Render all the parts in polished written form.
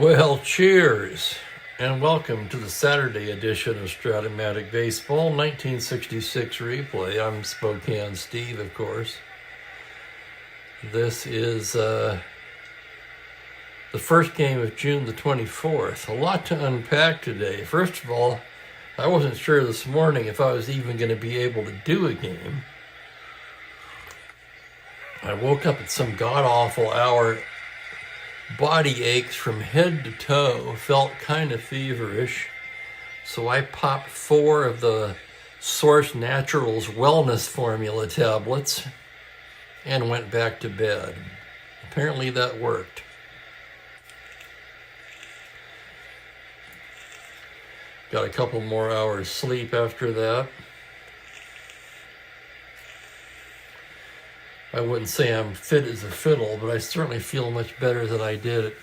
Well, cheers, and welcome to the Saturday edition of Strat-O-Matic Baseball, 1966 replay. I'm Spokane Steve, of course. This is the first game of June the 24th. A lot to unpack today. First of all, I wasn't sure this morning if I was even going to be able to do a game. I woke up at some god-awful hour. Body aches from head to toe, felt kind of feverish. So I popped 4 of the Source Naturals Wellness Formula tablets and went back to bed. Apparently that worked. Got a couple more hours sleep after that. I wouldn't say I'm fit as a fiddle, but I certainly feel much better than I did at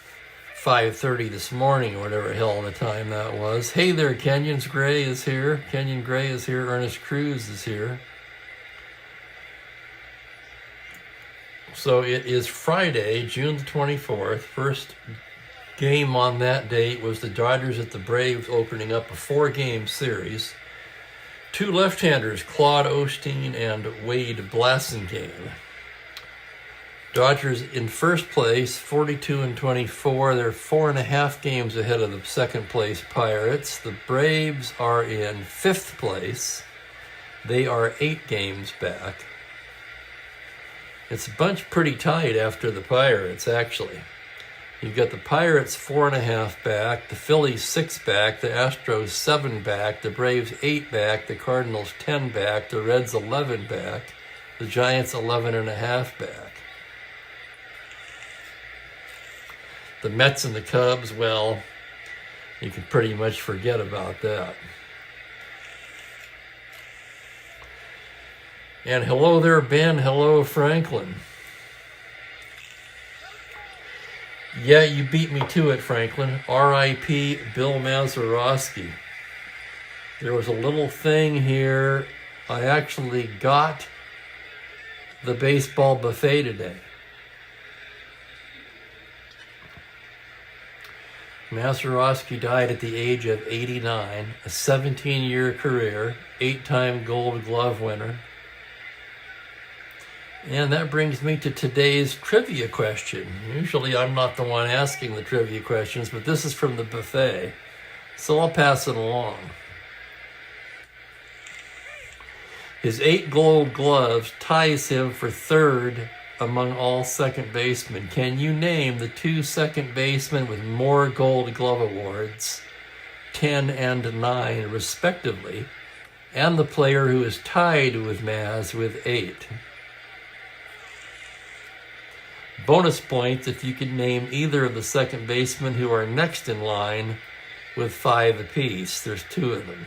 5:30 this morning, or whatever hell the time that was. Hey there, Kenyon's Gray is here. Kenyon Gray is here. Ernest Cruz is here. So it is Friday, June the 24th. First game on that date was the Dodgers at the Braves, opening up a 4-game series. 2 left-handers, Claude Osteen and Wade Blasingame. Dodgers in first place, 42-24. They're 4.5 games ahead of the second place Pirates. The Braves are in 5th place. They are 8 games back. It's a bunch pretty tight after the Pirates, actually. You've got the Pirates 4.5 back, the Phillies 6 back, the Astros 7 back, the Braves 8 back, the Cardinals 10 back, the Reds 11 back, the Giants 11.5 back. The Mets and the Cubs, well, you can pretty much forget about that. And hello there, Ben. Hello, Franklin. Yeah, you beat me to it, Franklin. R.I.P. Bill Mazeroski. There was a little thing here. I actually got the baseball buffet today. Mazeroski died at the age of 89, a 17-year career, 8-time Gold Glove winner. And that brings me to today's trivia question. Usually I'm not the one asking the trivia questions, but this is from the buffet, so I'll pass it along. His 8 Gold Gloves ties him for 3rd among all second basemen. Can you name the 2 second basemen with more Gold Glove awards, 10 and 9 respectively, and the player who is tied with Maz with 8? Bonus points if you could name either of the second basemen who are next in line with 5 apiece. There's 2 of them.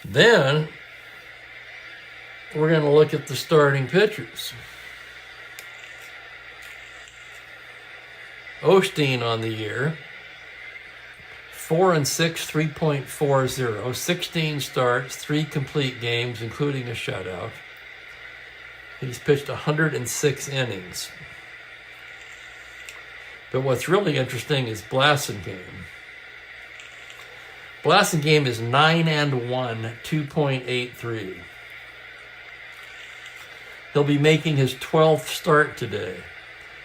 Then we're going to look at the starting pitchers. Osteen on the year, 4-6, 3.40, 16 starts, 3 complete games, including a shutout. He's pitched 106 innings. But what's really interesting is Blasingame. Blasingame is 9-1, 2.83. He'll be making his 12th start today.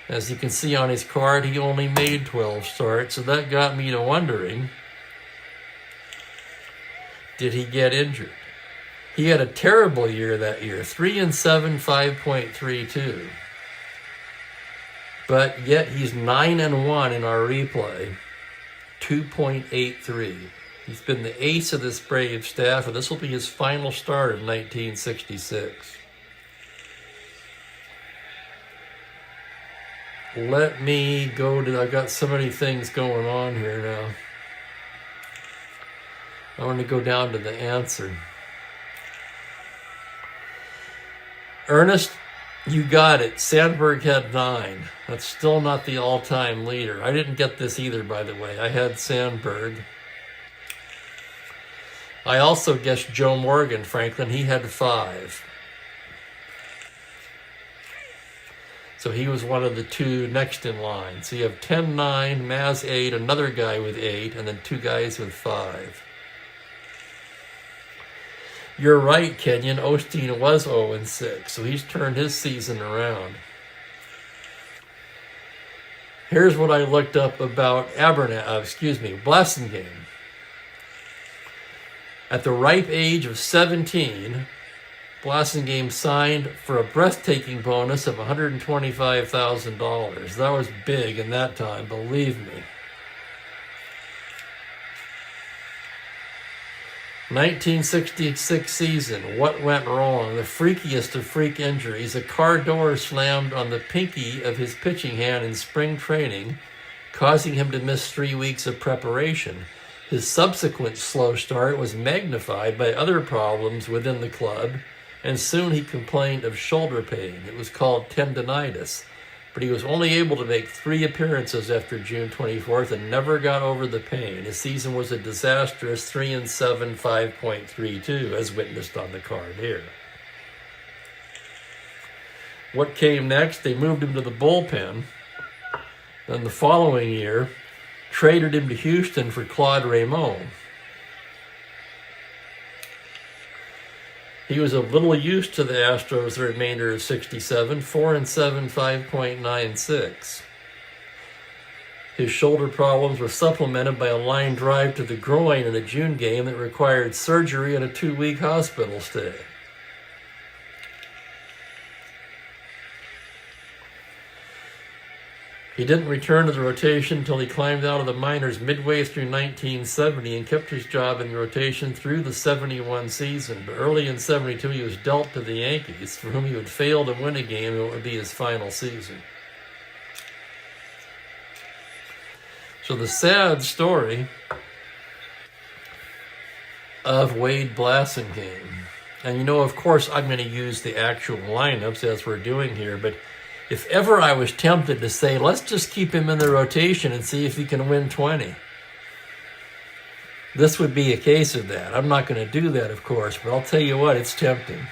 As you can see on his card, he only made 12 starts, so that got me to wondering, did he get injured? He had a terrible year that year, 3-7, 5.32. But yet he's 9-1 in our replay, 2.83. He's been the ace of this Brave staff, and this will be his final start of 1966. Let me go to, I've got so many things going on here now. I want to go down to the answer. Ernest, you got it. Sandberg had 9. That's still not the all-time leader. I didn't get this either, by the way. I had Sandberg. I also guessed Joe Morgan, Franklin. He had 5. So he was one of the two next in line. So you have 10-9, Maz 8, another guy with 8, and then two guys with 5. You're right, Kenyon. Osteen was 0-6, so he's turned his season around. Here's what I looked up about Blasingame. At the ripe age of 17, Blasingame signed for a breathtaking bonus of $125,000. That was big in that time, believe me. 1966 season, what went wrong? The freakiest of freak injuries. A car door slammed on the pinky of his pitching hand in spring training, causing him to miss 3 weeks of preparation. His subsequent slow start was magnified by other problems within the club, and soon he complained of shoulder pain. It was called tendonitis, but he was only able to make 3 appearances after June 24th and never got over the pain. His season was a disastrous 3-7, 5.32, as witnessed on the card here. What came next? They moved him to the bullpen. Then the following year, traded him to Houston for Claude Raymond. He was a little used to the Astros the remainder of 67, 4-7, 5.96. His shoulder problems were supplemented by a line drive to the groin in a June game that required surgery and a 2-week hospital stay. He didn't return to the rotation until he climbed out of the minors midway through 1970 and kept his job in the rotation through the 71 season. But early in 72, he was dealt to the Yankees, for whom he would fail to win a game and it would be his final season. So the sad story of Wade Blasingame. And you know, of course, I'm going to use the actual lineups as we're doing here, but if ever I was tempted to say, let's just keep him in the rotation and see if he can win 20, this would be a case of that. I'm not going to do that, of course, but I'll tell you what, it's tempting.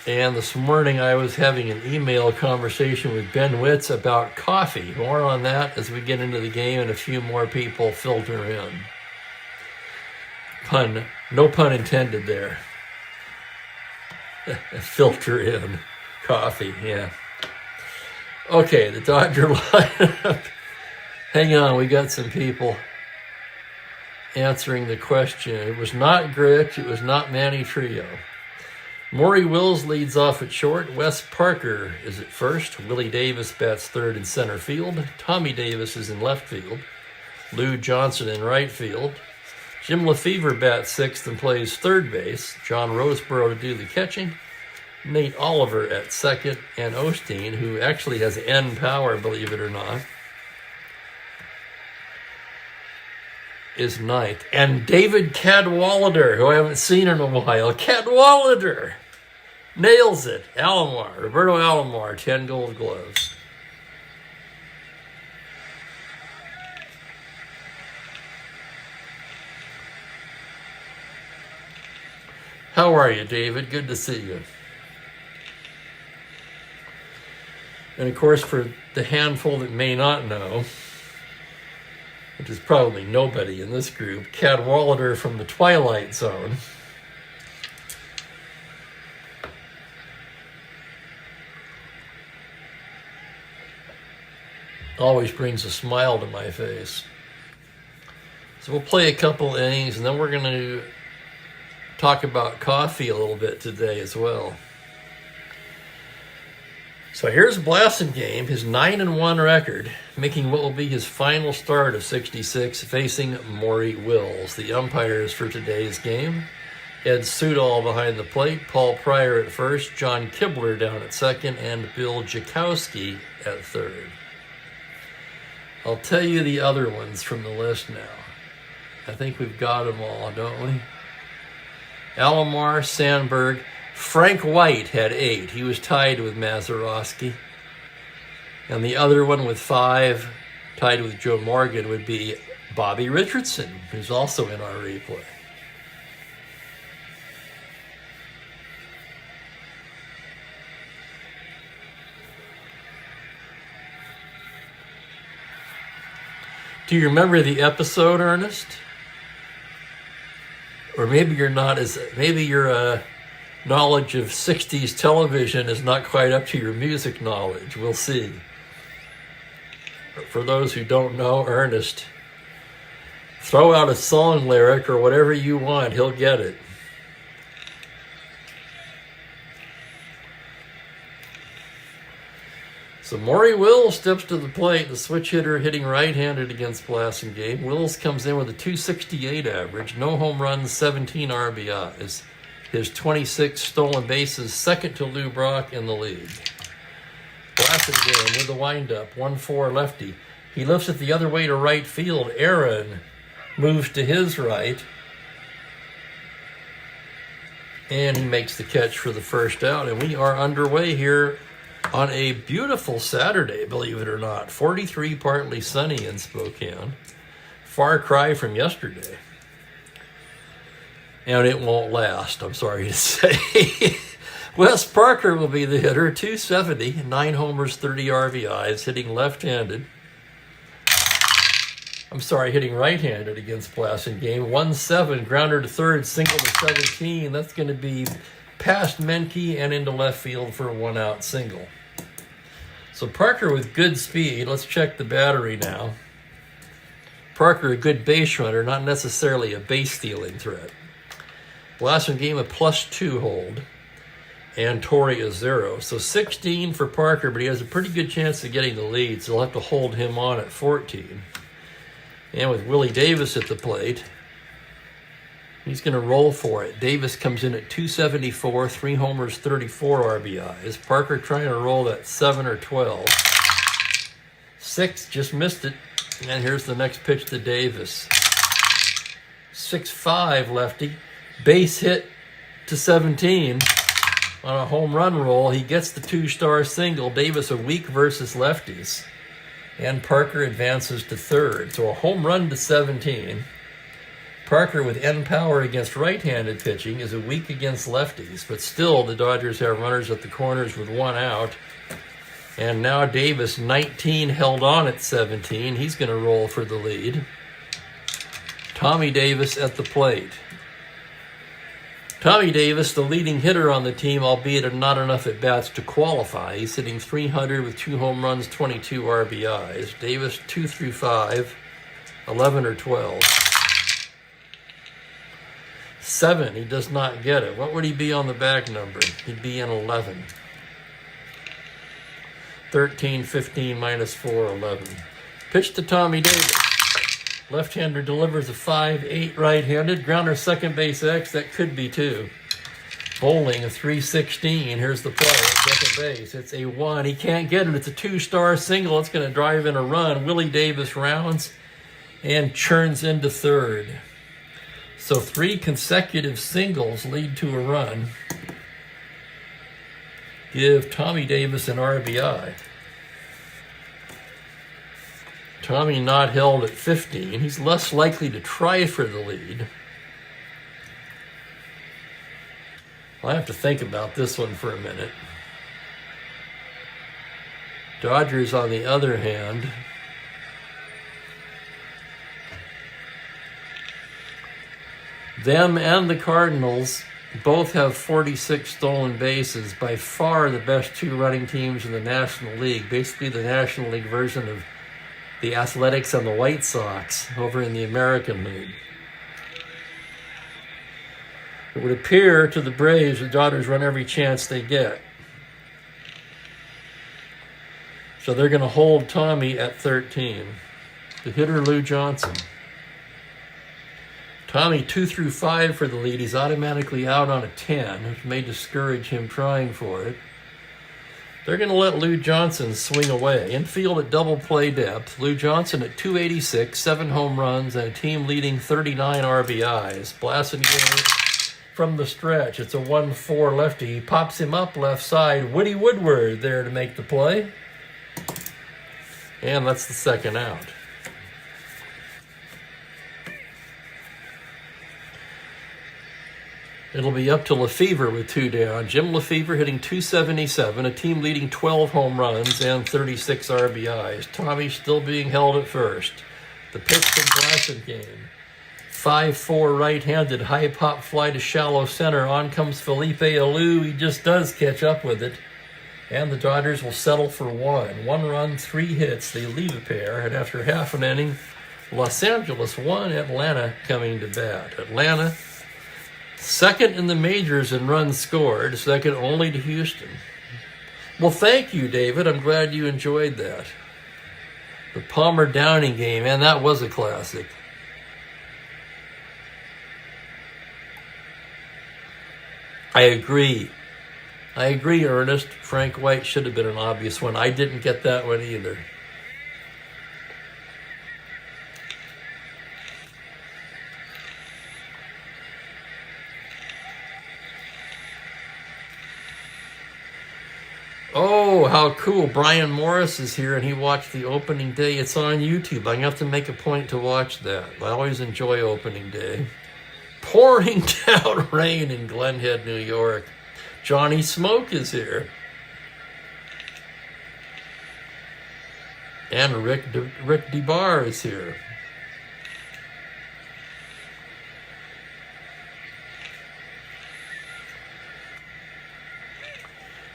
And this morning I was having an email conversation with Ben Witz about coffee. More on that as we get into the game and a few more people filter in. No pun intended there. Filter in. Coffee, yeah. Okay, the Dodger lineup. Hang on, we got some people answering the question. It was not Grich, it was not Manny Trio. Maury Wills leads off at short. Wes Parker is at first. Willie Davis bats third in center field. Tommy Davis is in left field. Lou Johnson in right field. Jim Lefevre bats sixth and plays third base. John Roseborough to do the catching. Nate Oliver at second. And Osteen, who actually has N power, believe it or not, is ninth. And David Cadwallader, who I haven't seen in a while. Cadwallader nails it. Alomar, Roberto Alomar, 10 gold gloves. How are you, David? Good to see you. And of course, for the handful that may not know, which is probably nobody in this group, Cadwallader from the Twilight Zone. Always brings a smile to my face. So we'll play a couple innings, and then we're going to talk about coffee a little bit today as well. So here's Blasingame, his 9-1 record, making what will be his final start of 66, facing Maury Wills. The umpires for today's game: Ed Sudol behind the plate, Paul Pryor at first, John Kibler down at second, and Bill Jakowski at third. I'll tell you the other ones from the list now. I think we've got them all, don't we? Alomar, Sandberg. Frank White had 8. He was tied with Mazeroski. And the other one with 5, tied with Joe Morgan, would be Bobby Richardson, who's also in our replay. Do you remember the episode, Ernest? Or maybe you're not maybe your knowledge of 60s television is not quite up to your music knowledge. We'll see. But for those who don't know Ernest, throw out a song lyric or whatever you want, he'll get it. So Maury Wills steps to the plate, the switch hitter hitting right-handed against Blasingame. Wills comes in with a .268 average, no home runs, 17 RBIs. His 26 stolen bases, second to Lou Brock in the league. Blasingame with the windup, 1-4 lefty. He lifts it the other way to right field. Aaron moves to his right, and he makes the catch for the first out. And we are underway here on a beautiful Saturday, believe it or not. 43, partly sunny in Spokane. Far cry from yesterday. And it won't last, I'm sorry to say. Wes Parker will be the hitter, .270, 9 homers, 30 RBIs, hitting left-handed. Hitting right-handed against Blasingame. 1-7, grounder to third, single to 17. That's going to be past Menke and into left field for a one-out single. So Parker with good speed. Let's check the battery now. Parker a good base runner, not necessarily a base stealing threat. Blasingame a +2 hold, and Torrey a 0. So 16 for Parker, but he has a pretty good chance of getting the lead, so he'll have to hold him on at 14. And with Willie Davis at the plate, he's going to roll for it. Davis comes in at .274, 3 homers, 34 RBIs. Parker trying to roll that 7 or 12. 6, just missed it. And here's the next pitch to Davis. 6-5 lefty. Base hit to 17 on a home run roll. He gets the 2-star single. Davis a weak versus lefties. And Parker advances to third. So a home run to 17. Parker with end power against right-handed pitching is a weak against lefties, but still the Dodgers have runners at the corners with 1 out. And now Davis, 19, held on at 17. He's going to roll for the lead. Tommy Davis at the plate. Tommy Davis, the leading hitter on the team, albeit not enough at-bats to qualify. He's hitting .300 with 2 home runs, 22 RBIs. Davis, 2 through 5, 11 or 12. 7, he does not get it. What would he be on the back number? He'd be in 11. 13, 15, -4, 11. Pitch to Tommy Davis. Left-hander delivers a 5-8 right-handed. Grounder second base X, that could be 2. Bowling a 316. Here's the play at second base. It's a 1. He can't get it. It's a 2-star single. It's going to drive in a run. Willie Davis rounds and churns into third. So 3 consecutive singles lead to a run. Give Tommy Davis an RBI. Tommy not held at 15. He's less likely to try for the lead. I'll have to think about this one for a minute. Dodgers, on the other hand, them and the Cardinals both have 46 stolen bases, by far the best 2 running teams in the National League, basically the National League version of the Athletics and the White Sox over in the American League. It would appear to the Braves the Dodgers run every chance they get. So they're going to hold Tommy at 13. The hitter, Lou Johnson. Tommy 2 through 5 for the lead. He's automatically out on a 10, which may discourage him trying for it. They're going to let Lou Johnson swing away. Infield at double play depth. Lou Johnson at .286, 7 home runs, and a team-leading 39 RBIs. Blasingame from the stretch. It's a 1-4 lefty. He pops him up left side. Woody Woodward there to make the play. And that's the second out. It'll be up to Lefevre with 2 down. Jim Lefevre hitting .277, a team leading 12 home runs and 36 RBIs. Tommy still being held at first. The pitch from Blasingame. 5-4 right-handed, high pop fly to shallow center. On comes Felipe Alou. He just does catch up with it. And the Dodgers will settle for 1. 1 run, 3 hits. They lead a pair. And after half an inning, Los Angeles 1, Atlanta coming to bat. Atlanta, second in the majors in runs scored, second only to Houston. Well, thank you, David. I'm glad you enjoyed that. The Palmer-Downing game, and that was a classic. I agree, Ernest. Frank White should have been an obvious one. I didn't get that one either. Oh, how cool. Brian Morris is here, and he watched the opening day. It's on YouTube. I'm going to have to make a point to watch that. I always enjoy opening day. Pouring down rain in Glen Head, New York. Johnny Smoke is here. And Rick DeBar is here.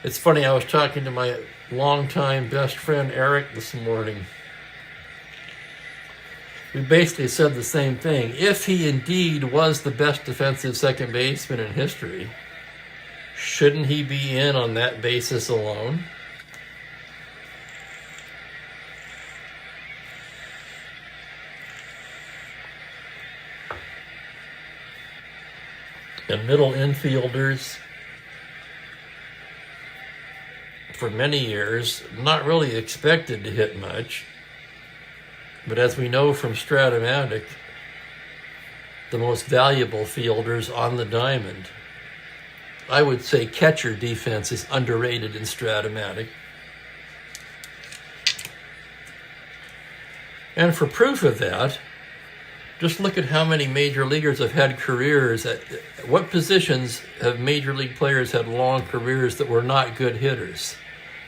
It's funny, I was talking to my longtime best friend Eric this morning. We basically said the same thing. If he indeed was the best defensive second baseman in history, shouldn't he be in on that basis alone? And middle infielders, for many years, not really expected to hit much. But as we know from Strat-O-Matic, the most valuable fielders on the diamond. I would say catcher defense is underrated in Strat-O-Matic. And for proof of that, just look at how many major leaguers have had careers. At what positions have major league players had long careers that were not good hitters?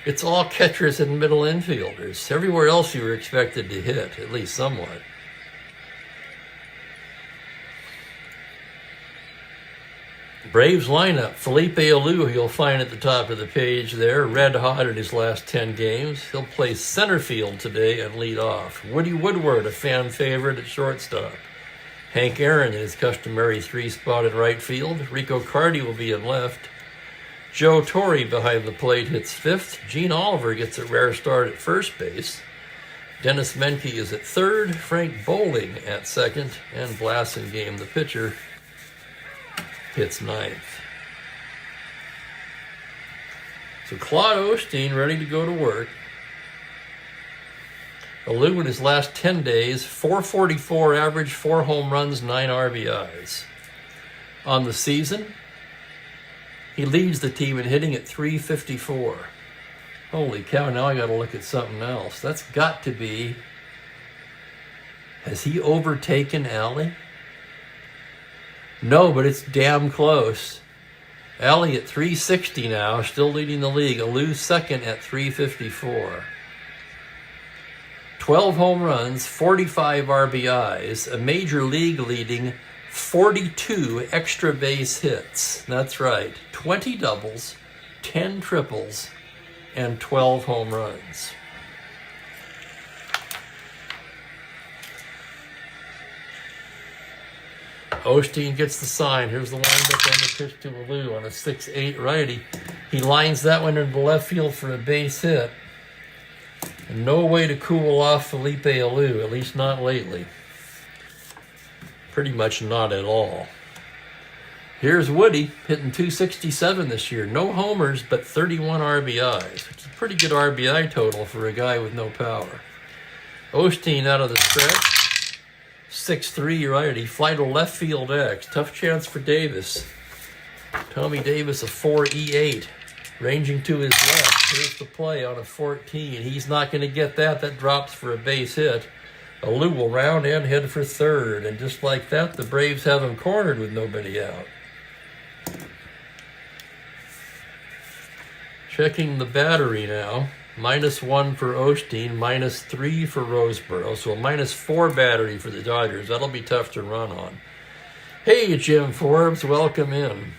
It's all catchers and middle infielders. Everywhere else you were expected to hit, at least somewhat. Braves lineup. Felipe Alou, you'll find at the top of the page there, red hot in his last 10 games. He'll play center field today and lead off. Woody Woodward, a fan favorite at shortstop. Hank Aaron in his customary 3-spot in right field. Rico Cardi will be in left. Joe Torre behind the plate hits 5th. Gene Oliver gets a rare start at first base. Dennis Menke is at 3rd. Frank Bowling at 2nd. And Blasingame, the pitcher, hits 9th. So Claude Osteen ready to go to work. Alou in his last 10 days, .444 average, 4 home runs, 9 RBIs. On the season, he leads the team in hitting at .354. Holy cow, now I got to look at something else. That's got to be... Has he overtaken Alley? No, but it's damn close. Alley at .360 now, still leading the league. Alou second at .354. 12 home runs, 45 RBIs, a major league leading 42 extra base hits. That's right, 20 doubles, 10 triples, and 12 home runs. Osteen gets the sign. Here's the windup on the pitch to Alou on a 6-8 righty. He lines that one into left field for a base hit. And no way to cool off Felipe Alou, at least not lately. Pretty much not at all. Here's Woody hitting .267 this year. No homers, but 31 RBIs, which is a pretty good RBI total for a guy with no power. Osteen out of the stretch. 6-3 righty. Fly to left field X. Tough chance for Davis. Tommy Davis, a 4-E8. Ranging to his left. Here's the play on a 14. He's not going to get that. That drops for a base hit. Alou will round and head for third. And just like that, the Braves have him cornered with nobody out. Checking the battery now. -1 for Osteen, -3 for Roseboro. So a -4 battery for the Dodgers. That'll be tough to run on. Hey, Jim Forbes, welcome in.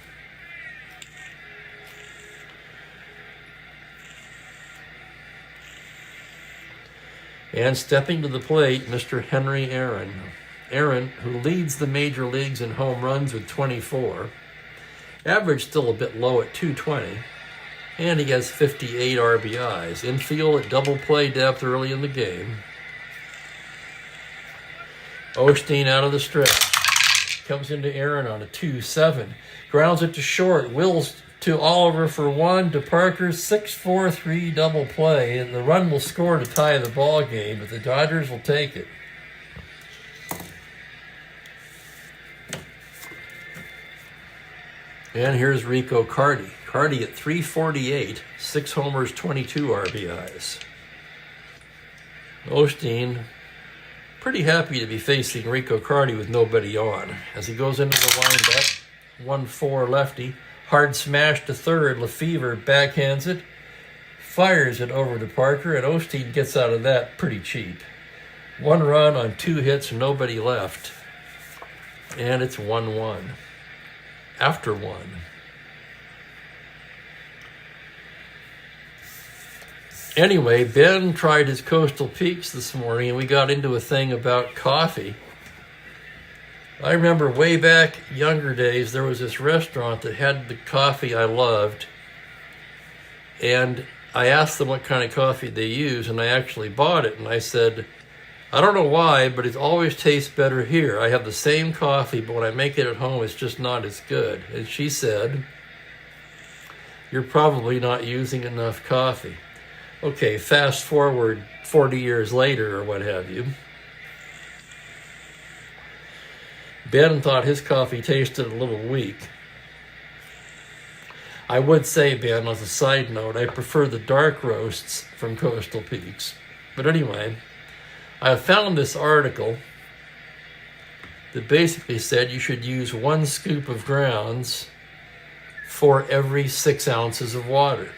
And stepping to the plate, Mr. Henry Aaron. Aaron, who leads the major leagues in home runs with 24. Average still a bit low at 220. And he has 58 RBIs. Infield at double play depth early in the game. Osteen out of the stretch. Comes into Aaron on a 2-7. Grounds it to short. Wills to Oliver for 1. To Parker, 6-4-3 double play. And the run will score to tie the ball game, but the Dodgers will take it. And here's Rico Carty. Carty at 348, 6 homers, 22 RBIs. Osteen, pretty happy to be facing Rico Carty with nobody on. As he goes into the windup, 1-4 lefty. Hard smash to third. Lefevre backhands it. Fires it over to Parker, and Osteen gets out of that pretty cheap. 1 run on 2 hits, nobody left. And it's 1-1. After 1. Anyway, Ben tried his Coastal Peaks this morning, and we got into a thing about coffee. I remember way back younger days, there was this restaurant that had the coffee I loved, and I asked them what kind of coffee they use, and I actually bought it, and I said, I don't know why, but it always tastes better here. I have the same coffee, but when I make it at home, it's just not as good. And she said, you're probably not using enough coffee. Okay, fast forward 40 years later or what have you. Ben thought his coffee tasted a little weak. I would say, Ben, as a side note, I prefer the dark roasts from Coastal Peaks. But anyway, I found this article that basically said you should use 1 scoop of grounds for every 6 ounces of water.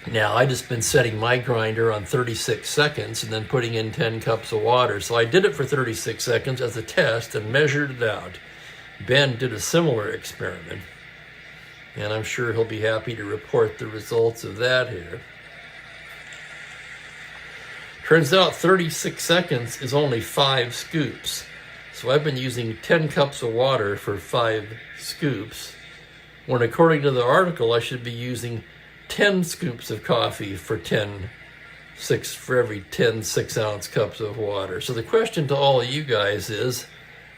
Now, I just been setting my grinder on 36 seconds and then putting in 10 cups of water. So I did it for 36 seconds as a test and measured it out. Ben did a similar experiment, and I'm sure he'll be happy to report the results of that here. Turns out 36 seconds is only 5 scoops. So I've been using 10 cups of water for 5 scoops, when according to the article, I should be using 10 scoops of coffee for every 10 6-ounce cups of water. So the question to all of you guys is,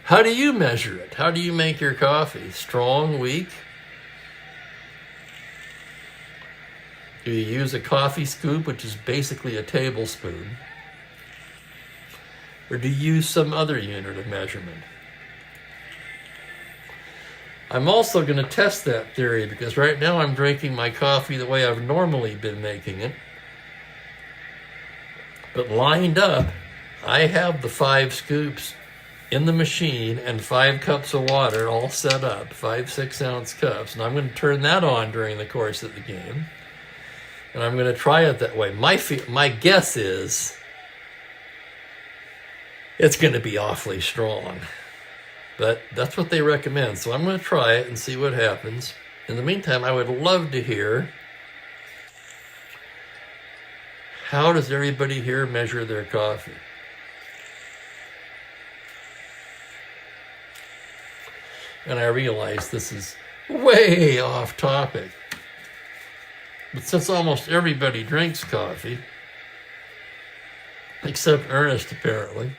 how do you measure it? How do you make your coffee? Strong, weak? Do you use a coffee scoop, which is basically a tablespoon? Or do you use some other unit of measurement? I'm also going to test that theory because right now I'm drinking my coffee the way I've normally been making it. But lined up, I have the 5 scoops in the machine and 5 cups of water all set up, 5 6-ounce cups. And I'm going to turn that on during the course of the game. And I'm going to try it that way. My guess is it's going to be awfully strong. But that's what they recommend. So I'm going to try it and see what happens. In the meantime, I would love to hear, how does everybody here measure their coffee? And I realize this is way off topic. But since almost everybody drinks coffee, except Ernest apparently.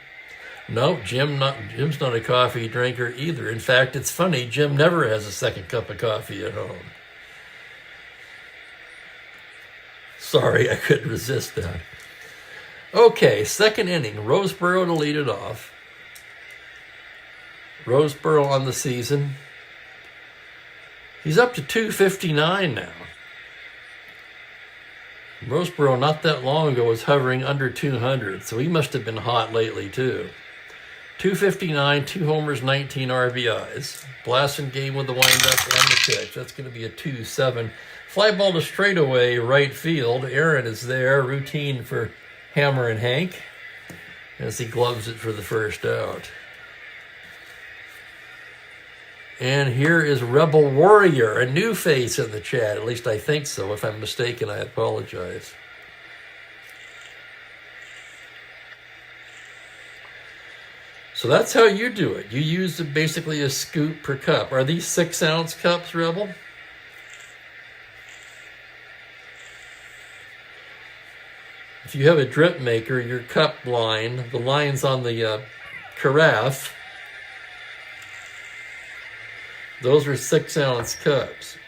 No, Jim's not a coffee drinker either. In fact, it's funny, Jim never has a second cup of coffee at home. Sorry, I couldn't resist that. Okay, second inning, Roseboro to lead it off. Roseboro on the season. He's up to 259 now. Roseboro not that long ago was hovering under 200, so he must have been hot lately too. 259, 2 homers, 19 RBIs. Blasting game with the windup and the pitch. That's going to be a 2-7. Fly ball to straightaway right field. Aaron is there. Routine for Hammer and Hank as he gloves it for the first out. And here is Rebel Warrior, a new face in the chat. At least I think so. If I'm mistaken, I apologize. So that's how you do it. You use basically a scoop per cup. Are these 6-ounce cups, Rebel? If you have a drip maker, your cup line, the lines on the carafe, those are 6-ounce cups.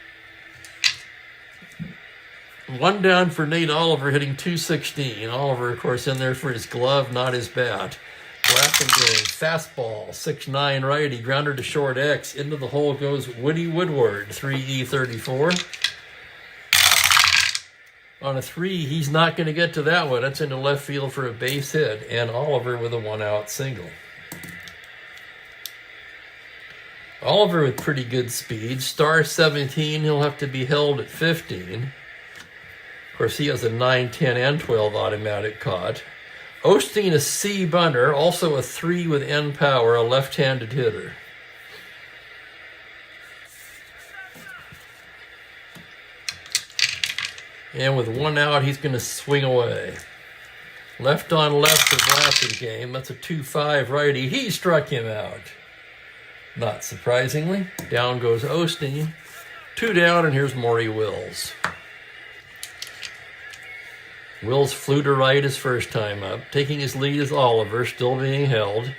One down for Nate Oliver hitting 216. Oliver, of course, in there for his glove, not his bat. Blasting game, fastball, 6'9" righty, grounder to short X. Into the hole goes Woody Woodward, 3E34. On a 3, he's not going to get to that one. That's into left field for a base hit. And Oliver with a 1-out single. Oliver with pretty good speed. Star 17, he'll have to be held at 15. Of course, he has a 9, 10, and 12 automatic caught. Osteen, a C bunter, also a 3 with N power, a left-handed hitter. And with 1 out, he's going to swing away. Left on left for blasting game. That's a 2-5 righty. He struck him out. Not surprisingly, down goes Osteen. 2 down, and here's Maury Wills. Wills flew to right his first time up. Taking his lead is Oliver, still being held.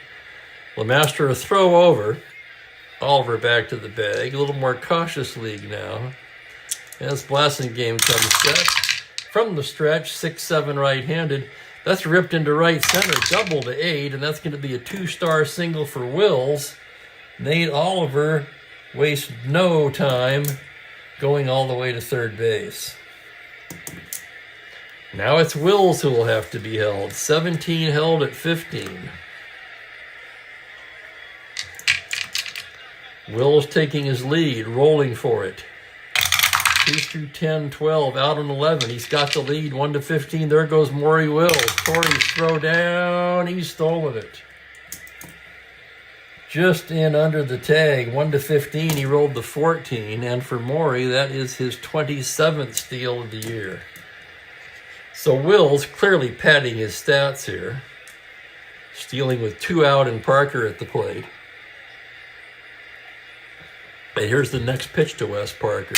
LeMaster a throw over. Oliver back to the bag. A little more cautious league now. As blasting game comes set. From the stretch, 6-7 right-handed. That's ripped into right center, double to 8, and that's going to be a 2-star single for Wills. Nate Oliver wastes no time going all the way to third base. Now it's Wills who will have to be held. 17 held at 15. Wills taking his lead, rolling for it. 2 through 10, 12, out on 11. He's got the lead, 1 to 15. There goes Maury Wills. Torrey's throw down. He's stolen it. Just in under the tag, 1 to 15. He rolled the 14. And for Maury, that is his 27th steal of the year. So Wills clearly padding his stats here. Stealing with 2 out and Parker at the plate. And here's the next pitch to Wes Parker.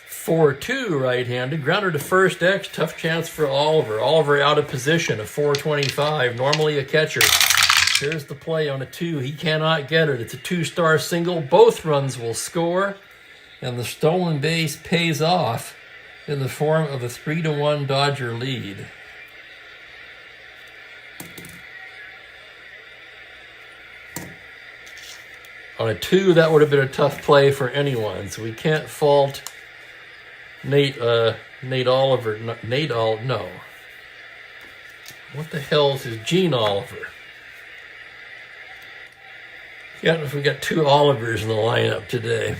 4-2 right-handed. Grounder to first X. Tough chance for Oliver. Oliver out of position, a 425. Normally a catcher. Here's the play on a 2. He cannot get it. It's a 2-star single. Both runs will score. And the stolen base pays off in the form of a 3-1 Dodger lead. On a 2, that would have been a tough play for anyone. So we can't fault Nate Oliver. No. What the hell is Gene Oliver? Yeah, if we got 2 Olivers in the lineup today.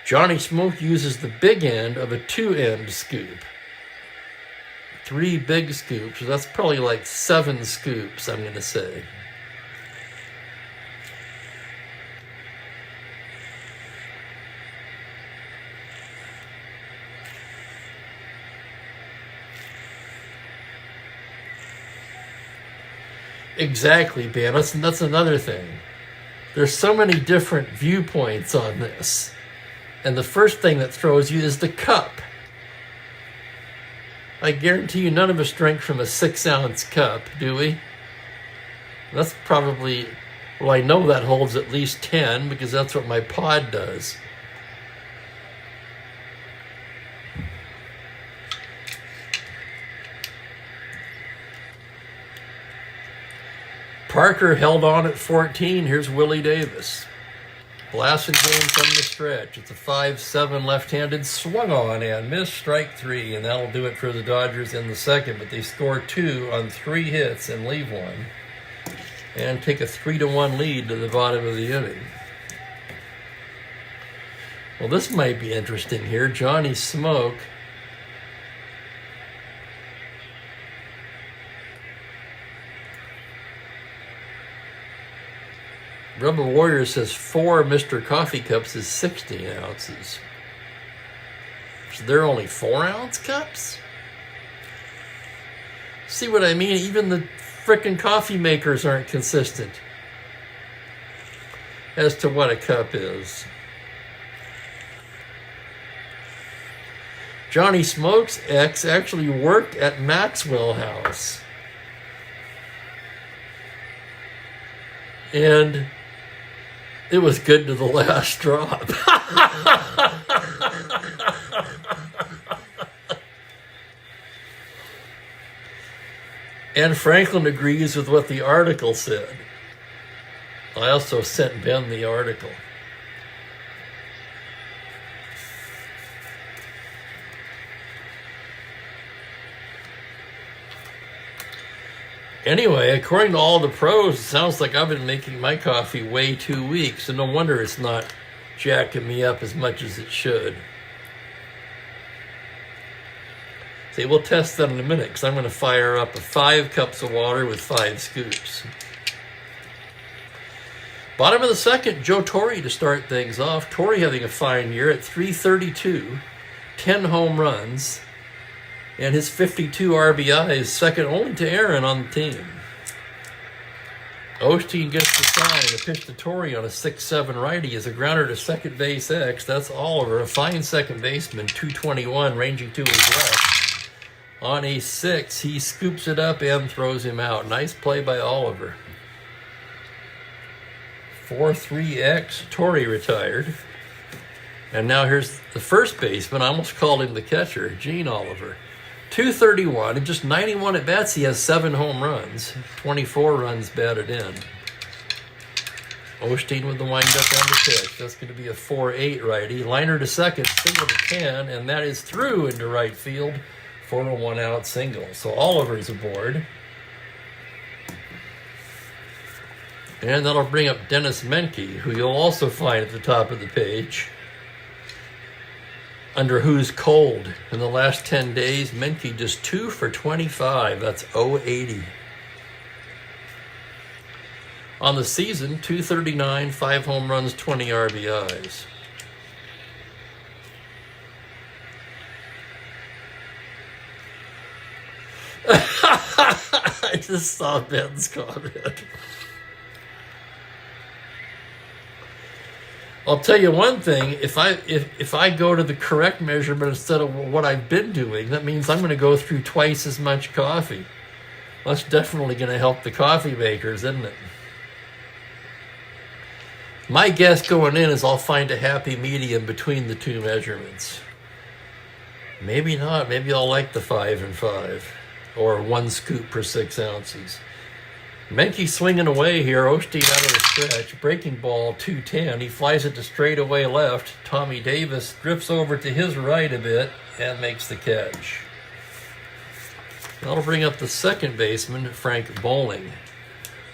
Johnny Smoke uses the big end of a 2-end scoop. 3 big scoops. So that's probably like 7 scoops, I'm going to say. Exactly, Ben. That's another thing. There's so many different viewpoints on this. And the first thing that throws you is the cup. I guarantee you none of us drink from a 6-ounce cup, do we? That's probably, well, I know that holds at least 10 because that's what my pod does. Parker held on at 14. Here's Willie Davis. Blasting game from the stretch. It's a 5-7 left-handed swung on and missed, strike 3, and that'll do it for the Dodgers in the second. But they score 2 on 3 hits and leave 1, and take a 3-1 lead to the bottom of the inning. Well, this might be interesting here. Johnny Smoke Rebel Warrior says 4 Mr. Coffee cups is 16 ounces. So they're only 4-ounce cups? See what I mean? Even the frickin' coffee makers aren't consistent as to what a cup is. Johnny Smoke's ex actually worked at Maxwell House. And it was good to the last drop. And Franklin agrees with what the article said. I also sent Ben the article. Anyway, according to all the pros, it sounds like I've been making my coffee way too weak, so no wonder it's not jacking me up as much as it should. See, we'll test that in a minute, because I'm going to fire up 5 cups of water with 5 scoops. Bottom of the second, Joe Torre to start things off. Torre having a fine year at .332, 10 home runs, and his 52 RBIs, second only to Aaron on the team. Osteen gets the sign. A pitch to Torre on a 6-7 righty is a grounder to second base X. That's Oliver, a fine second baseman, .221, ranging to his left. On a 6, he scoops it up and throws him out. Nice play by Oliver. 4-3X, Torre retired. And now here's the first baseman. I almost called him the catcher, Gene Oliver. .231, and just 91 at bats. He has 7 home runs, 24 runs batted in. Osteen with the windup on the pitch. That's going to be a 4-8 righty. Liner to second, single to 10, and that is through into right field for a 1-out single. So Oliver's aboard. And that'll bring up Dennis Menke, who you'll also find at the top of the page. Under who's cold. In the last 10 days, Menke just 2 for 25. That's 080. On the season, .239, 5 home runs, 20 RBIs. I just saw Ben's comment. I'll tell you one thing, if I go to the correct measurement instead of what I've been doing, that means I'm going to go through twice as much coffee. That's definitely going to help the coffee makers, isn't it? My guess going in is I'll find a happy medium between the 2 measurements. Maybe not. Maybe I'll like the 5 and 5, or 1 scoop per 6 ounces. Menke swinging away here. Osteen out of the stretch. Breaking ball, 210. He flies it to straightaway left. Tommy Davis drifts over to his right a bit and makes the catch. That'll bring up the second baseman, Frank Bowling.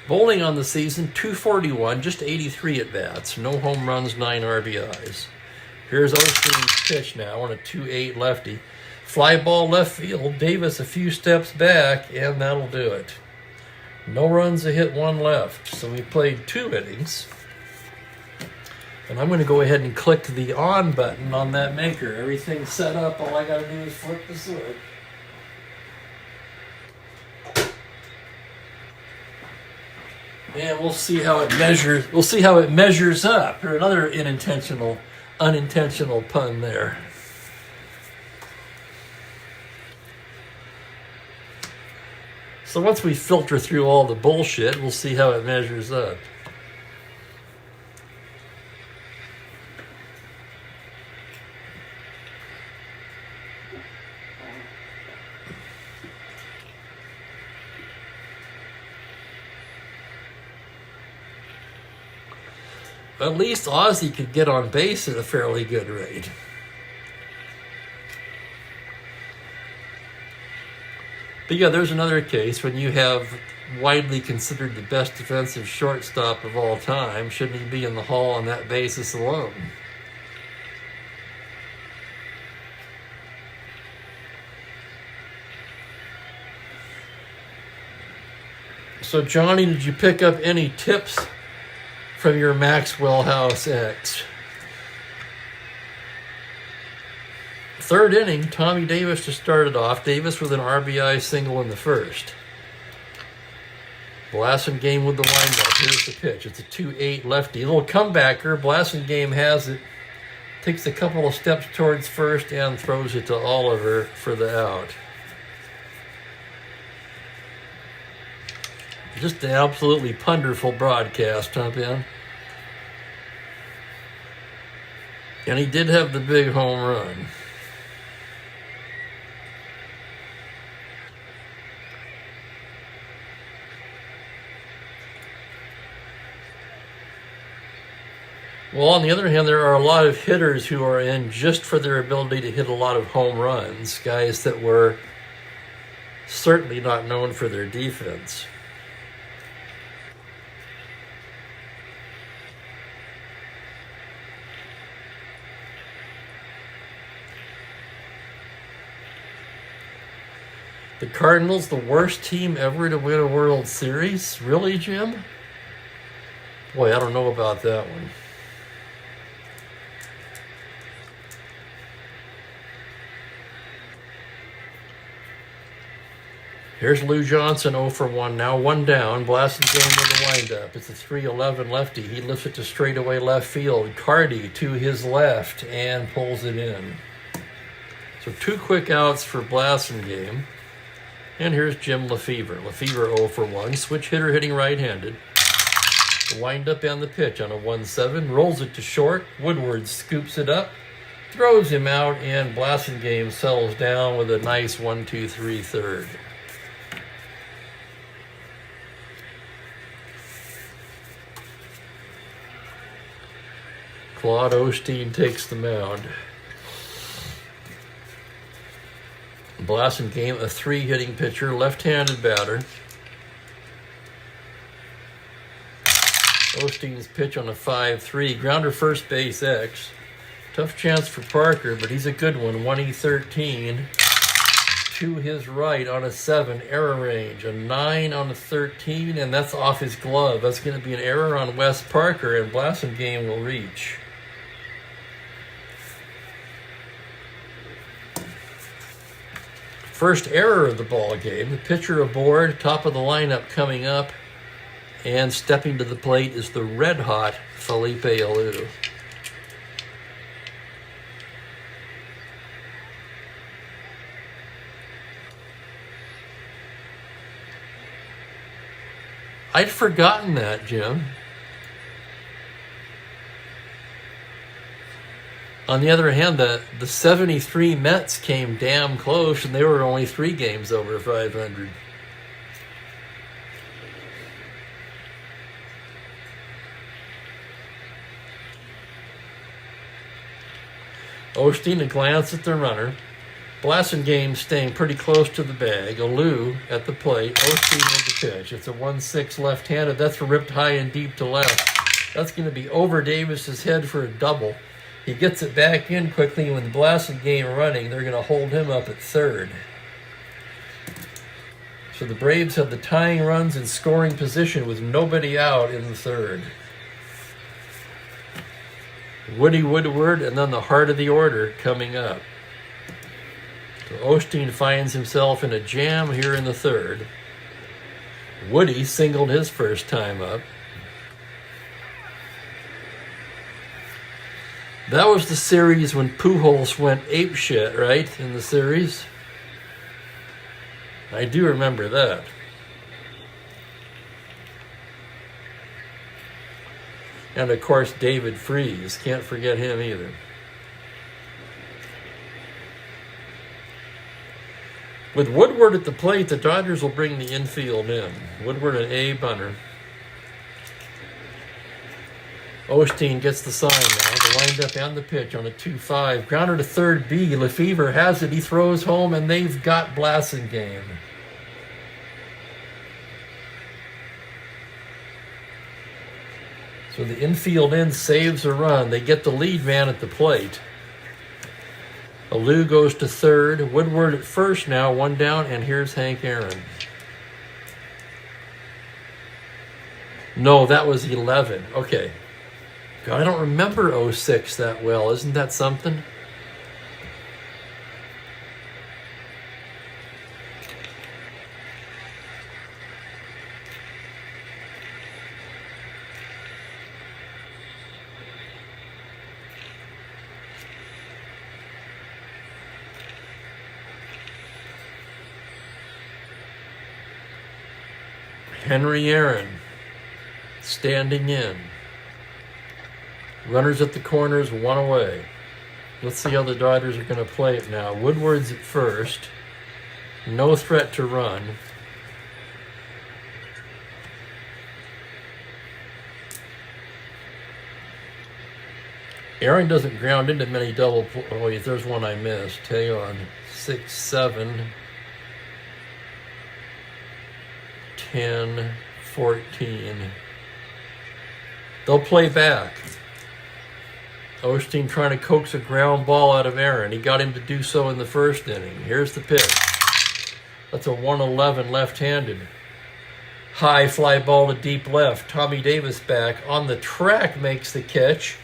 Bowling on the season, .241, just 83 at-bats. No home runs, 9 RBIs. Here's Osteen's pitch now on a 2-8 lefty. Fly ball left field. Davis a few steps back, and that'll do it. No runs, a hit, 1 left. So we played 2 innings. And I'm going to go ahead and click the on button on that maker. Everything's set up. All I got to do is flip the switch. And we'll see how it measures. We'll see how it measures up. Or another unintentional pun there. So once we filter through all the bullshit, we'll see how it measures up. At least Ozzie could get on base at a fairly good rate. But yeah, there's another case when you have widely considered the best defensive shortstop of all time. Shouldn't he be in the Hall on that basis alone? So Johnny, did you pick up any tips from your Maxwell House X? Third inning, Tommy Davis just started off. Davis with an RBI single in the first. Blasingame with the windup. Here's the pitch. It's a 2-8 lefty. A little comebacker. Blasingame has it. Takes a couple of steps towards first and throws it to Oliver for the out. Just an absolutely wonderful broadcast, huh, Ben? And he did have the big home run. Well, on the other hand, there are a lot of hitters who are in just for their ability to hit a lot of home runs, guys that were certainly not known for their defense. The Cardinals, the worst team ever to win a World Series? Really, Jim? Boy, I don't know about that one. Here's Lou Johnson 0 for 1 now, 1 down. Blasingame with the windup. It's a 3-11 lefty. He lifts it to straightaway left field. Cardi to his left and pulls it in. So 2 quick outs for Blasingame. And here's Jim Lefevre. Lefevre 0 for 1. Switch hitter hitting right-handed. The windup and the pitch on a 1-7. Rolls it to short. Woodward scoops it up. Throws him out, and Blasingame settles down with a nice 1-2-3 third. Claude Osteen takes the mound. Blasingame, a 3-hitting pitcher, left-handed batter. Osteen's pitch on a 5-3. Grounder first base X. Tough chance for Parker, but he's a good one. 1E13 to his right on a 7. Error range. A 9 on a 13, and that's off his glove. That's going to be an error on Wes Parker, and Blasingame will reach. First error of the ball game. The pitcher aboard, top of the lineup coming up, and stepping to the plate is the red-hot Felipe Alou. I'd forgotten that, Jim. On the other hand, the 73 Mets came damn close, and they were only 3 games over 500. Osteen a glance at the runner. Blasingame staying pretty close to the bag. Alou at the plate. Osteen with the pitch. It's a 1-6 left-handed. That's ripped high and deep to left. That's going to be over Davis's head for a double. He gets it back in quickly, and with Blasingame running, they're going to hold him up at third. So the Braves have the tying runs in scoring position with nobody out in the third. Woody Woodward, and then the heart of the order coming up. So Osteen finds himself in a jam here in the third. Woody singled his first time up. That was the series when Pujols went apeshit, right, in the series? I do remember that. And, of course, David Freese. Can't forget him either. With Woodward at the plate, the Dodgers will bring the infield in. Woodward and A. Bunner. Osteen gets the sign now. The windup and the pitch on a 2-5. Grounder to third B. Lefevre has it. He throws home, and they've got Blasingame. So the infield end saves a run. They get the lead man at the plate. Alou goes to third. Woodward at first now. One down, and here's Hank Aaron. No, that was 11. Okay. God, I don't remember 06 that well. Isn't that something? Henry Aaron standing in. Runners at the corners, one away. Let's see how the Dodgers are going to play it now. Woodward's at first. No threat to run. Aaron doesn't ground into many double. Oh, wait, there's one I missed. Hang on. 6, 7, 10, 14. They'll play back. Osteen trying to coax a ground ball out of Aaron. He got him to do so in the first inning. Here's the pitch. That's a 111 left-handed. High fly ball to deep left. Tommy Davis back on the track makes the catch.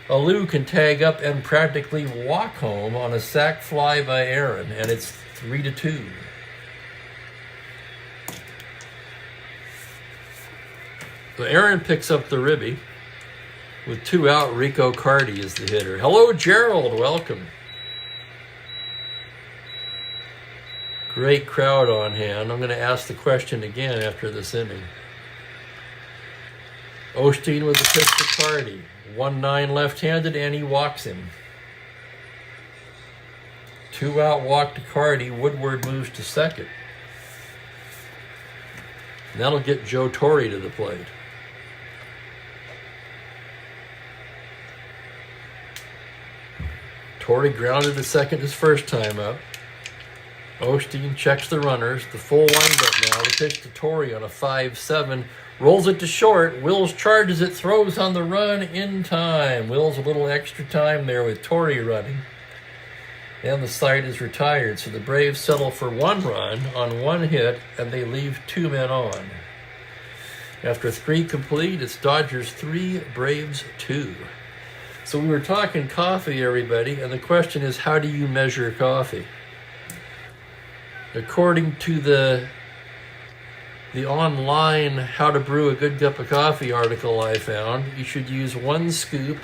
Alou can tag up and practically walk home on a sac fly by Aaron, and it's 3-2. So Aaron picks up the ribby. With 2 out, Rico Carty is the hitter. Hello, Gerald. Welcome. Great crowd on hand. I'm going to ask the question again after this inning. Osteen with a pitch to Carty. 1-9 left-handed, and he walks him. 2 out walk to Carty. Woodward moves to second. That'll get Joe Torre to the plate. Torre grounded to second his first time up. Osteen checks the runners. The full windup now. The pitch to Torre on a 5-7. Rolls it to short. Wills charges it. Throws on the run in time. Wills a little extra time there with Torre running. And the side is retired. So the Braves settle for 1 run on 1 hit, and they leave 2 men on. After 3 complete, it's Dodgers 3, Braves 2. So we were talking coffee, everybody, and the question is, how do you measure coffee? According to the online How to Brew a Good Cup of Coffee article I found, you should use 1 scoop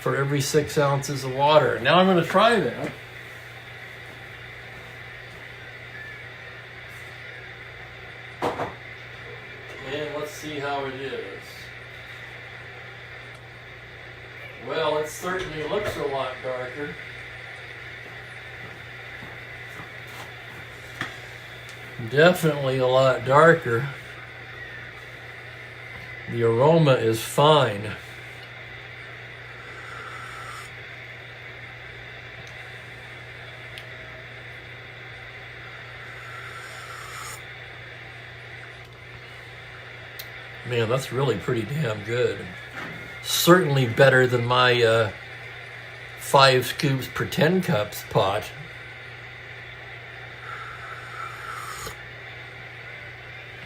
for every 6 ounces of water. Now I'm going to try that. And let's see how it is. Well, it certainly looks a lot darker. Definitely a lot darker. The aroma is fine. Man, that's really pretty damn good. Certainly better than my 5 scoops per 10 cups pot.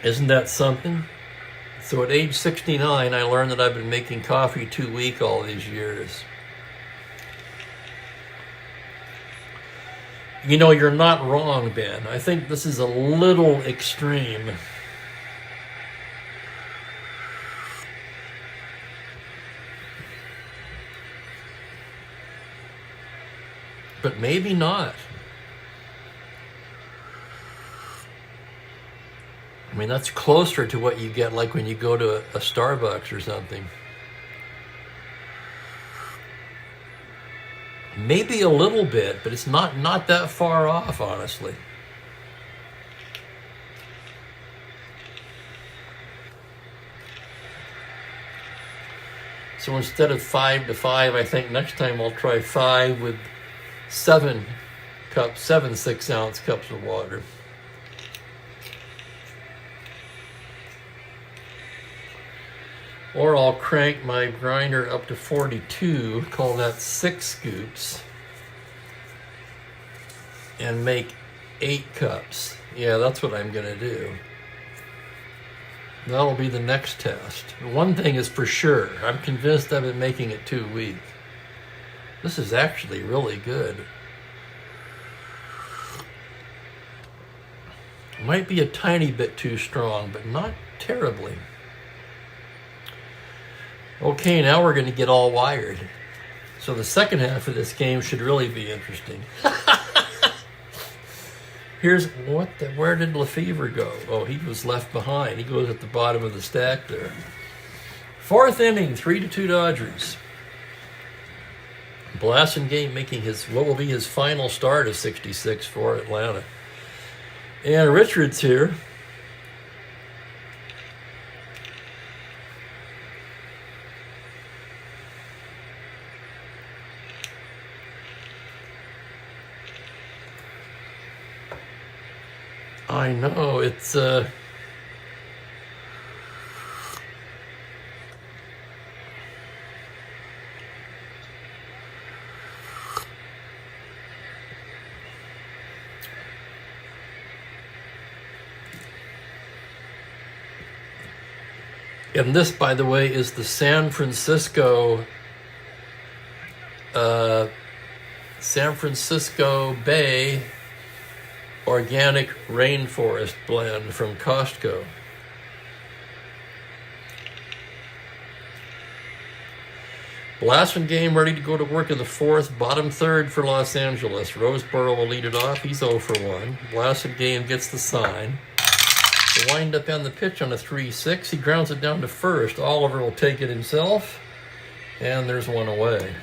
Isn't that something? So at age 69, I learned that I've been making coffee too weak all these years. You know, you're not wrong, Ben. I think this is a little extreme. But maybe not. I mean, that's closer to what you get like when you go to a Starbucks or something. Maybe a little bit, but it's not that far off, honestly. So instead of 5 to 5, I think next time I'll try 5 with 7 cups, 7 6-ounce cups of water. Or I'll crank my grinder up to 42, call that 6 scoops, and make 8 cups. Yeah, that's what I'm gonna do. That'll be the next test. One thing is for sure, I'm convinced I've been making it too weak. This is actually really good. Might be a tiny bit too strong, but not terribly. Okay, now we're going to get all wired. So the second half of this game should really be interesting. Here's where did Lefevre go? Oh, he was left behind. He goes at the bottom of the stack there. Fourth inning, 3-2 Dodgers. Blasingame making what will be his final start of 66 for Atlanta. And Richards here. I know, it's and this, by the way, is the San Francisco Bay Organic Rainforest blend from Costco. Blasingame ready to go to work in the fourth, bottom third for Los Angeles. Roseboro will lead it off. He's 0 for 1. Blasingame gets the sign. The wind up on the pitch on a 3-6. He grounds it down to first. Oliver will take it himself. And there's one away.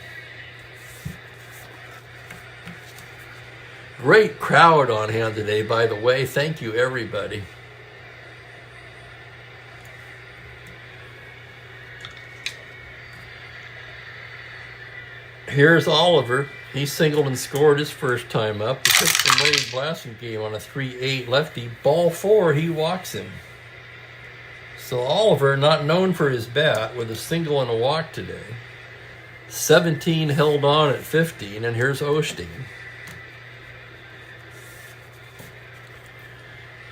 Great crowd on hand today, by the way. Thank you, everybody. Here's Oliver. He singled and scored his first time up. The pitch from Wade Blasingame on a 3-8 lefty. Ball 4, he walks him. So Oliver, not known for his bat, with a single and a walk today. 17 held on at 15, and here's Osteen.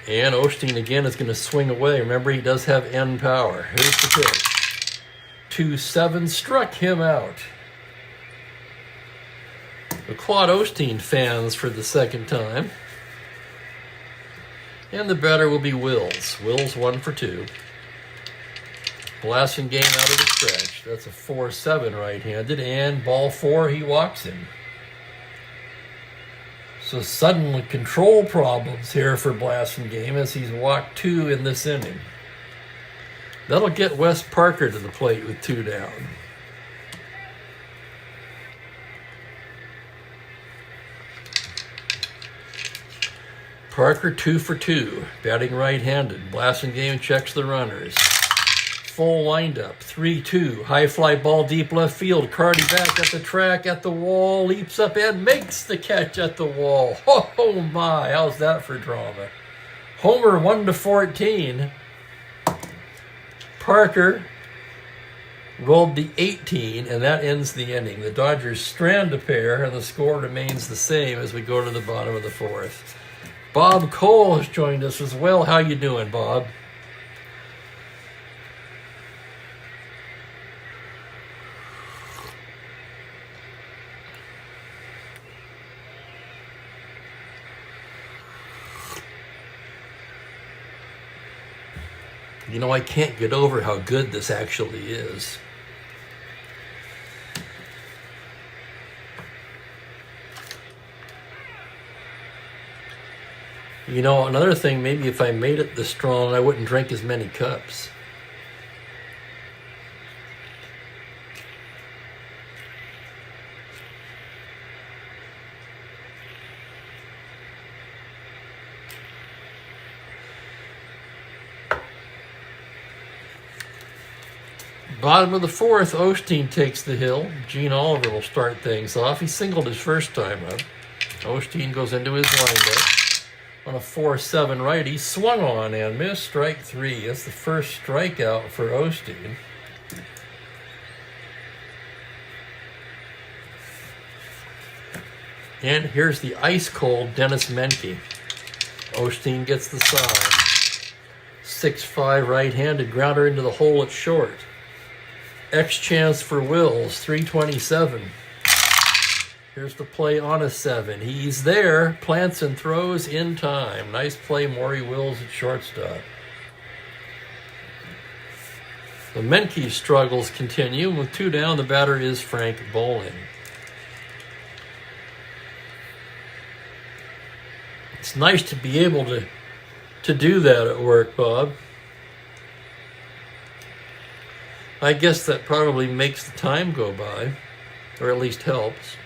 And Osteen again is going to swing away. Remember, he does have end power. Here's the pitch. 2-7 struck him out. The Claude Osteen fans for the second time. And the batter will be Wills. Wills 1 for 2. Blasingame out of the stretch. That's a 4-7 right-handed. And ball 4, he walks him. So suddenly control problems here for Blasingame as he's walked 2 in this inning. That'll get Wes Parker to the plate with 2 down. Parker 2 for 2, batting right-handed. Blasingame checks the runners. Full windup, 3-2, high fly ball deep left field. Carty back at the track, at the wall, leaps up and makes the catch at the wall. Oh my, how's that for drama? Homer 1-14. Parker rolled the 18, and that ends the inning. The Dodgers strand a pair, and the score remains the same as we go to the bottom of the fourth. Bob Cole has joined us as well. How you doing, Bob? You know, I can't get over how good this actually is. You know, another thing, maybe if I made it this strong, I wouldn't drink as many cups. Bottom of the fourth, Osteen takes the hill. Gene Oliver will start things off. He singled his first time up. Osteen goes into his windup. On a 4-7 righty, swung on and missed. Strike three. That's the first strikeout for Osteen. And here's the ice-cold Dennis Menke. Osteen gets the sign. 6-5 right-handed grounder into the hole at short. X chance for Wills, 327. Here's the play on a 7. He's there, plants and throws in time. Nice play, Maury Wills at shortstop. The Menke struggles continue. With 2 down, the batter is Frank Bowling. It's nice to be able to do that at work, Bob. I guess that probably makes the time go by, or at least helps.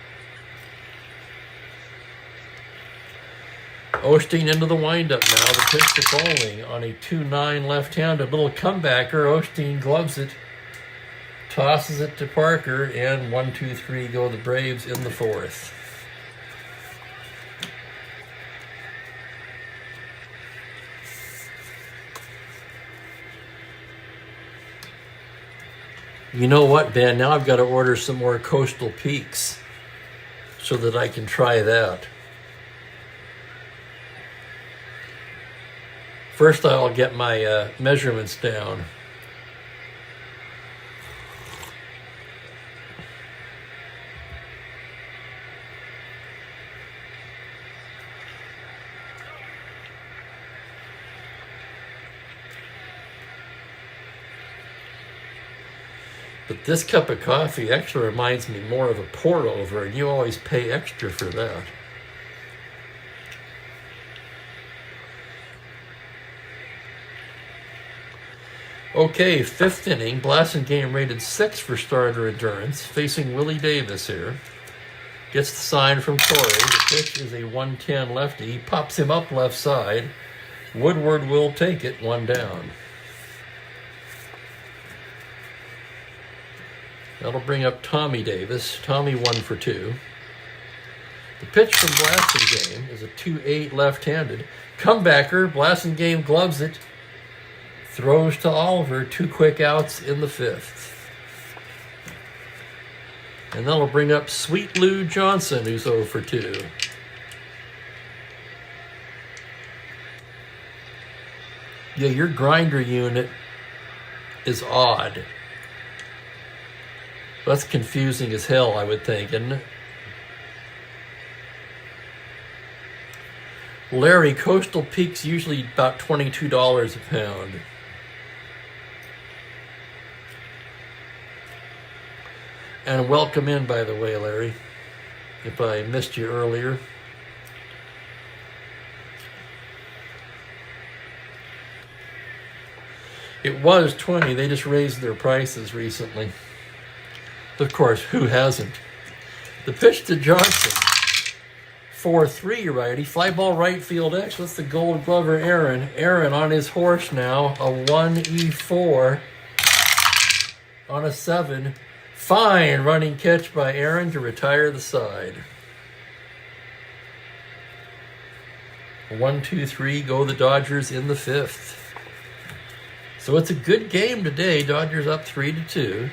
Osteen into the windup now. The pitch to Bowling on a 2-9 left-handed little comebacker. Osteen gloves it, tosses it to Parker, and 1-2-3 go the Braves in the fourth. You know what, Ben? Now I've got to order some more Coastal Peaks so that I can try that. First, I'll get my measurements down. But this cup of coffee actually reminds me more of a pour-over, and you always pay extra for that. Okay, 5th inning. Blasingame rated 6 for starter endurance, facing Willie Davis here. Gets the sign from Torrey. The pitch is a 110 lefty. He pops him up left side. Woodward will take it, 1 down. That'll bring up Tommy Davis. Tommy 1 for 2. The pitch from Blasingame is a 2-8 left-handed. Comebacker, Blasingame gloves it. Throws to Oliver, 2 quick outs in the 5th. And that'll bring up Sweet Lou Johnson, who's 0 for 2. Yeah, your grinder unit is odd. That's confusing as hell, I would think, isn't it? Larry, Coastal Peaks usually about $22 a pound. And welcome in, by the way, Larry, if I missed you earlier. It was 20. They just raised their prices recently. Of course, who hasn't? The pitch to Johnson. 4-3 righty. Fly ball right field X. That's the Gold Glover Aaron. Aaron on his horse now. A 1-E4 on a 7. Fine running catch by Aaron to retire the side. 1-2-3 go the Dodgers in the 5th. So it's a good game today. Dodgers up 3-2.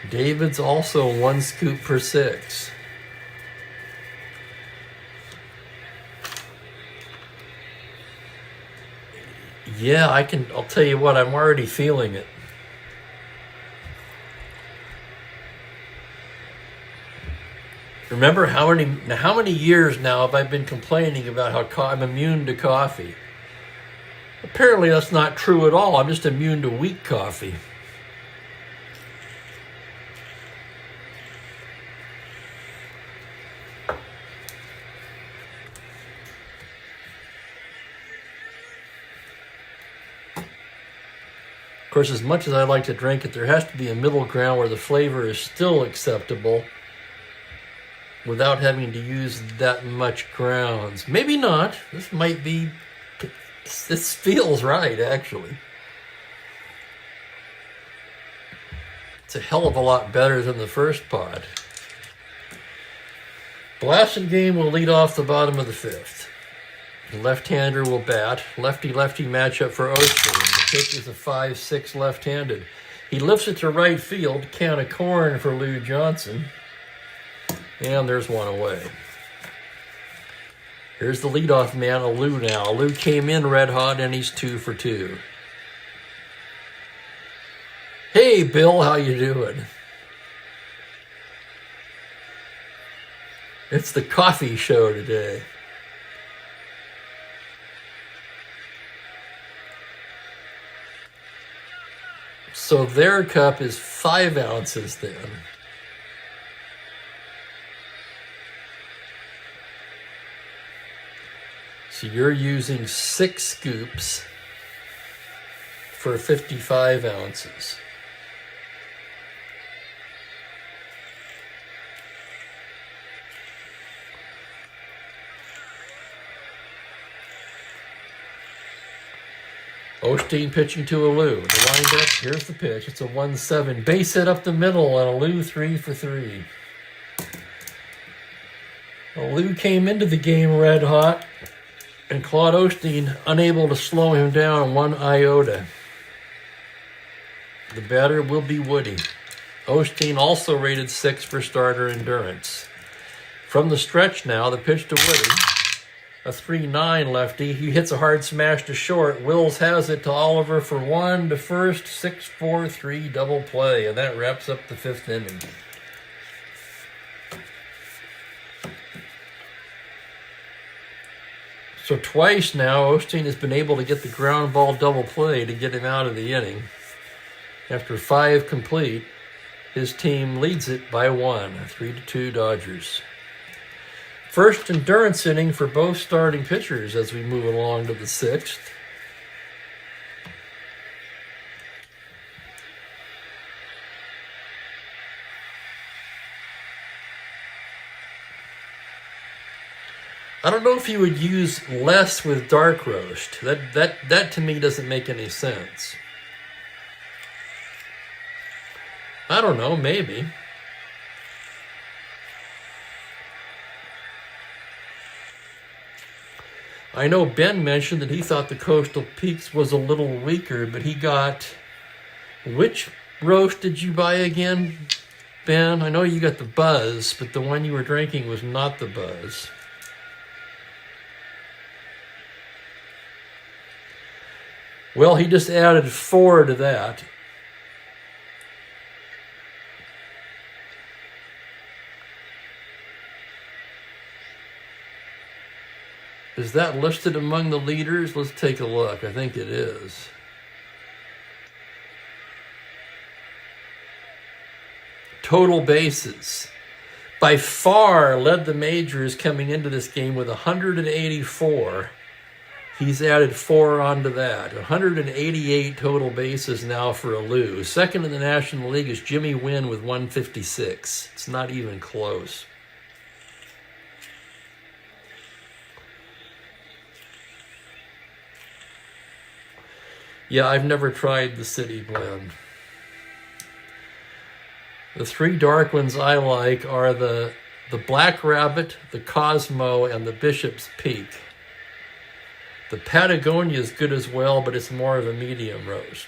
David's also 1 scoop per 6. Yeah, I'll tell you what, I'm already feeling it. Remember how many years now have I been complaining about how I'm immune to coffee? Apparently that's not true at all. I'm just immune to weak coffee. Of course, as much as I like to drink it, there has to be a middle ground where the flavor is still acceptable without having to use that much grounds. Maybe not. This might be This feels right, actually. It's a hell of a lot better than the first pod. Blasingame will lead off the bottom of the fifth. The left-hander will bat. Lefty-lefty matchup for Osteen. The pitch is a 5-6 left-handed. He lifts it to right field. Can of corn for Lou Johnson. And there's one away. Here's the leadoff man, Lou now. Lou came in red hot and he's 2 for 2. Hey, Bill, how you doing? It's the coffee show today. So their cup is 5 ounces then. So you're using 6 scoops for 55 ounces. Osteen pitching to a Lou. The windup, here's the pitch. It's a 1-7. Base hit up the middle and a Lou 3 for 3. Well, Lou came into the game red hot, and Claude Osteen unable to slow him down 1 iota. The batter will be Woody. Osteen also rated 6 for starter endurance. From the stretch now, the pitch to Woody. A 3-9 lefty. He hits a hard smash to short. Wills has it to Oliver for 1 to first. 6-4-3 double play. And that wraps up the 5th inning. So twice now, Osteen has been able to get the ground ball double play to get him out of the inning. After 5 complete, his team leads it by 1. 3-2 Dodgers. First endurance inning for both starting pitchers as we move along to the 6th. I don't know if you would use less with dark roast. That to me doesn't make any sense. I don't know, maybe. I know Ben mentioned that he thought the Coastal Peaks was a little weaker, but he got... Which roast did you buy again, Ben? I know you got the Buzz, but the one you were drinking was not the Buzz. Well, he just added 4 to that. Is that listed among the leaders? Let's take a look. I think it is. Total bases. By far led the majors coming into this game with 184. He's added 4 onto that. 188 total bases now for a Lou. Second in the National League is Jimmy Wynn with 156. It's not even close. Yeah, I've never tried the City Blend. The 3 dark ones I like are the Black Rabbit, the Cosmo, and the Bishop's Peak. The Patagonia is good as well, but it's more of a medium roast.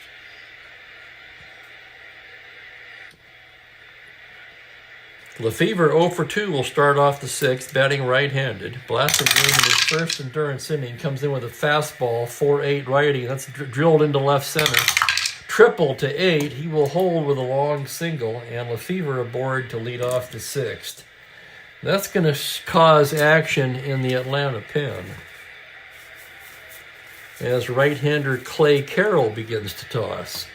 Lefevre 0 for 2 will start off the 6th, batting right-handed. Blasingame in his first endurance inning comes in with a fastball, 4-8 righty. That's drilled into left center. Triple to 8. He will hold with a long single, and Lefevre aboard to lead off the 6th. That's going to cause action in the Atlanta pen, as right-hander Clay Carroll begins to toss.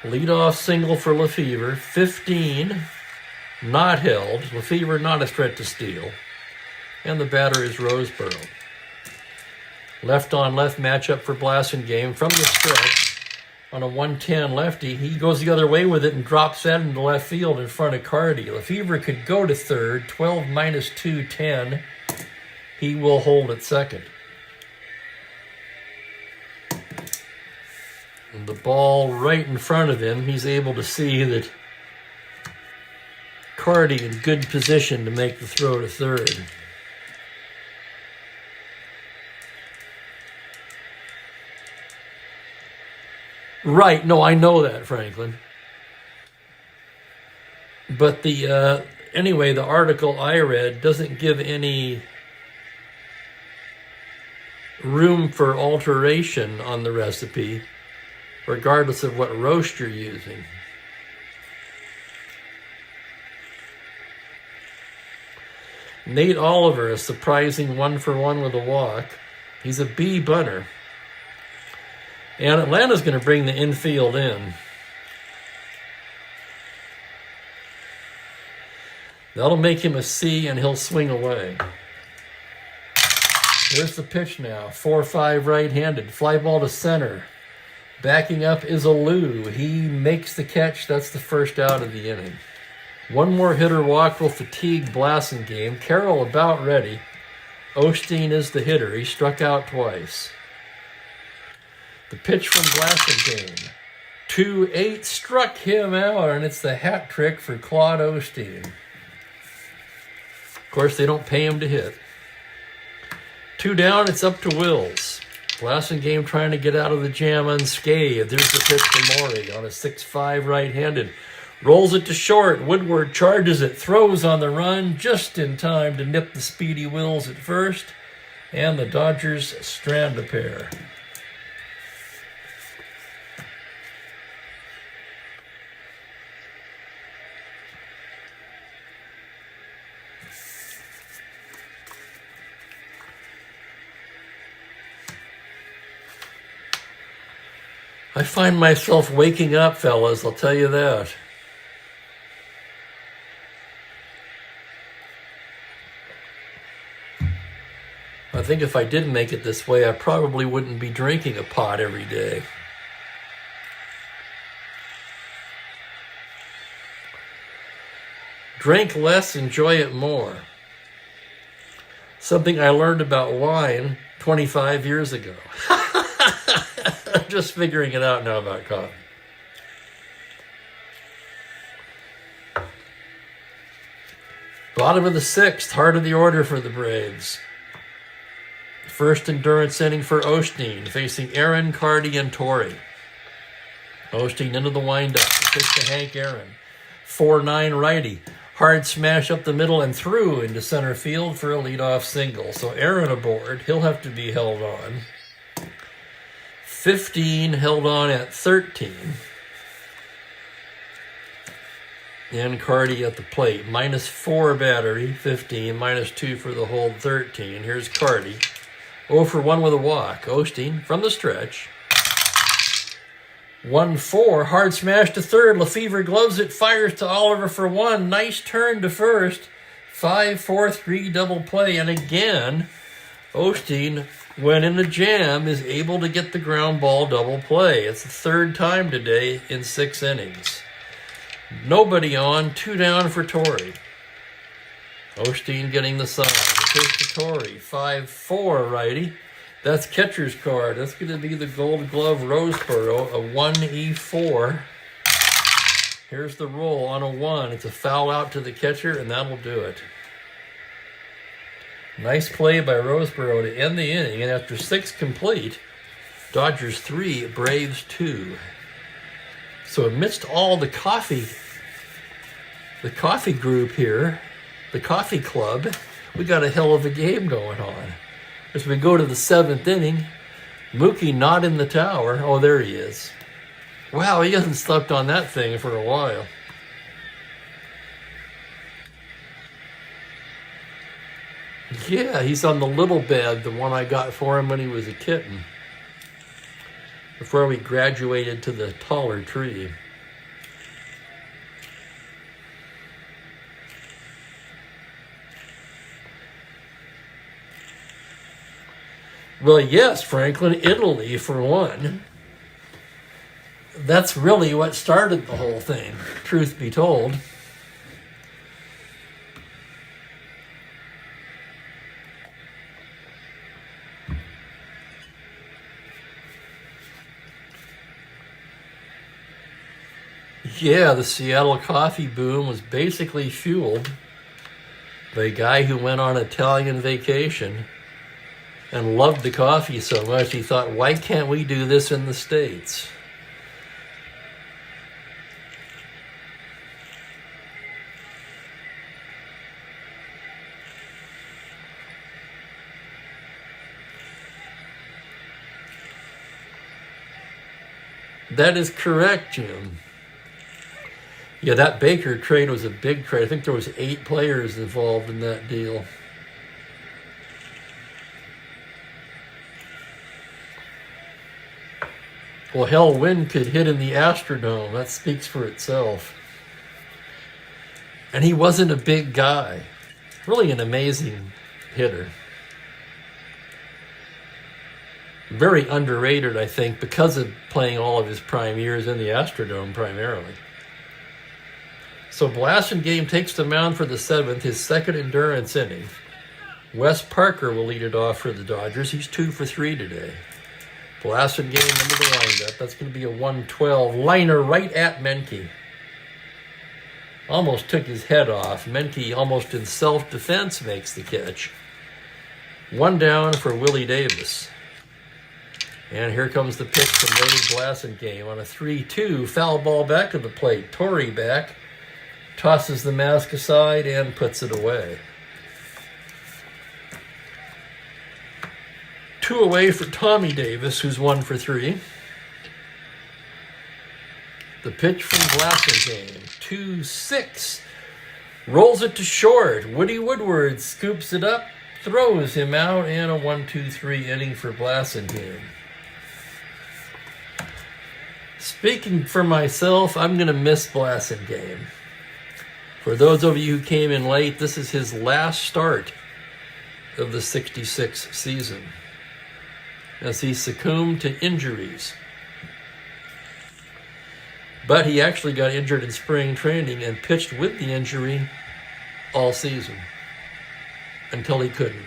Leadoff single for Lefevre, 15, not held. Lefevre not a threat to steal. And the batter is Roseboro. Left-on-left matchup for Blasingame from the stretch. on a 110 lefty. He goes the other way with it and drops that into left field in front of Carty. Lefevre could go to third. 12 minus 2, 10. He will hold at second. And the ball right in front of him, he's able to see that Carty in good position to make the throw to third. Right, no, I know that, Franklin. But anyway, the article I read doesn't give any room for alteration on the recipe, regardless of what roast you're using. Nate Oliver, a surprising 1-for-1 with a walk. He's a B bunter. And Atlanta's going to bring the infield in. That'll make him a C, and he'll swing away. Here's the pitch now. 4-5 right-handed. Fly ball to center. Backing up is Alou. He makes the catch. That's the first out of the inning. One more hitter walk will fatigue Blasingame. Carroll about ready. Osteen is the hitter. He struck out twice. The pitch from Blasingame. 2-8 struck him out, and it's the hat trick for Claude Osteen. Of course, they don't pay him to hit. 2 down, it's up to Wills. Blasingame trying to get out of the jam unscathed. There's the pitch to Morey on a 6-5 right-handed. Rolls it to short. Woodward charges it, throws on the run just in time to nip the speedy Wills at first, and the Dodgers strand a pair. I find myself waking up, fellas, I'll tell you that. I think if I didn't make it this way, I probably wouldn't be drinking a pot every day. Drink less, enjoy it more. Something I learned about wine 25 years ago. I'm just figuring it out now about coffee. Bottom of the 6th, heart of the order for the Braves. First endurance inning for Osteen, facing Aaron, Carty, and Torrey. Osteen into the windup. Pitch to Hank Aaron. 4-9 righty. Hard smash up the middle and through into center field for a leadoff single. So Aaron aboard. He'll have to be held on. 15 held on at 13. And Carty at the plate. -4 battery, 15. -2 for the hold, 13. Here's Carty. 0 for 1 with a walk. Osteen from the stretch. 1-4. Hard smash to third. Lefevre gloves it. Fires to Oliver for 1. Nice turn to first. 5-4-3 double play. And again, Osteen, when in a jam, is able to get the ground ball double play. It's the 3rd time today in 6 innings. Nobody on. 2 down for Torrey. Osteen getting the sign. The pitch to Torrey. 5-4 righty. That's catcher's card. That's going to be the Gold Glove Roseboro, a 1E4. Here's the roll on a 1. It's a foul out to the catcher, and that'll do it. Nice play by Roseboro to end the inning, and after 6 complete, Dodgers 3, Braves 2. So amidst all the coffee group here, the coffee club, we got a hell of a game going on. As we go to the 7th inning, Mookie not in the tower. Oh, there he is. Wow, he hasn't slept on that thing for a while. Yeah, he's on the little bed, the one I got for him when he was a kitten, before we graduated to the taller tree. Well, yes, Franklin, Italy for one. that's really what started the whole thing, truth be told. Yeah, the Seattle coffee boom was basically fueled by a guy who went on Italian vacation and loved the coffee so much he thought, why can't we do this in the States? That is correct, Jim. Yeah, that Baker trade was a big trade. I think there was 8 players involved in that deal. Well, hell, Wynn could hit in the Astrodome. That speaks for itself. And he wasn't a big guy. Really an amazing hitter. Very underrated, I think, because of playing all of his prime years in the Astrodome primarily. So Blasingame takes the mound for the 7th, his second endurance inning. Wes Parker will lead it off for the Dodgers. He's 2 for 3 today. Blasingame into the windup. That's going to be a 112 liner right at Menke. Almost took his head off. Menke, almost in self-defense, makes the catch. 1 down for Willie Davis. And here comes the pitch from Ray Blasingame on a 3-2. Foul ball back to the plate. Torrey back. Tosses the mask aside and puts it away. 2 away for Tommy Davis, who's 1 for 3. The pitch from Blasingame. 2-6. Rolls it to short. Woody Woodward scoops it up, throws him out, and a 1-2-3 inning for Blasingame. Speaking for myself, I'm going to miss Blasingame. For those of you who came in late, this is his last start of the 66 season as he succumbed to injuries. But he actually got injured in spring training and pitched with the injury all season until he couldn't.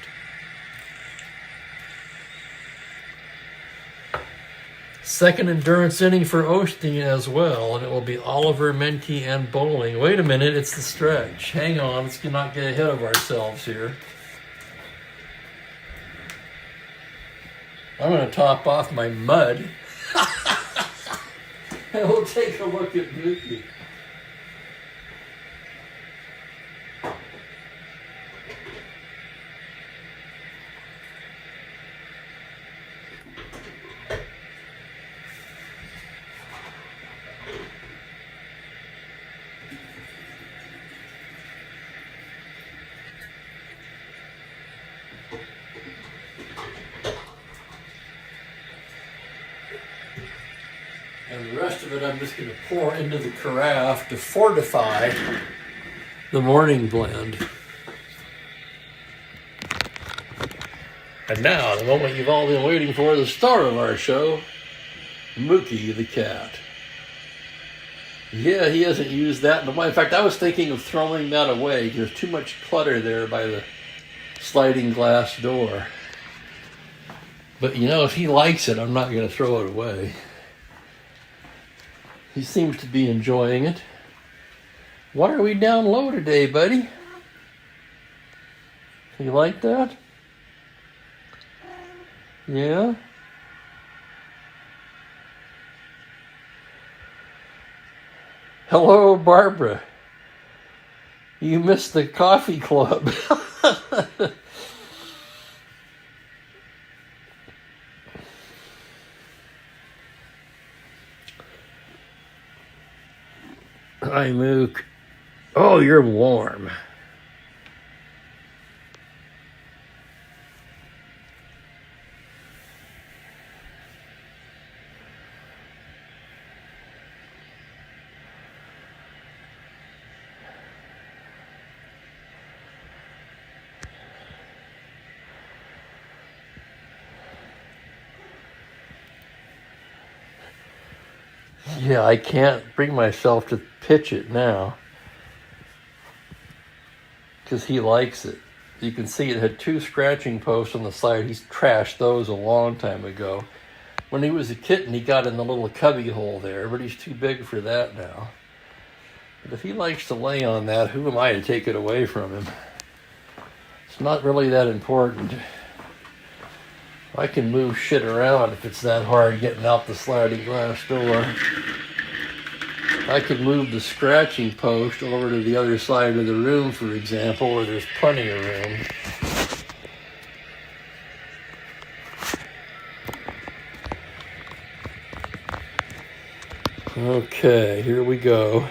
Second endurance inning for Osteen as well, and it will be Oliver, Menke, and Bowling. Wait a minute, it's the stretch. Hang on, let's not get ahead of ourselves here. I'm going to top off my mud. And we'll take a look at Mookie. And the rest of it I'm just going to pour into the carafe to fortify the morning blend. And now, the moment you've all been waiting for, the star of our show, Mookie the cat. Yeah, he hasn't used that in a while. In fact, I was thinking of throwing that away. There's too much clutter there by the sliding glass door. But you know, if he likes it, I'm not going to throw it away. He seems to be enjoying it. Why are we down low today, buddy? You like that? Yeah? Hello, Barbara. You missed the coffee club. Hi, Mook. Oh, you're warm. Yeah, I can't bring myself to pitch it now because he likes it. You can see it had 2 scratching posts on the side. He's trashed those a long time ago. When he was a kitten, he got in the little cubby hole there, but he's too big for that now. But if he likes to lay on that, who am I to take it away from him? It's not really that important. I can move shit around if it's that hard getting out the sliding glass door. I could move the scratching post over to the other side of the room, for example, where there's plenty of room. Okay, here we go.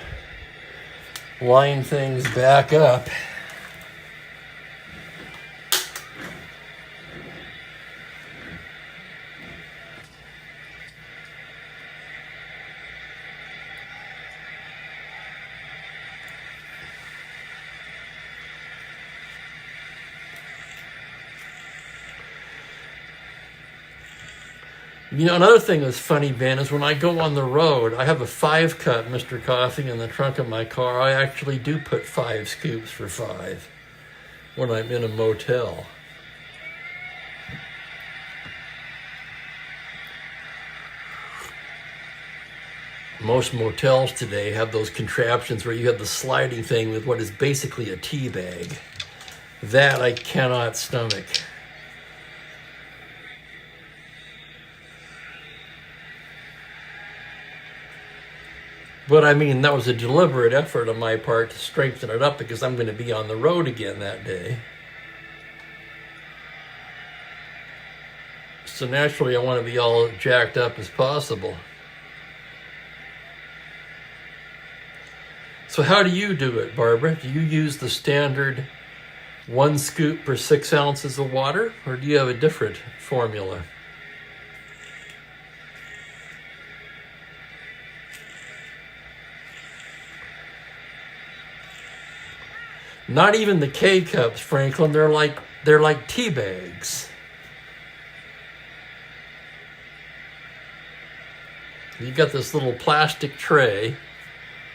Line things back up. You know, another thing that's funny, Ben, is when I go on the road, I have a 5-cut Mr. Coffee in the trunk of my car. I actually do put 5 scoops for 5 when I'm in a motel. Most motels today have those contraptions where you have the sliding thing with what is basically a tea bag. That I cannot stomach. But I mean, that was a deliberate effort on my part to strengthen it up because I'm going to be on the road again that day. So naturally, I want to be all jacked up as possible. So how do you do it, Barbara? Do you use the standard 1 scoop per 6 ounces of water, or do you have a different formula? Not even the K-cups, Franklin. They're like tea bags. You've got this little plastic tray.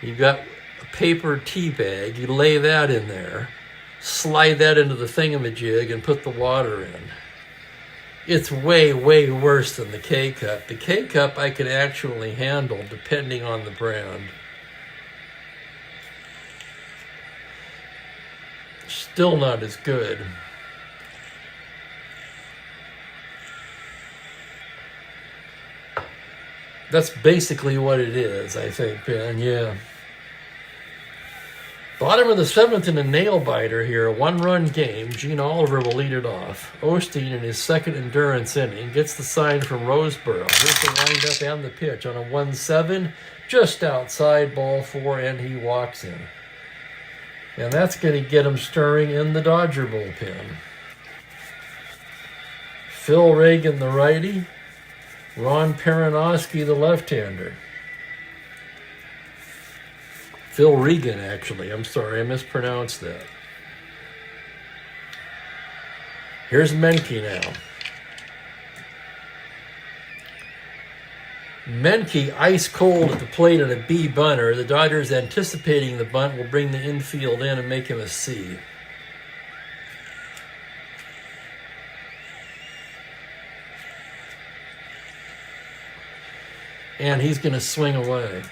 You've got a paper tea bag. You lay that in there, slide that into the thingamajig, and put the water in. It's way, way worse than the K-cup. The K-cup I can actually handle depending on the brand. Still not as good. That's basically what it is, I think, Ben, yeah. Bottom of the 7th in a nail biter here, a 1-run game. Gene Oliver will lead it off. Osteen in his 2nd endurance inning gets the sign from Roseboro. Here's the windup and the pitch on a 1-7, just outside ball 4, and he walks in. And that's going to get him stirring in the Dodger bullpen. Phil Reagan, the righty. Ron Peronowski, the left-hander. Phil Regan, actually. I'm sorry, I mispronounced that. Here's Menke now. Menke ice cold at the plate on a B bunter. The Dodgers anticipating the bunt will bring the infield in and make him a C. And he's going to swing away.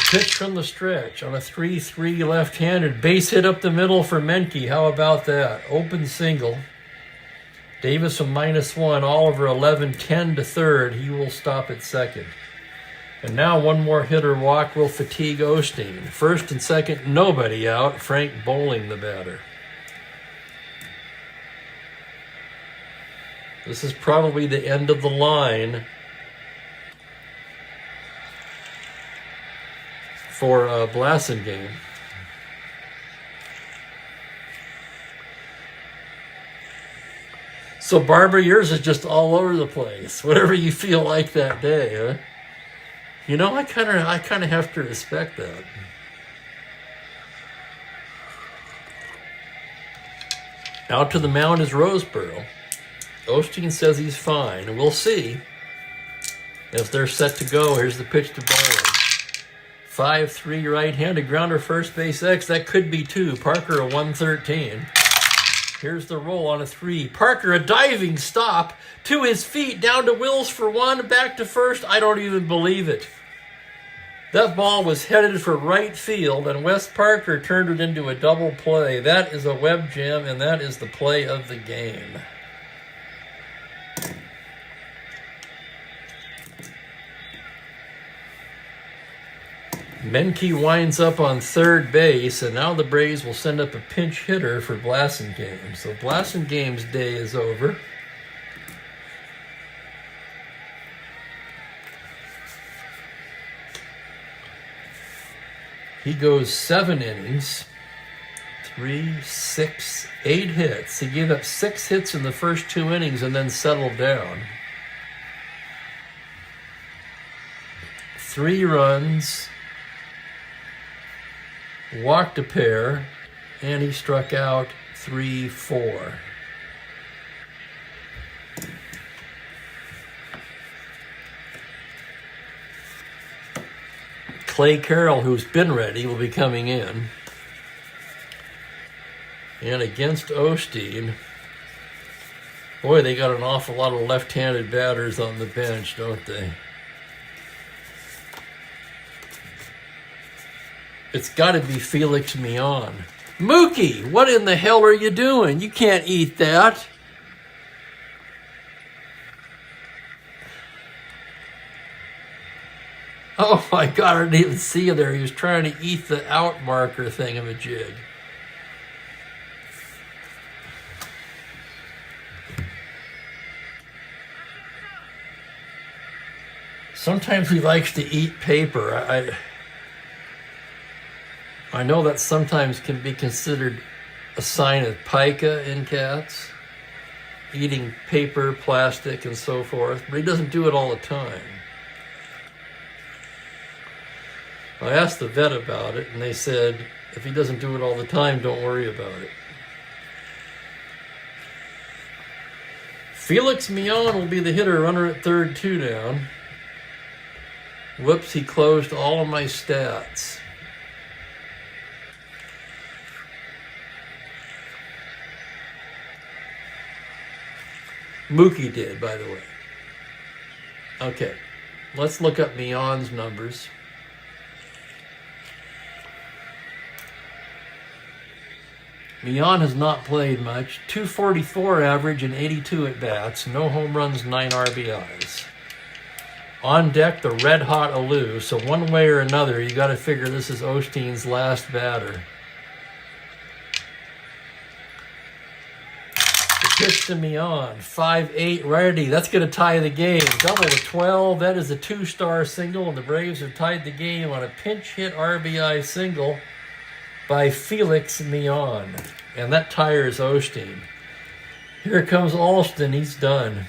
Pitch from the stretch on a 3-3 left-handed. Base hit up the middle for Menke. How about that? Open single. Davis from -1. Oliver 11-10 to third. He will stop at second. And now one more hitter walk will fatigue Osteen. First and second, nobody out. Frank Bowling the batter. This is probably the end of the line for Blasingame. So Barbara, yours is just all over the place. Whatever you feel like that day, huh? You know, I kind of have to respect that. Out to the mound is Roseboro. Osteen says he's fine, and we'll see as they're set to go. Here's the pitch to Bowler. 5-3 right-handed grounder, first base X. That could be two. Parker a 113. Here's the roll on a 3. Parker a diving stop to his feet, down to Wills for 1, back to first. I don't even believe it. That ball was headed for right field, and Wes Parker turned it into a double play. That is a web jam, and that is the play of the game. Menke winds up on third base, and now the Braves will send up a pinch hitter for Blasingame. So Blasingame's day is over. He goes 7 innings, 3, 6, 8 hits. He gave up 6 hits in the first 2 innings and then settled down. 3 runs, walked a pair, and he struck out 3, 4. Clay Carroll, who's been ready, will be coming in. And against Osteen, boy, they got an awful lot of left-handed batters on the bench, don't they? It's got to be Felix Millan. Mookie, what in the hell are you doing? You can't eat that. Oh my God, I didn't even see you there. He was trying to eat the out marker thingamajig. Sometimes he likes to eat paper. I know that sometimes can be considered a sign of pica in cats, eating paper, plastic, and so forth, but he doesn't do it all the time. I asked the vet about it, and they said, if he doesn't do it all the time, don't worry about it. Felix Millan will be the hitter, runner at third, 2 down. Whoops, he closed all of my stats. Mookie did, by the way. Okay, let's look up Millan's numbers. Millan has not played much. 244 average and 82 at-bats. No home runs, 9 RBIs. On deck, the red-hot Alou. So one way or another, you got to figure this is Osteen's last batter. The pitch to Millan. 5-8 righty. That's going to tie the game. Double to 12. That is a 2-star single, and the Braves have tied the game on a pinch hit RBI single by Felix Millan. And that tires Osteen. Here comes Alston. He's done.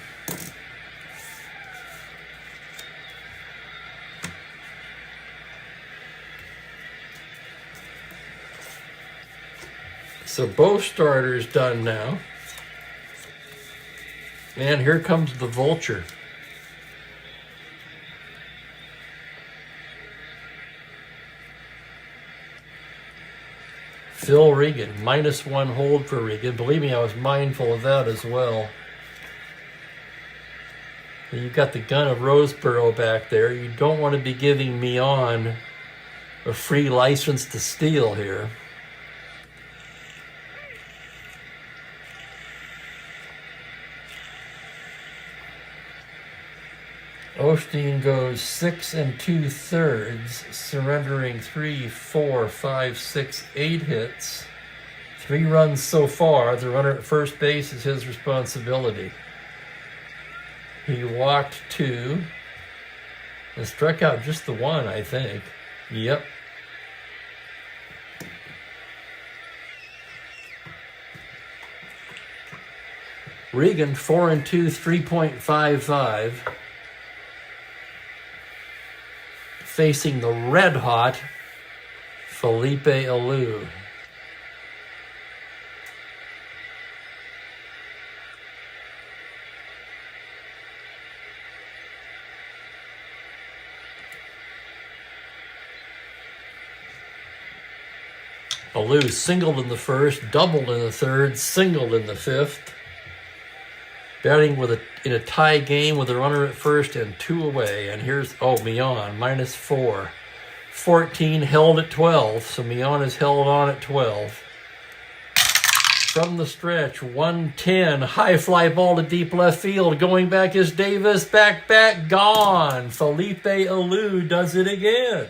So both starters done now. And here comes the vulture. Phil Regan, -1 hold for Regan. Believe me, I was mindful of that as well. You've got the gun of Roseboro back there. You don't want to be giving Millan a free license to steal here. Osteen goes 6 2/3, surrendering 3, 4, 5, 6, 8 hits. 3 runs so far. The runner at first base is his responsibility. He walked 2 and struck out just the 1, I think. Yep. Regan, 4 2, 3.55. Facing the red-hot Felipe Alou. Alou singled in the first, doubled in the third, singled in the fifth. Batting in a tie game with a runner at first and 2 away. And here's, Mian, -4. 14 held at 12, so Mian is held on at 12. From the stretch, 110, high fly ball to deep left field. Going back is Davis, back, gone. Felipe Alou does it again.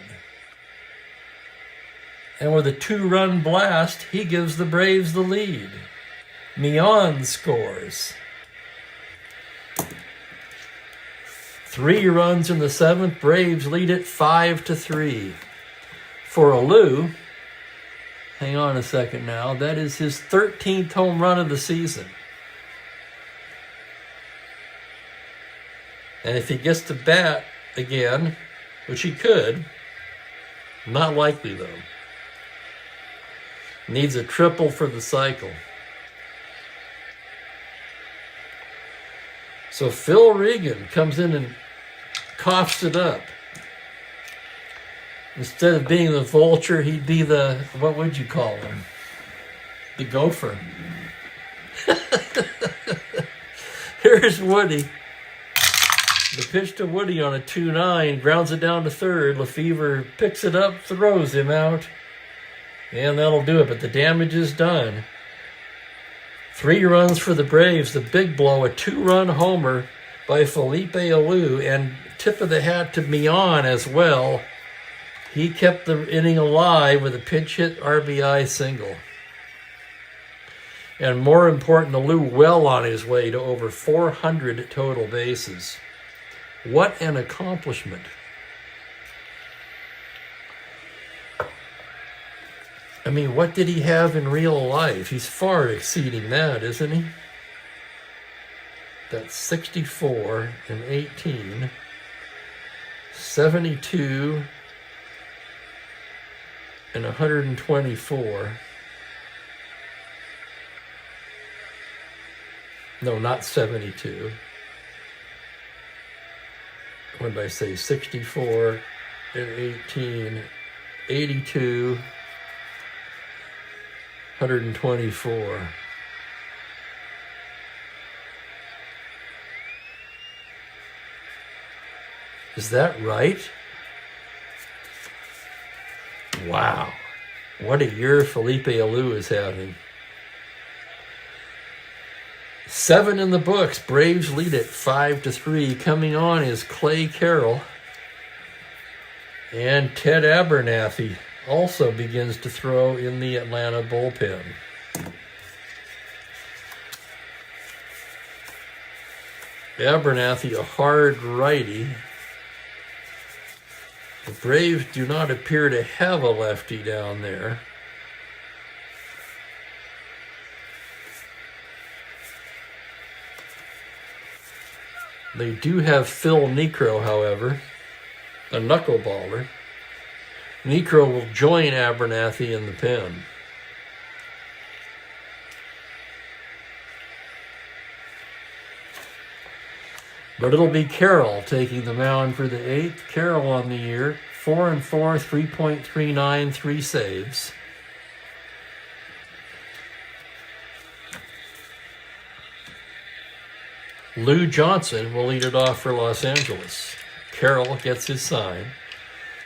And with a 2-run blast, he gives the Braves the lead. Mian scores. 3 runs in the 7th, Braves lead it 5-3. For Alou, hang on a second now, that is his 13th home run of the season. And if he gets to bat again, which he could, not likely though, needs a triple for the cycle. So Phil Regan comes in and coughs it up. Instead of being the vulture, he'd be the, what would you call him? The gopher. Here's Woody. The pitch to Woody on a 2-9, grounds it down to third. Lefevre picks it up, throws him out. And that'll do it, but the damage is done. 3 runs for the Braves, the big blow, a 2-run homer by Felipe Alou, and tip of the hat to Mian as well. He kept the inning alive with a pinch hit RBI single. And more important, Alou well on his way to over 400 total bases. What an accomplishment. I mean, what did he have in real life? He's far exceeding that, isn't he? That's 64 and 18, 72 and 124. No, not 72. What did I say? 64 and 18, 82, 124. Is that right? Wow. What a year Felipe Alou is having. 7 in the books. Braves lead it 5-3. Coming on is Clay Carroll. And Ted Abernathy also begins to throw in the Atlanta bullpen. Abernathy, a hard righty. The Braves do not appear to have a lefty down there. They do have Phil Niekro, however, a knuckleballer. Niekro will join Abernathy in the pen. But it'll be Carroll taking the mound for the 8th. Carroll on the year, 4-4, 3.39, 3 saves. Lou Johnson will lead it off for Los Angeles. Carroll gets his sign.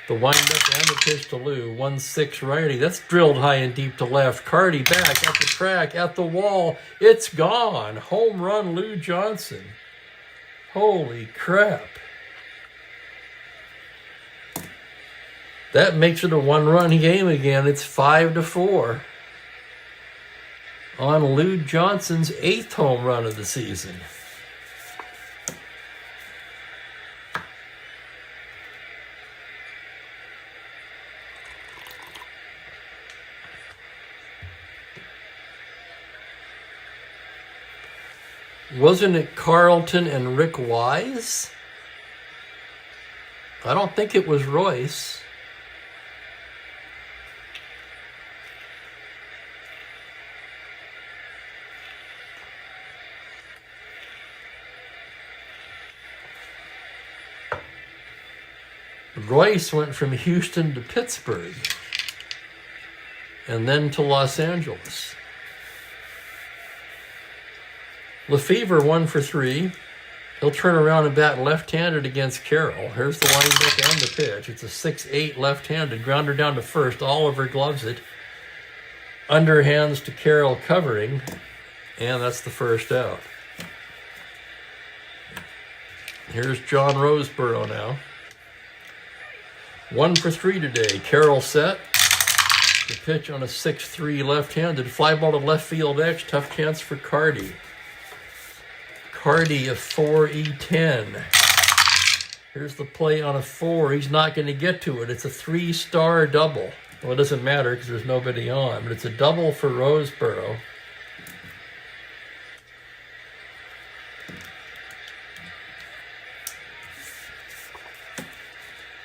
The windup and the pitch to Lou. 1-6 righty. That's drilled high and deep to left. Carty back at the track, at the wall. It's gone. Home run, Lou Johnson. Holy crap. That makes it a 1-run game again. It's 5-4 on Lou Johnson's 8th home run of the season. Wasn't it Carlton and Rick Wise? I don't think it was Royce. Royce went from Houston to Pittsburgh. and then to Los Angeles. Lefevre 1 for 3. He'll turn around and bat left-handed against Carroll. Here's the windup and the pitch. It's a 6-8 left-handed. Grounder down to first. Oliver gloves it. Underhands to Carroll covering. And that's the first out. Here's John Roseboro now. 1 for 3 today. Carroll set. The pitch on a 6-3 left-handed. Fly ball to left field X. Tough chance for Cardi. Cardi, a 4E10. Here's the play on a 4. He's not going to get to it. It's a 3-star double. Well, it doesn't matter because there's nobody on, but it's a double for Roseboro.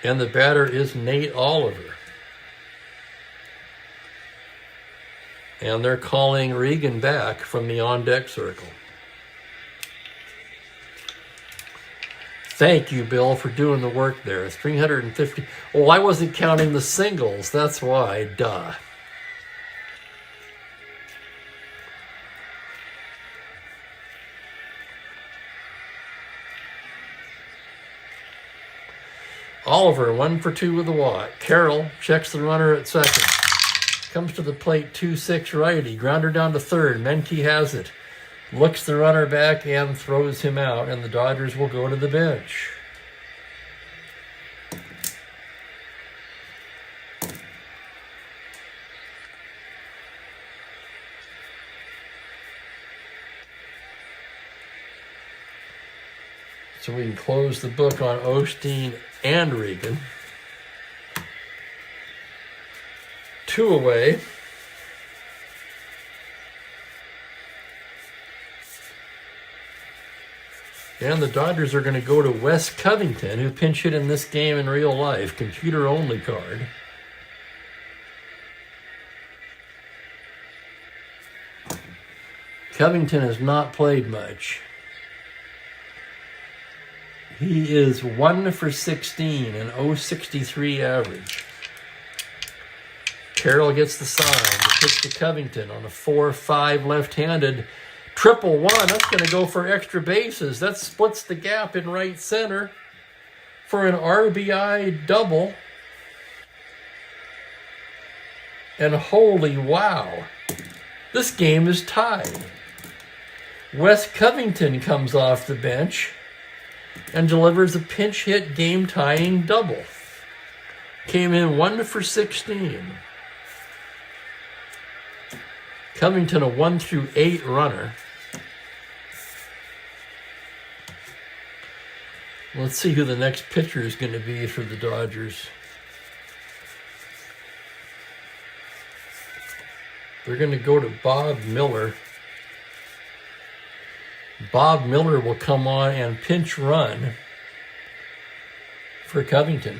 And the batter is Nate Oliver. And they're calling Regan back from the on-deck circle. Thank you, Bill, for doing the work there. 350. Oh, I wasn't counting the singles. That's why. Duh. Oliver, 1 for 2 with the walk. Carroll checks the runner at second. Comes to the plate, 2-6 righty. Grounder down to third. Menke has it. Looks the runner back and throws him out, and the Dodgers will go to the bench. So we can close the book on Osteen and Regan. 2 away. And the Dodgers are going to go to Wes Covington, who pinch hit in this game in real life. Computer-only card. Covington has not played much. He is 1 for 16, an .063 average. Carroll gets the sign. The pitch to Covington on a 4-5 left-handed. 1-1, that's going to go for extra bases. That splits the gap in right center for an RBI double. And holy wow, this game is tied. Wes Covington comes off the bench and delivers a pinch hit game-tying double. Came in 1 for 16. Covington, a 1-8 runner. Let's see who the next pitcher is going to be for the Dodgers. They're going to go to Bob Miller. Bob Miller will come on and pinch run for Covington.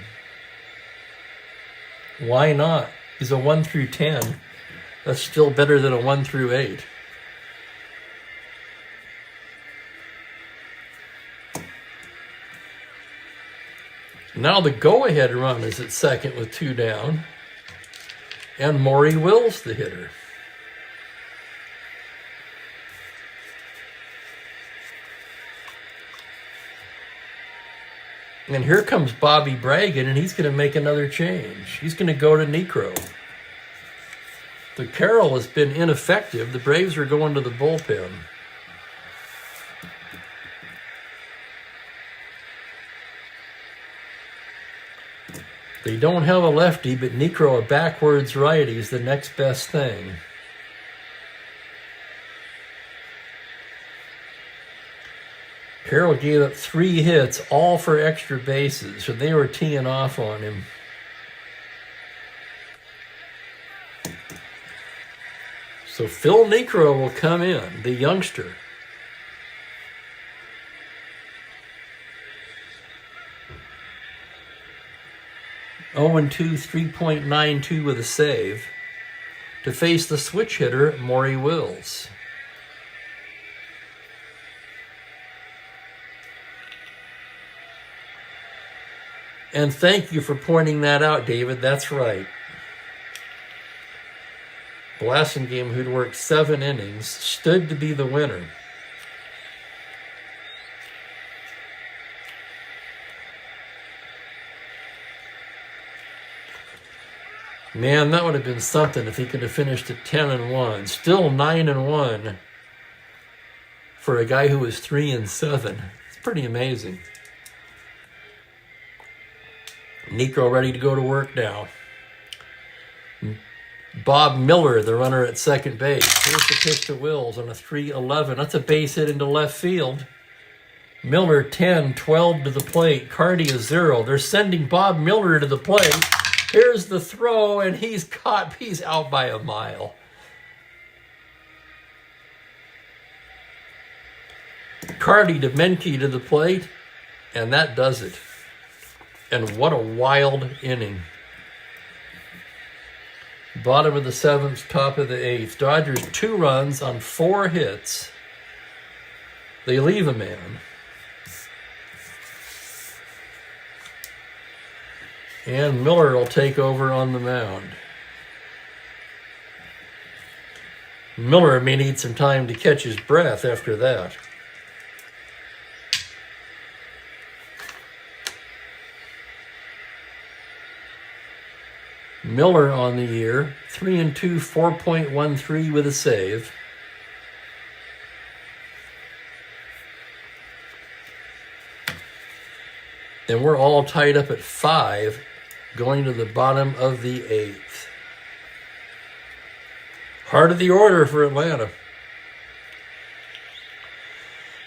Why not? He's a 1-10. That's still better than a 1-8. Now the go-ahead run is at second with 2 down. And Maury Wills, the hitter. And here comes Bobby Bragan, and he's going to make another change. He's going to go to Necro. The Carroll has been ineffective. The Braves are going to the bullpen. They don't have a lefty, but Necro, a backwards righty, is the next best thing. Carroll gave up 3 hits, all for extra bases, so they were teeing off on him. So Phil Necro will come in, the youngster. (0-2), 3.92 with a save, to face the switch hitter, Maury Wills. And thank you for pointing that out, David. That's right. Blasingame, who'd worked 7 innings, stood to be the winner. Man, that would have been something if he could have finished at 10-1. Still 9-1 for a guy who was 3-7. It's pretty amazing. Nico ready to go to work now. Bob Miller, the runner at second base. Here's the pitch to Wills on a 3-11. That's a base hit into left field. Miller 10-12 to the plate. Carty is 0. They're sending Bob Miller to the plate. Here's the throw, and he's caught. He's out by a mile. Carty to Menke to the plate, and that does it. And what a wild inning. Bottom of the 7th, top of the 8th. Dodgers 2 runs on 4 hits. They leave a man. And Miller will take over on the mound. Miller may need some time to catch his breath after that. Miller on the year, 3-2, 4.13 with a save. And we're all tied up at 5, going to the bottom of the 8th. Heart of the order for Atlanta.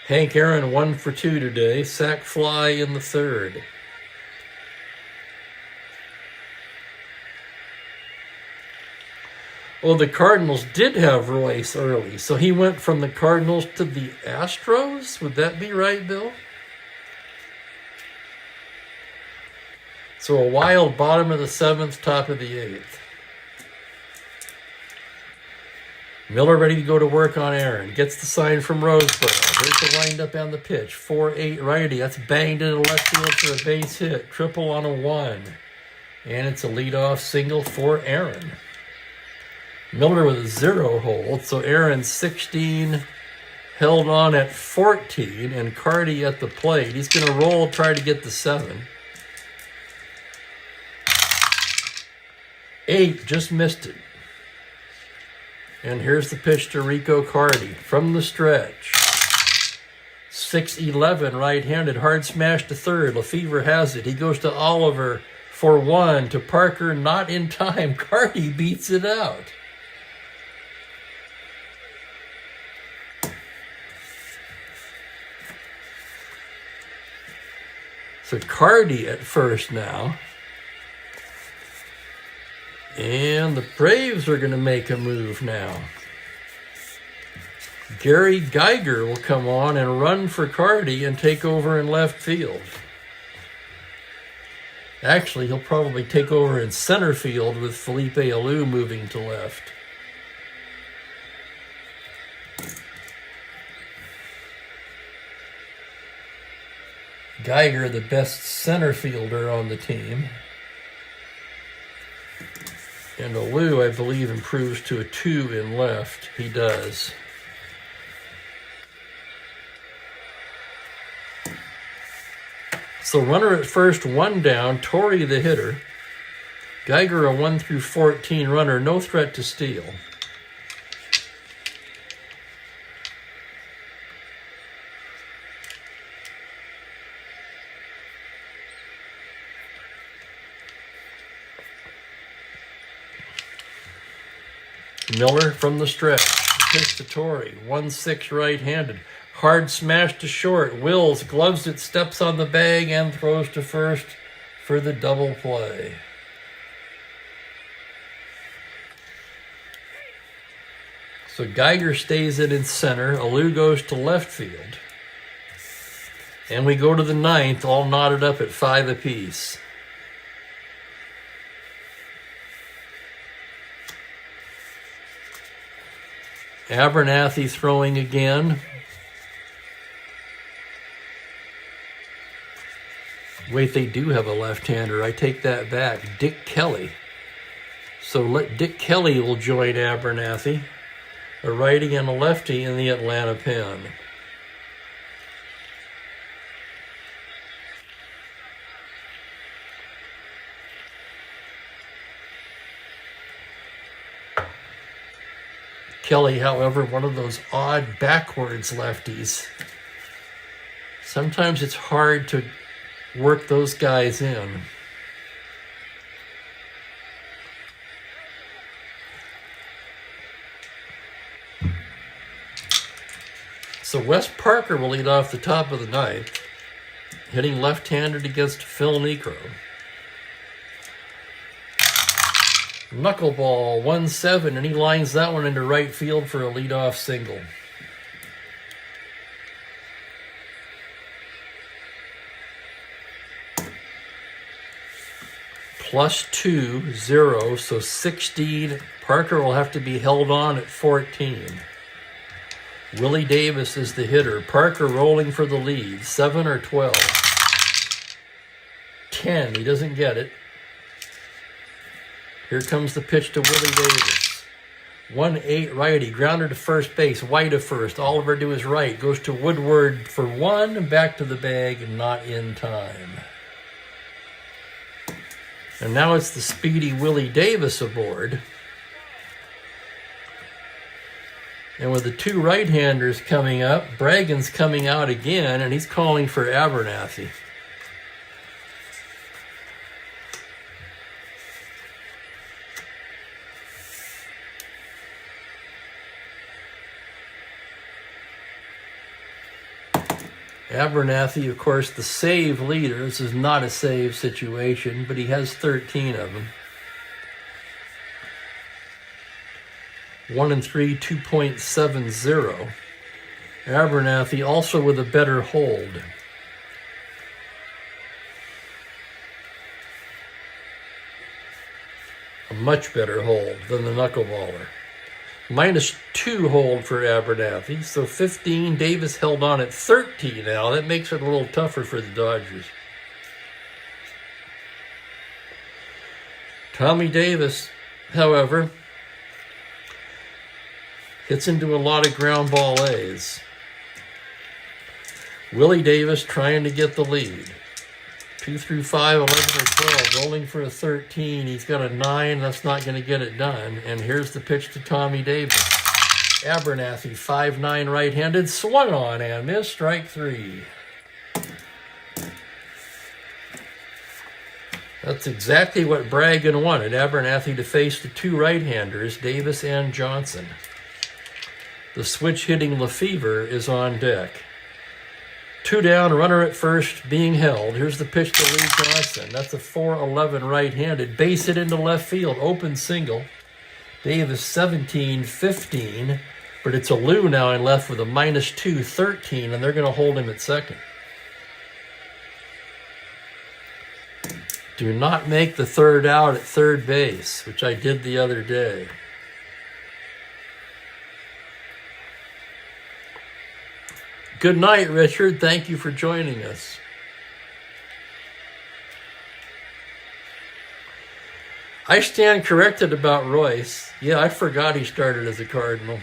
Hank Aaron 1 for 2 today. Sac fly in the 3rd. Well, the Cardinals did have Royce early, so he went from the Cardinals to the Astros? Would that be right, Bill? So a wild bottom of the 7th, top of the 8th. Miller ready to go to work on Aaron. Gets the sign from Roseboro. Here's the windup and the pitch. 4-8 righty. That's banged into left field for a base hit. Triple on a 1. And it's a leadoff single for Aaron. Miller with a 0 hold. So Aaron 16 held on at 14. And Carty at the plate. He's going to roll, try to get the 7. 8, just missed it. And here's the pitch to Rico Carty from the stretch. 6-11 right-handed, hard smash to third. Lefevre has it. He goes to Oliver for 1, to Parker, not in time. Carty beats it out. So Carty at first now. And the Braves are going to make a move now. Gary Geiger will come on and run for Carty and take over in left field. Actually, he'll probably take over in center field with Felipe Alou moving to left. Geiger, the best center fielder on the team. And Alou, I believe, improves to a 2 in left. He does. So runner at first, 1 down. Torrey the hitter. Geiger a 1 through 14 runner. No threat to steal. Miller from the stretch. Pitch to Torrey. 1-6 right-handed. Hard smash to short. Wills gloves it, steps on the bag, and throws to first for the double play. So Geiger stays in center. Alou goes to left field. And we go to the 9th, all knotted up at 5 apiece. Abernathy throwing again. Wait, they do have a left-hander. I take that back. Dick Kelly. So Dick Kelly will join Abernathy, a righty and a lefty in the Atlanta pen. Kelly, however, one of those odd backwards lefties. Sometimes it's hard to work those guys in. So Wes Parker will lead off the top of the ninth, hitting left-handed against Phil Niekro. Knuckleball, 1-7, and he lines that one into right field for a leadoff single. +2, 0, so 16. Parker will have to be held on at 14. Willie Davis is the hitter. Parker rolling for the lead, 7 or 12. 10, he doesn't get it. Here comes the pitch to Willie Davis. 1-8 righty, grounder to first base, White to first, Oliver to his right, goes to Woodward for 1, back to the bag, not in time. And now it's the speedy Willie Davis aboard. And with the two right-handers coming up, Bragan's coming out again, and he's calling for Abernathy. Abernathy, of course, the save leader. This is not a save situation, but he has 13 of them. 1-3, 2.70. Abernathy also with a better hold. A much better hold than the knuckleballer. -2 hold for Abernathy, so 15. Davis held on at 13 now. That makes it a little tougher for the Dodgers. Tommy Davis, however, hits into a lot of ground ball A's. Willie Davis trying to get the lead. 2 through 5, 11 or 12, rolling for a 13. He's got a 9. That's not going to get it done. And here's the pitch to Tommy Davis. Abernathy, 5'9", right-handed, swung on and missed, strike 3. That's exactly what Bragan wanted, Abernathy to face the two right-handers, Davis and Johnson. The switch-hitting Lefevre is on deck. 2 down, runner at first being held. Here's the pitch to Lee Johnson. That's a 4-11 right-handed. Base hit into left field. Open single. Davis 17-15. But it's a Lou now in left with a -2, 13. And they're going to hold him at second. Do not make the third out at third base, which I did the other day. Good night, Richard. Thank you for joining us. I stand corrected about Royce. Yeah, I forgot he started as a Cardinal.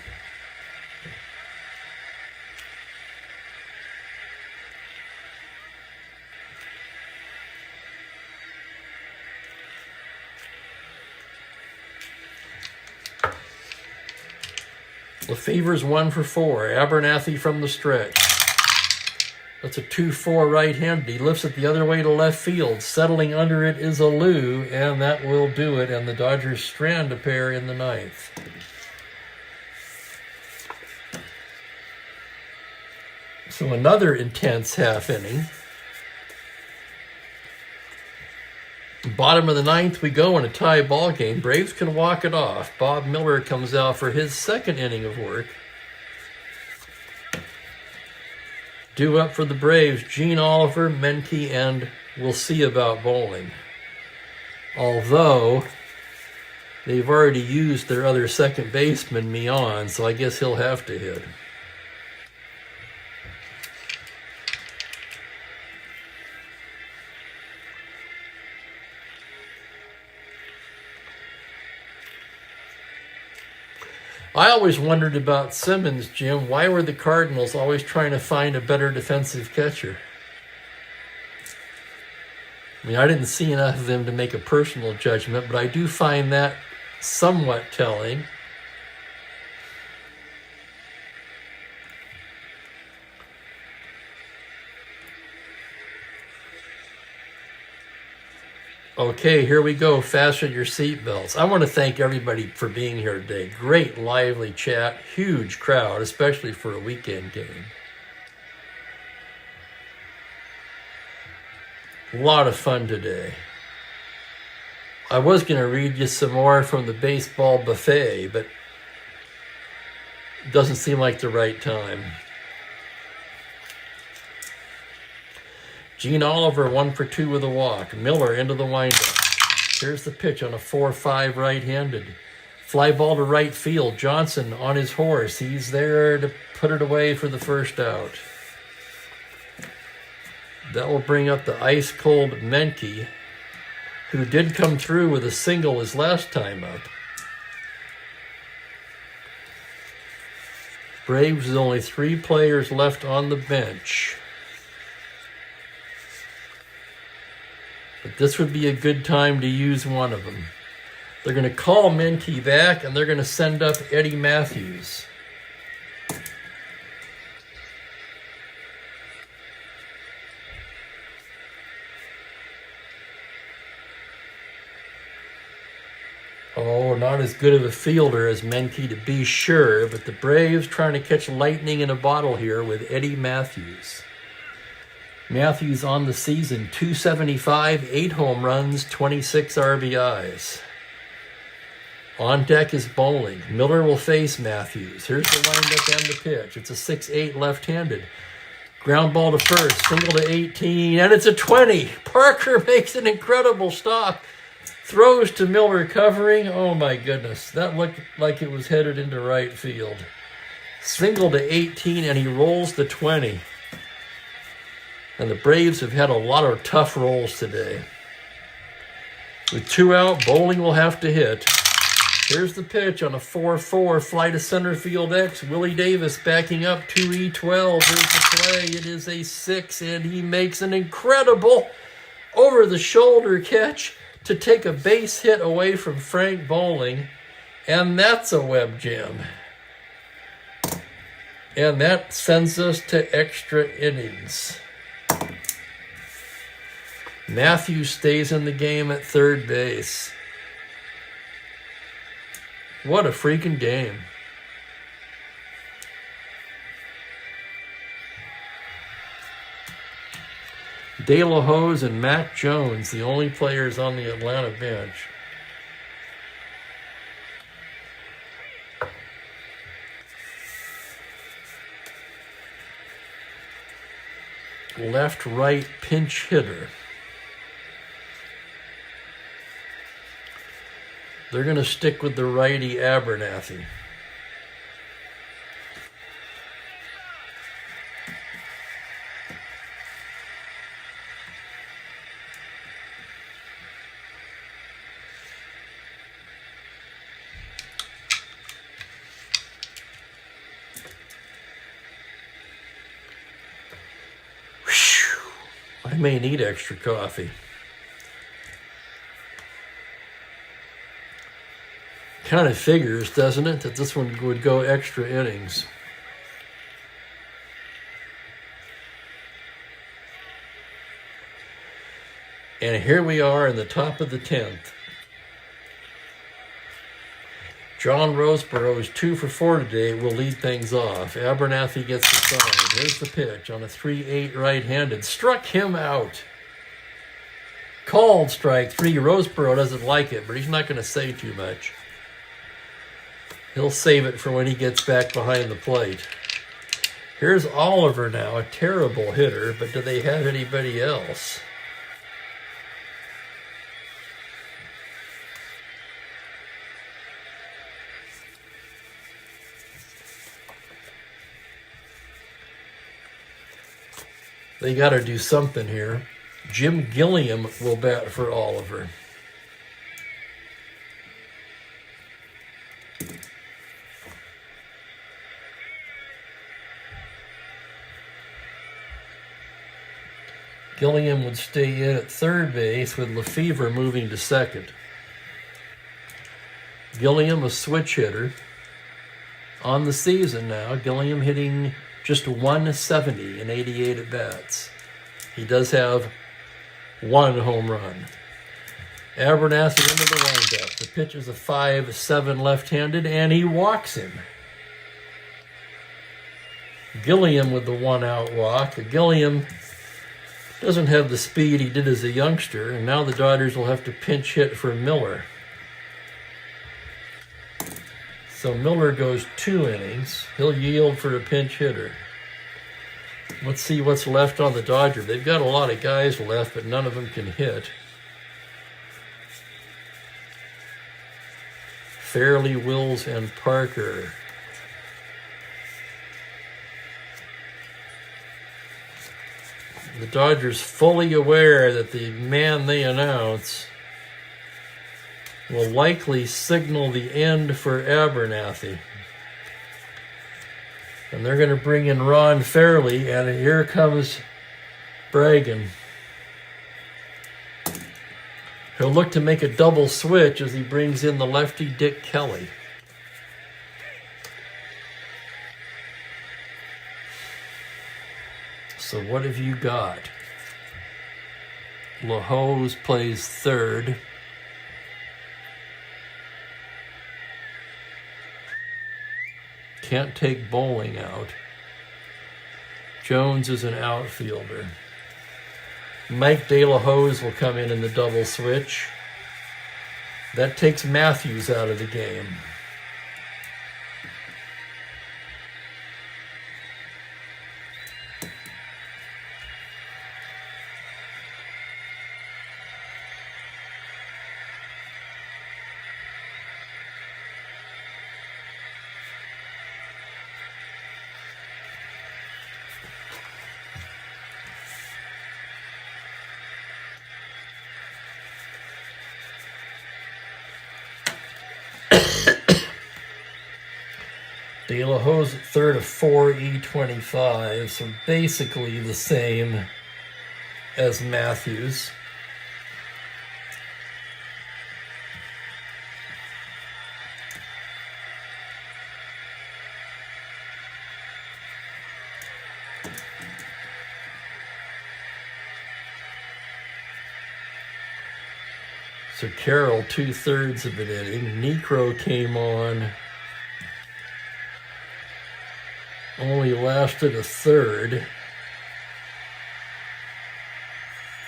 Lefevre's 1 for 4. Abernathy from the stretch. That's a 2-4 right-handed. He lifts it the other way to left field. Settling under it is a Lou, and that will do it. And the Dodgers strand a pair in the 9th. So another intense half inning. Bottom of the 9th we go in a tie ball game. Braves can walk it off. Bob Miller comes out for his second inning of work. Due up for the Braves, Gene Oliver, Menke, and we'll see about bowling. Although they've already used their other second baseman, Mion, so I guess he'll have to hit. I always wondered about Simmons, Jim. Why were the Cardinals always trying to find a better defensive catcher? I mean, I didn't see enough of them to make a personal judgment, but I do find that somewhat telling. Okay, here we go. Fasten your seatbelts. I want to thank everybody for being here today. Great, lively chat. Huge crowd, especially for a weekend game. A lot of fun today. I was going to read you some more from the baseball buffet, but it doesn't seem like the right time. Gene Oliver 1 for 2 with a walk. Miller into the windup. Here's the pitch on a 4-5 right-handed. Fly ball to right field. Johnson on his horse. He's there to put it away for the first out. That will bring up the ice-cold Menke, who did come through with a single his last time up. Braves with only 3 players left on the bench. But this would be a good time to use one of them. They're going to call Menke back, and they're going to send up Eddie Matthews. Oh, not as good of a fielder as Menke to be sure, but the Braves trying to catch lightning in a bottle here with Eddie Matthews. Matthews on the season, 275, 8 home runs, 26 RBIs. On deck is Bowling. Miller will face Matthews. Here's the windup and the pitch. It's a 6-8 left-handed. Ground ball to first, single to 18, and it's a 20. Parker makes an incredible stop. Throws to Miller covering. Oh my goodness, that looked like it was headed into right field. Single to 18, and he rolls the 20. And the Braves have had a lot of tough rolls today. With 2 out, Bowling will have to hit. Here's the pitch on a 4-4, fly to center field X. Willie Davis backing up 2E12. Here's the play. It is a 6, and he makes an incredible over-the-shoulder catch to take a base hit away from Frank Bowling. And that's a web jam. And that sends us to extra innings. Matthews stays in the game at third base. What a freaking game. De La Hoz and Matt Jones, the only players on the Atlanta bench. Left-right pinch hitter. They're going to stick with the righty Abernathy. Whew. I may need extra coffee. Kind of figures, doesn't it, that this one would go extra innings. And here we are in the top of the 10th. John Roseborough's 2 for 4 today will lead things off. Abernathy gets the sign. Here's the pitch on a 3-8 right-handed. Struck him out. Called strike 3. Roseborough doesn't like it, but he's not going to say too much. He'll save it for when he gets back behind the plate. Here's Oliver now, a terrible hitter, but do they have anybody else? They got to do something here. Jim Gilliam will bat for Oliver. Gilliam would stay in at third base with Lefevre moving to second. Gilliam, a switch hitter. On the season now, Gilliam hitting just 170 in 88 at-bats. He does have one home run. Abernathy into the windup. The pitch is a 5-7 left-handed, and he walks him. Gilliam with the one-out walk. Gilliam doesn't have the speed he did as a youngster, and now the Dodgers will have to pinch hit for Miller. So Miller goes 2 innings. He'll yield for a pinch hitter. Let's see what's left on the Dodgers. They've got a lot of guys left, but none of them can hit. Fairley, Wills, and Parker. The Dodgers fully aware that the man they announce will likely signal the end for Abernathy. And they're going to bring in Ron Fairley, and here comes Bragan. He'll look to make a double switch as he brings in the lefty Dick Kelly. So what have you got? LaHose plays third. Can't take Bowling out. Jones is an outfielder. Mike De La Hoz will come in the double switch. That takes Matthews out of the game. De La Hoz at third, a 4.25, so basically the same as Matthews. So Carroll, 2/3 of an inning. Necro came on. Only lasted a third.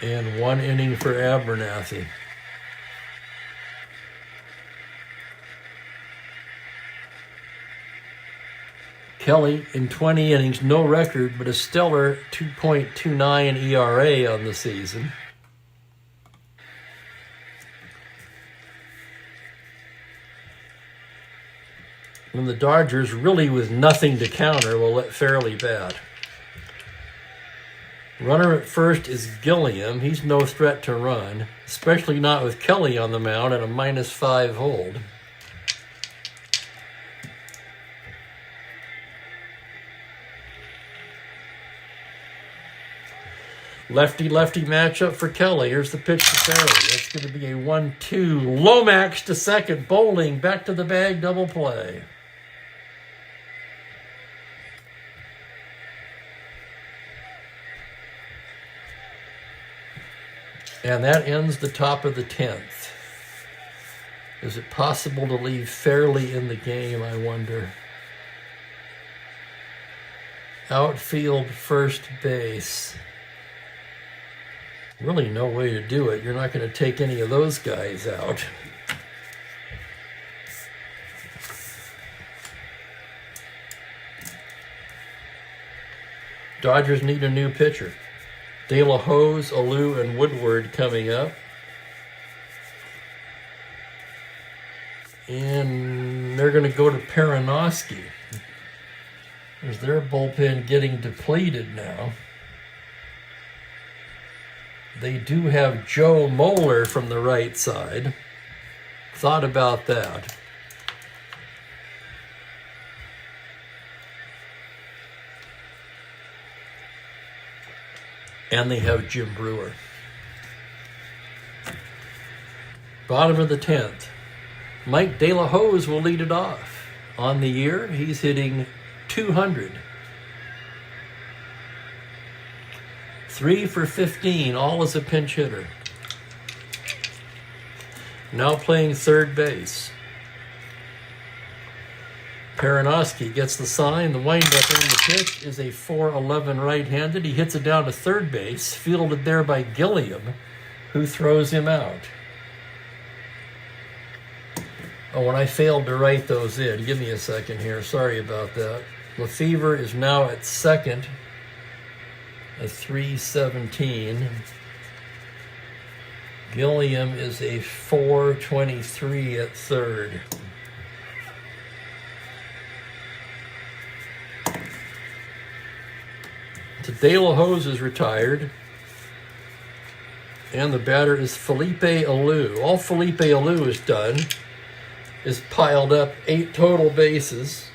And 1 inning for Abernathy. Kelly in 20 innings, no record, but a stellar 2.29 ERA on the season. And the Dodgers, really with nothing to counter, will let Fairley bat. Runner at first is Gilliam. He's no threat to run, especially not with Kelly on the mound at a -5 hold. Lefty-lefty matchup for Kelly. Here's the pitch to Fairley. That's going to be a 1-2. Lomax to second. Bowling back to the bag, double play. And that ends the top of the 10th. Is it possible to leave Fairley in the game, I wonder? Outfield, first base. Really no way to do it. You're not going to take any of those guys out. Dodgers need a new pitcher. De La Hoz, Alou, and Woodward coming up. And they're going to go to Peranowski. There's their bullpen getting depleted now. They do have Joe Moeller from the right side. Thought about that. And they have Jim Brewer. Bottom of the 10th. Mike De La Hoz will lead it off. On the year, he's hitting .200. 3 for 15, all as a pinch hitter. Now playing third base. Peronoski gets the sign. The windup on the pitch is a 4-11 right-handed. He hits it down to third base, fielded there by Gilliam, who throws him out. Oh, and I failed to write those in. Give me a second here. Sorry about that. Lefevre is now at second, a 3.17. Gilliam is a 4.23 at third. De La Hoz is retired, and the batter is Felipe Alou. All Felipe Alou has done is piled up 8 total bases.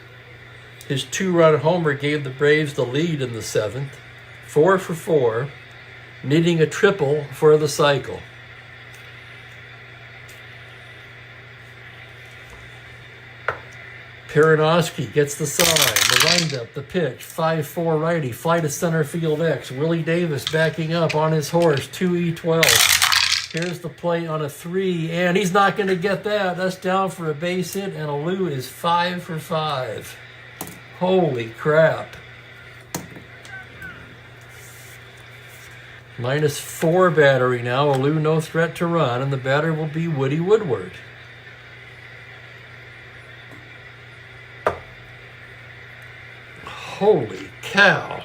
His 2-run homer gave the Braves the lead in the 7th, 4 for 4, needing a triple for the cycle. Peronoski gets the sign, the windup, the pitch, 5-4 righty, fly to center field X. Willie Davis backing up on his horse, 2E12. Here's the play on a 3, and he's not going to get that. That's down for a base hit, and Alou is 5 for 5. Holy crap. -4 battery now. Alou no threat to run, and the batter will be Woody Woodward. Holy cow.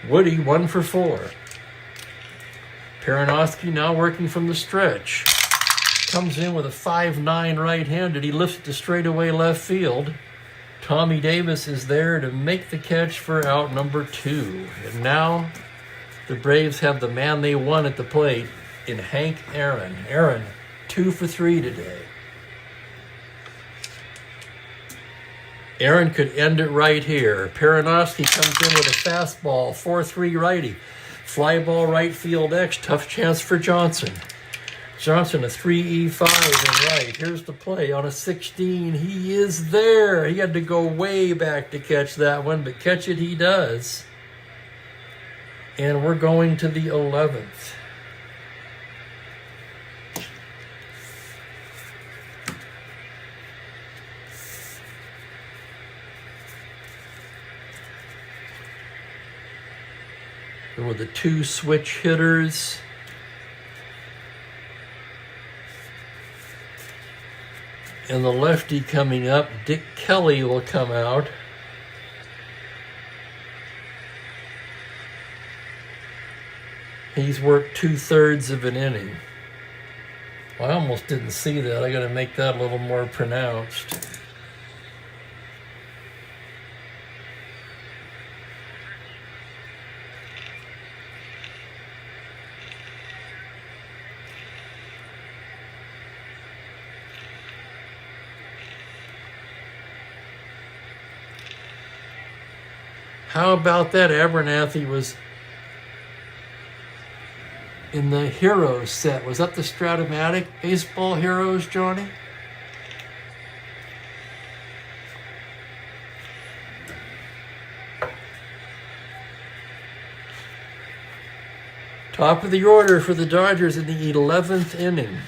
Woody 1 for 4. Peronoski now working from the stretch. Comes in with a 5-9 right-handed. He lifts it to straightaway left field. Tommy Davis is there to make the catch for out number 2. And now the Braves have the man they want at the plate in Hank Aaron. Aaron, 2 for 3 today. Aaron could end it right here. Peronoski comes in with a fastball, 4-3 righty. Fly ball right field X, tough chance for Johnson. Johnson, a 3E5 and right. Here's the play on a 16. He is there. He had to go way back to catch that one, but catch it he does. And we're going to the 11th. There were the 2 switch hitters. And the lefty coming up, Dick Kelly, will come out. He's worked 2/3 of an inning. Well, I almost didn't see that. I got to make that a little more pronounced. How about that? Abernathy was in the Heroes set. Was that the Strat-O-Matic Baseball Heroes, Johnny? Top of the order for the Dodgers in the 11th inning.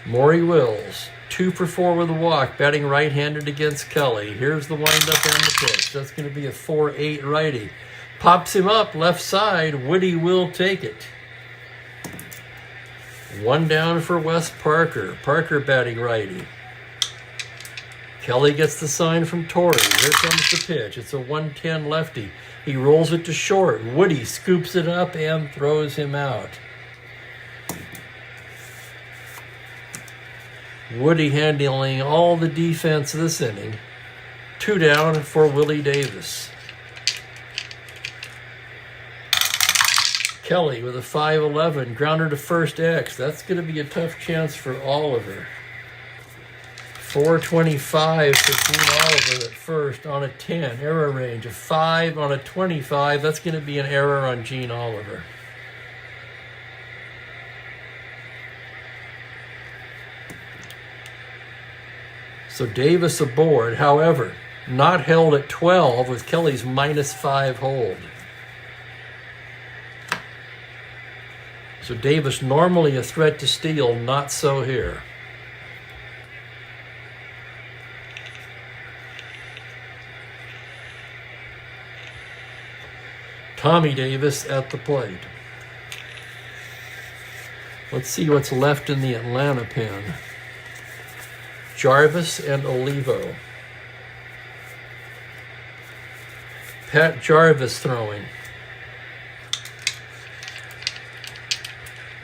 Maury Wills, 2 for 4 with a walk, batting right-handed against Kelly. Here's the windup and the pitch. That's going to be a 4-8 righty. Pops him up left side. Woody will take it. 1 down for Wes Parker. Parker batting righty. Kelly gets the sign from Torrey. Here comes the pitch. It's a 1-10 lefty. He rolls it to short. Woody scoops it up and throws him out. Woody handling all the defense this inning. 2 down for Willie Davis. Kelly with a 5-11, grounder to first X. That's going to be a tough chance for Oliver. 425 for Gene Oliver at first on a 10. Error range of 5 on a 25. That's going to be an error on Gene Oliver. So Davis aboard. However, not held at 12 with Kelly's -5 hold. So Davis normally a threat to steal, not so here. Tommy Davis at the plate. Let's see what's left in the Atlanta pen. Jarvis and Olivo. Pat Jarvis throwing.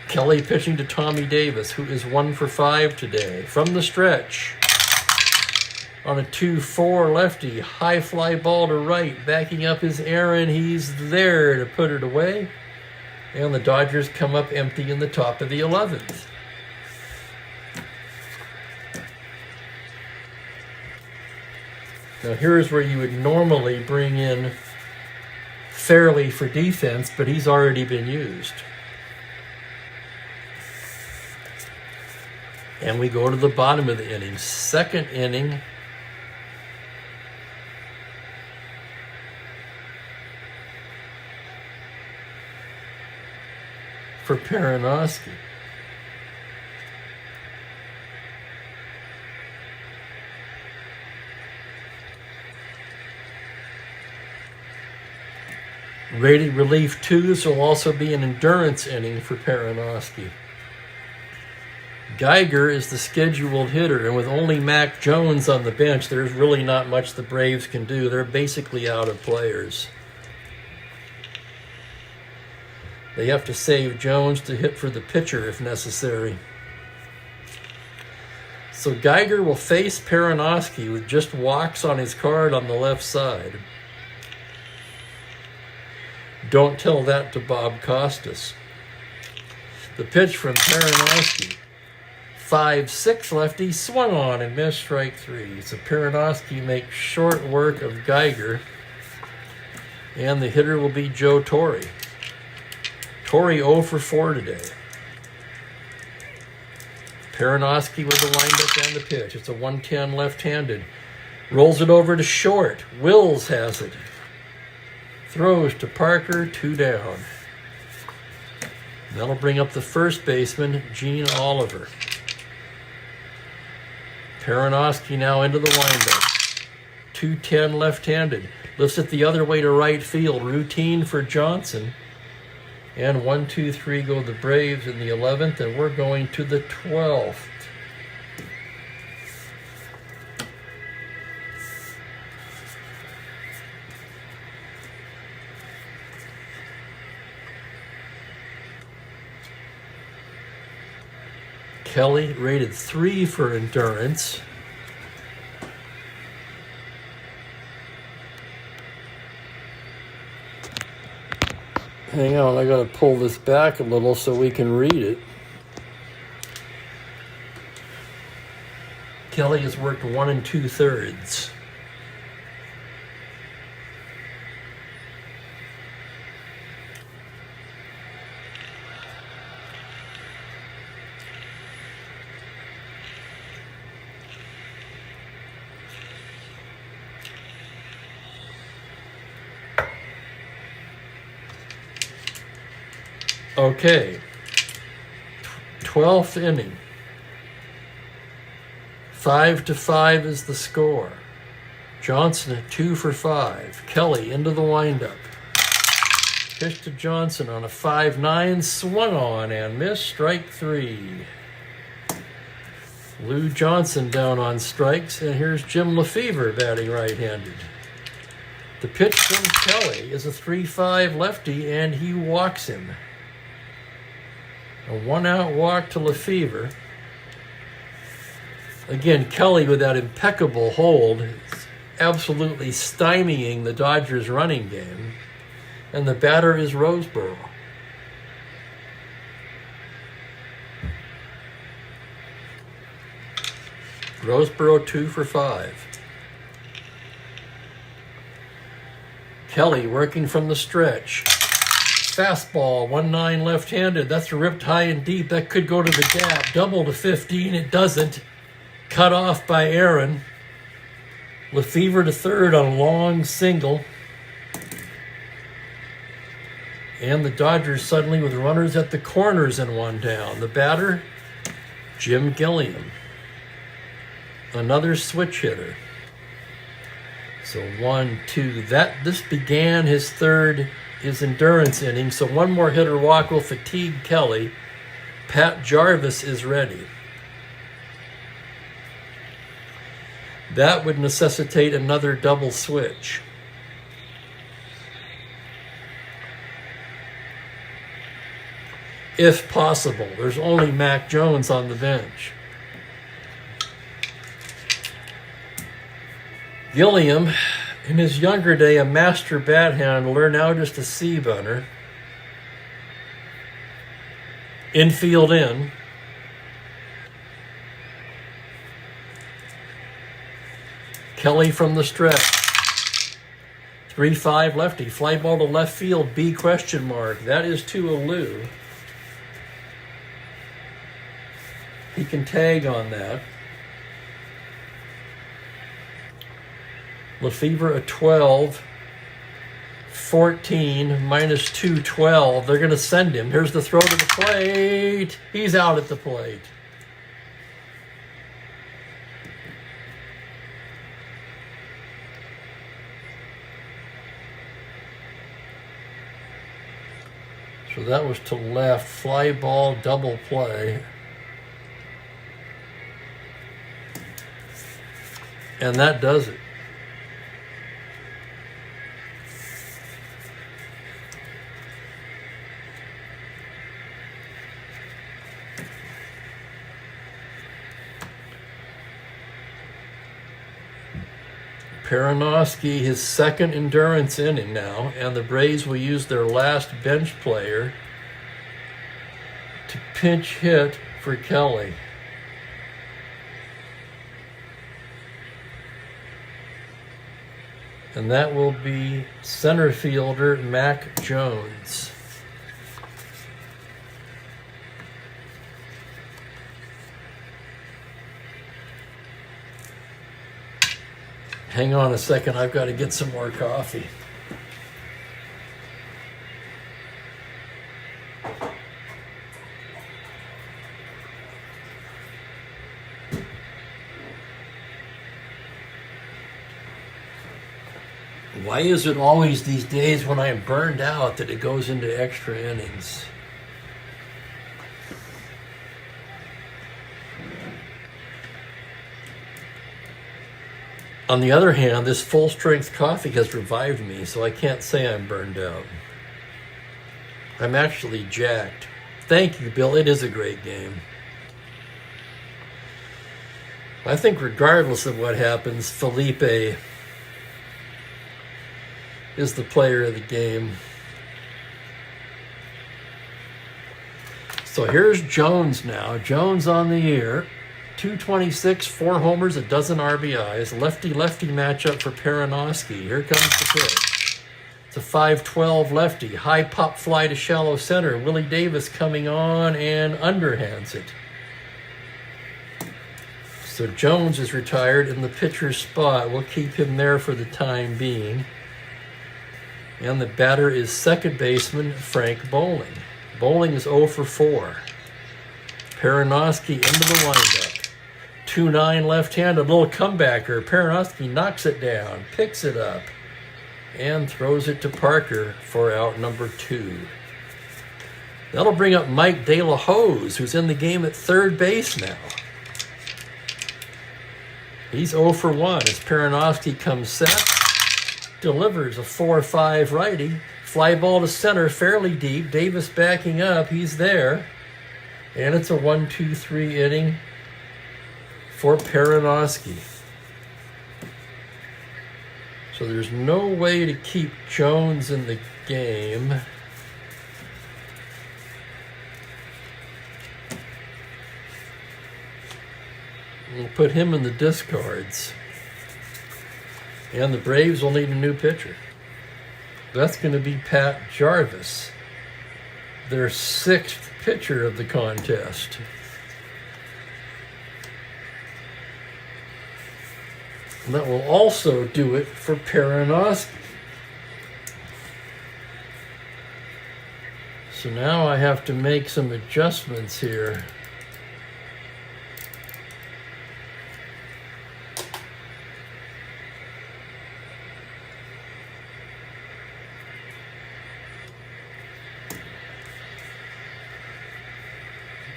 Kelly pitching to Tommy Davis, who is 1 for 5 today. From the stretch. On a 2-4 lefty, high fly ball to right, backing up his Aaron. He's there to put it away. And the Dodgers come up empty in the top of the 11th. Now here's where you would normally bring in Fairley for defense, but he's already been used. And we go to the bottom of the inning. Second inning. For Peronoski. Rated relief 2. This will also be an endurance inning for Peronoski. Geiger is the scheduled hitter, and with only Mac Jones on the bench, there's really not much the Braves can do. They're basically out of players. They have to save Jones to hit for the pitcher if necessary. So Geiger will face Peronoski with just walks on his card on the left side. Don't tell that to Bob Costas. The pitch from Peronoski. 5-6 lefty, swung on and missed, strike 3. So Peronoski makes short work of Geiger. And the hitter will be Joe Torre. Torre 0 for 4 today. Peronoski with the windup and the pitch. It's a 110 left-handed. Rolls it over to short. Wills has it. Throws to Parker, 2 down. That'll bring up the first baseman, Gene Oliver. Peronoski now into the windup. 210 left-handed. Lifts it the other way to right field. Routine for Johnson. And 1, 2, 3 go the Braves in the 11th, and we're going to the 12th. Kelly rated 3 for endurance. Hang on, I got to pull this back a little so we can read it. Kelly has worked 1 2/3. Okay, 12th inning. 5-5 is the score. Johnson at 2 for 5. Kelly into the windup. Pitch to Johnson on a 5-9, swung on and missed, strike 3. Lou Johnson down on strikes, and here's Jim Lefevre batting right-handed. The pitch from Kelly is a 3-5 lefty, and he walks him. A 1-out walk to Lefevre. Again, Kelly with that impeccable hold is absolutely stymieing the Dodgers' running game. And the batter is Roseboro. Roseboro 2 for 5. Kelly working from the stretch. Fastball, 1-9 left-handed. That's ripped high and deep. That could go to the gap. Double to 15. It doesn't. Cut off by Aaron. Lefevre to third on a long single. And the Dodgers suddenly with runners at the corners and one down. The batter, Jim Gilliam. Another switch hitter. So 1-2. This began his endurance inning. So one more hitter walk will fatigue Kelly. Pat Jarvis is ready. That would necessitate another double switch. If possible. There's only Mac Jones on the bench. Gilliam, in his younger day, a master bat handler, now just a C-bunner. Infield in. Kelly from the stretch. 3-5 lefty. Fly ball to left field, B question mark. That is to Alou. He can tag on that. Lefevre a 12. 14 minus 2, 12. They're going to send him. Here's the throw to the plate. He's out at the plate. So that was to left. Fly ball, double play. And that does it. Peronoski, his second endurance inning now, and the Braves will use their last bench player to pinch hit for Kelly. And that will be center fielder Mac Jones. Hang on a second, I've got to get some more coffee. Why is it always these days when I'm burned out that it goes into extra innings? On the other hand, this full-strength coffee has revived me, so I can't say I'm burned out. I'm actually jacked. Thank you, Bill. It is a great game. I think regardless of what happens, Felipe is the player of the game. So here's Jones now. Jones on the year. 226, 4 homers, a dozen RBIs. Lefty-lefty matchup for Peronoski. Here comes the pitch. It's a 5-12 lefty. High pop fly to shallow center. Willie Davis coming on and underhands it. So Jones is retired in the pitcher's spot. We'll keep him there for the time being. And the batter is second baseman Frank Bowling. Bowling is 0 for 4. Peronoski into the windup. 2-9 left-handed, little comebacker. Peronoski knocks it down, picks it up, and throws it to Parker for out number 2. That'll bring up Mike De La Hoz, who's in the game at third base now. He's 0 for 1 as Peronoski comes set, delivers a 4-5 righty, fly ball to center, fairly deep. Davis backing up, he's there. And it's a 1-2-3 inning for Peronoski. So there's no way to keep Jones in the game. put him in the discards. And the Braves will need a new pitcher. That's going to be Pat Jarvis, their 6th pitcher of the contest. And that will also do it for Perenosky. So now I have to make some adjustments here.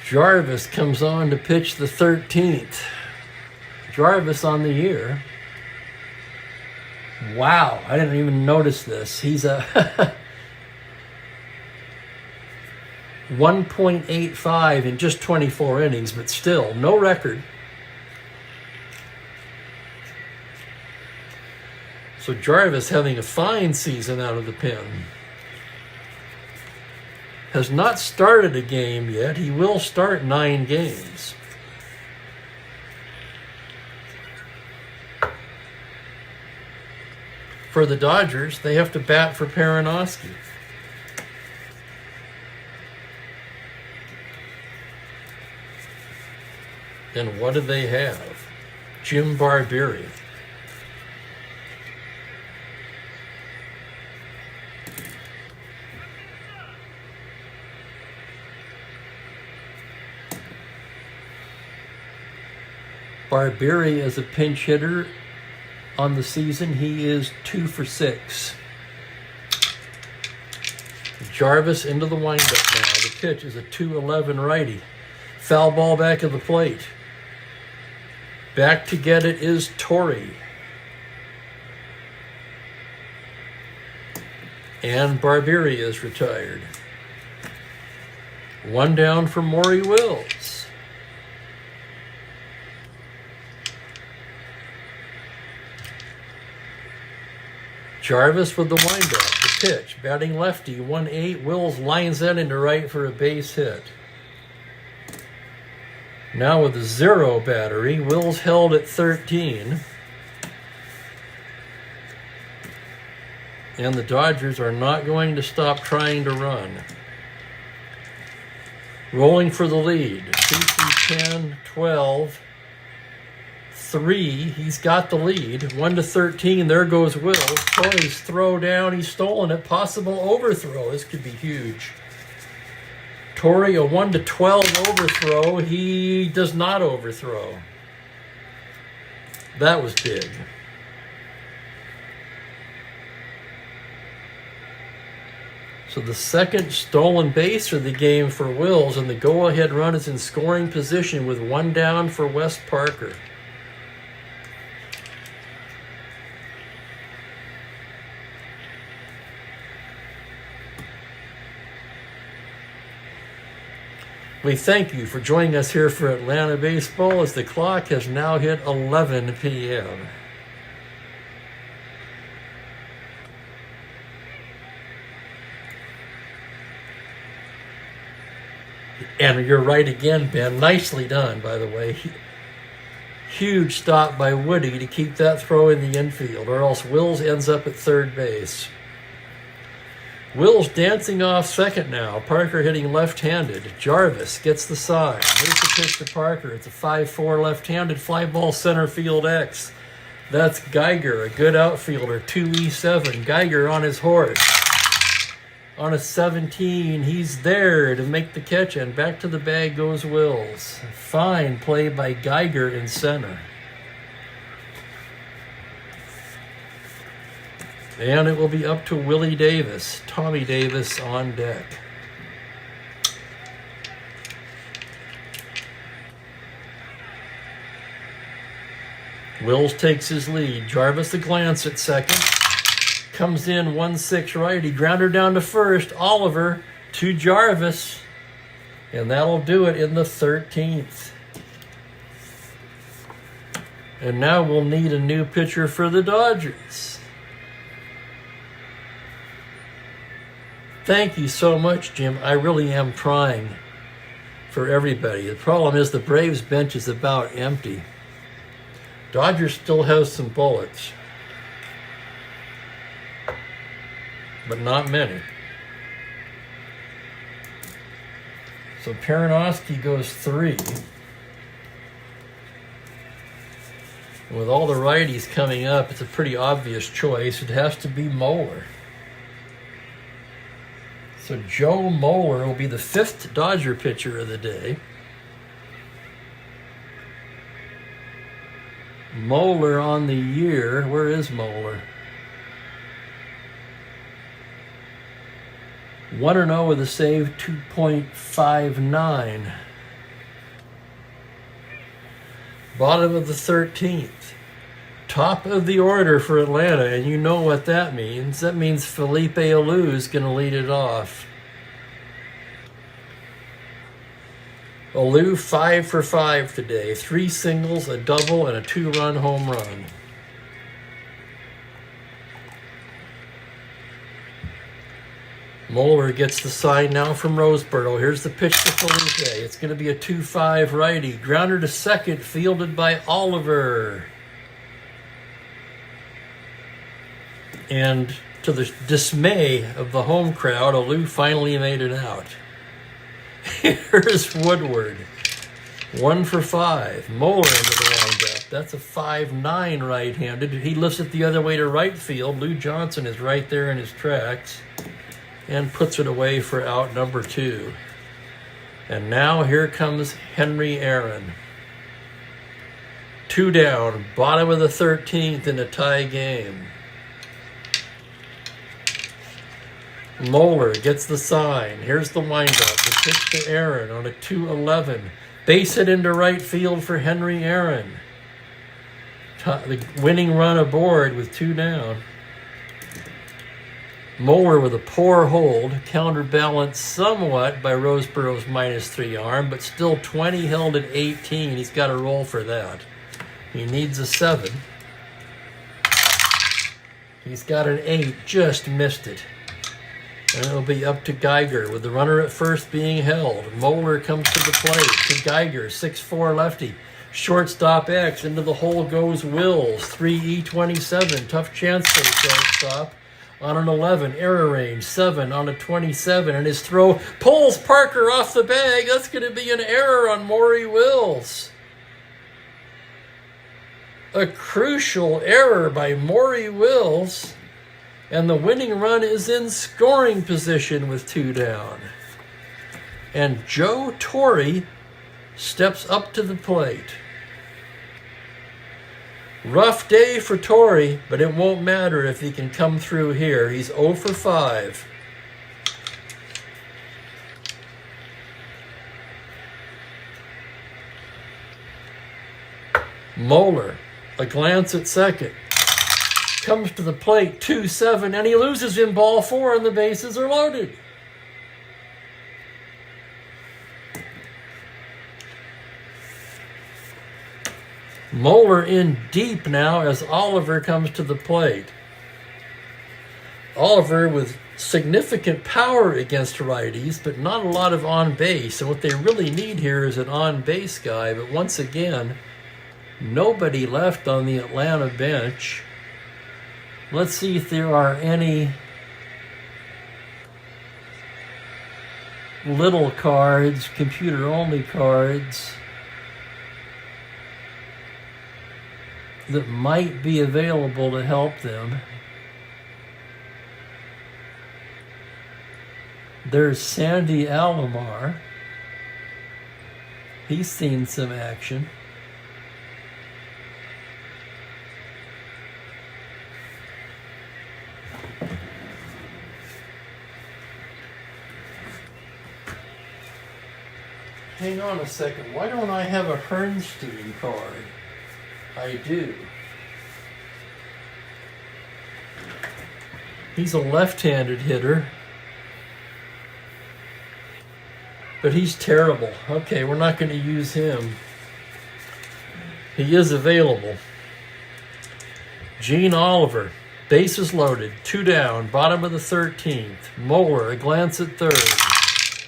Jarvis comes on to pitch the 13th. Jarvis on the year. Wow, I didn't even notice this. He's a 1.85 in just 24 innings, but still, no record. So Jarvis having a fine season out of the pen. Has not started a game yet. He will start 9 games. For the Dodgers, they have to bat for Perenosky. And what do they have? Jim Barbieri. Barbieri as a pinch hitter on the season, he is 2 for 6. Jarvis into the windup now. The pitch is a 2-11 righty. Foul ball back of the plate. Back to get it is Torrey. And Barbieri is retired. 1 down for Maury Wills. Jarvis with the windup, the pitch, batting lefty, 1-8. Wills lines that into right for a base hit. Now with a 0 battery, Wills held at 13. And the Dodgers are not going to stop trying to run. Rolling for the lead. 2 through 10, 12. 3, he's got the lead. 1 to 13, there goes Wills. Torrey's throw down, he's stolen it. Possible overthrow, this could be huge. Torrey, a 1 to 12 overthrow. He does not overthrow. That was big. So the second stolen base of the game for Wills, and the go-ahead run is in scoring position with 1 down for Wes Parker. We thank you for joining us here for Atlanta Baseball as the clock has now hit 11 p.m. And you're right again, Ben. Nicely done, by the way. Huge stop by Woody to keep that throw in the infield, or else Wills ends up at third base. Wills dancing off second now. Parker hitting left-handed. Jarvis gets the side. Here's the pitch to Parker. It's a 5-4 left-handed fly ball center field X. That's Geiger, a good outfielder, 2E7. Geiger on his horse. On a 17, he's there to make the catch, and back to the bag goes Wills. Fine play by Geiger in center. And it will be up to Willie Davis, Tommy Davis on deck. Wills takes his lead. Jarvis a glance at second. Comes in 1-6 righty. Grounder down to first. Oliver to Jarvis. And that'll do it in the 13th. And now we'll need a new pitcher for the Dodgers. Thank you so much, Jim. I really am trying for everybody. The problem is the Braves bench is about empty. Dodgers still has some bullets, but not many. So Peranowski goes 3. With all the righties coming up, it's a pretty obvious choice. It has to be Moeller. So Joe Moeller will be the 5th Dodger pitcher of the day. Moeller on the year. Where is Moeller? 1-0 with a save, 2.59. Bottom of the 13th. Top of the order for Atlanta, and you know what that means. That means Felipe Alou is going to lead it off. Alou 5 for 5 today. 3 singles, a double, and a 2-run home run. Moeller gets the sign now from Roseboro. Here's the pitch to Felipe. It's going to be a 2-5 righty. Grounder to second, fielded by Oliver. And to the dismay of the home crowd, Alou finally made it out. Here's Woodward. 1 for 5. Moeller into the windup. That's a 5-9 right-handed. He lifts it the other way to right field. Lou Johnson is right there in his tracks and puts it away for out number 2. And now here comes Henry Aaron. 2 down, bottom of the 13th in a tie game. Moeller gets the sign. Here's the windup. The pitch to Aaron on a 2-11. Base hit into right field for Henry Aaron. The winning run aboard with 2 down. Moeller with a poor hold, counterbalanced somewhat by Roseboro's -3 arm, but still 20 held at 18. He's got to roll for that. He needs a 7. He's got an 8, just missed it. And it'll be up to Geiger with the runner at first being held. Moeller comes to the plate to Geiger, 6'4" lefty. Shortstop X, into the hole goes Wills, 3E27. Tough chance for the shortstop. On an 11, error range, 7 on a 27, and his throw pulls Parker off the bag. That's going to be an error on Maury Wills. A crucial error by Maury Wills, and the winning run is in scoring position with 2 down. And Joe Torre steps up to the plate. Rough day for Torre, but it won't matter if he can come through here. He's 0 for 5. Moeller, a glance at second. Comes to the plate, 2-7, and he loses in ball 4, and the bases are loaded. Moeller in deep now as Oliver comes to the plate. Oliver with significant power against righties, but not a lot of on base. And what they really need here is an on base guy. But once again, nobody left on the Atlanta bench. Let's see if there are any little cards, computer-only cards, that might be available to help them. There's Sandy Alomar. He's seen some action. Hang on a second. Why don't I have a Hernstein card? I do. He's a left-handed hitter, but he's terrible. Okay, we're not going to use him. He is available. Gene Oliver, bases loaded, 2 down, bottom of the 13th. Moeller, a glance at third.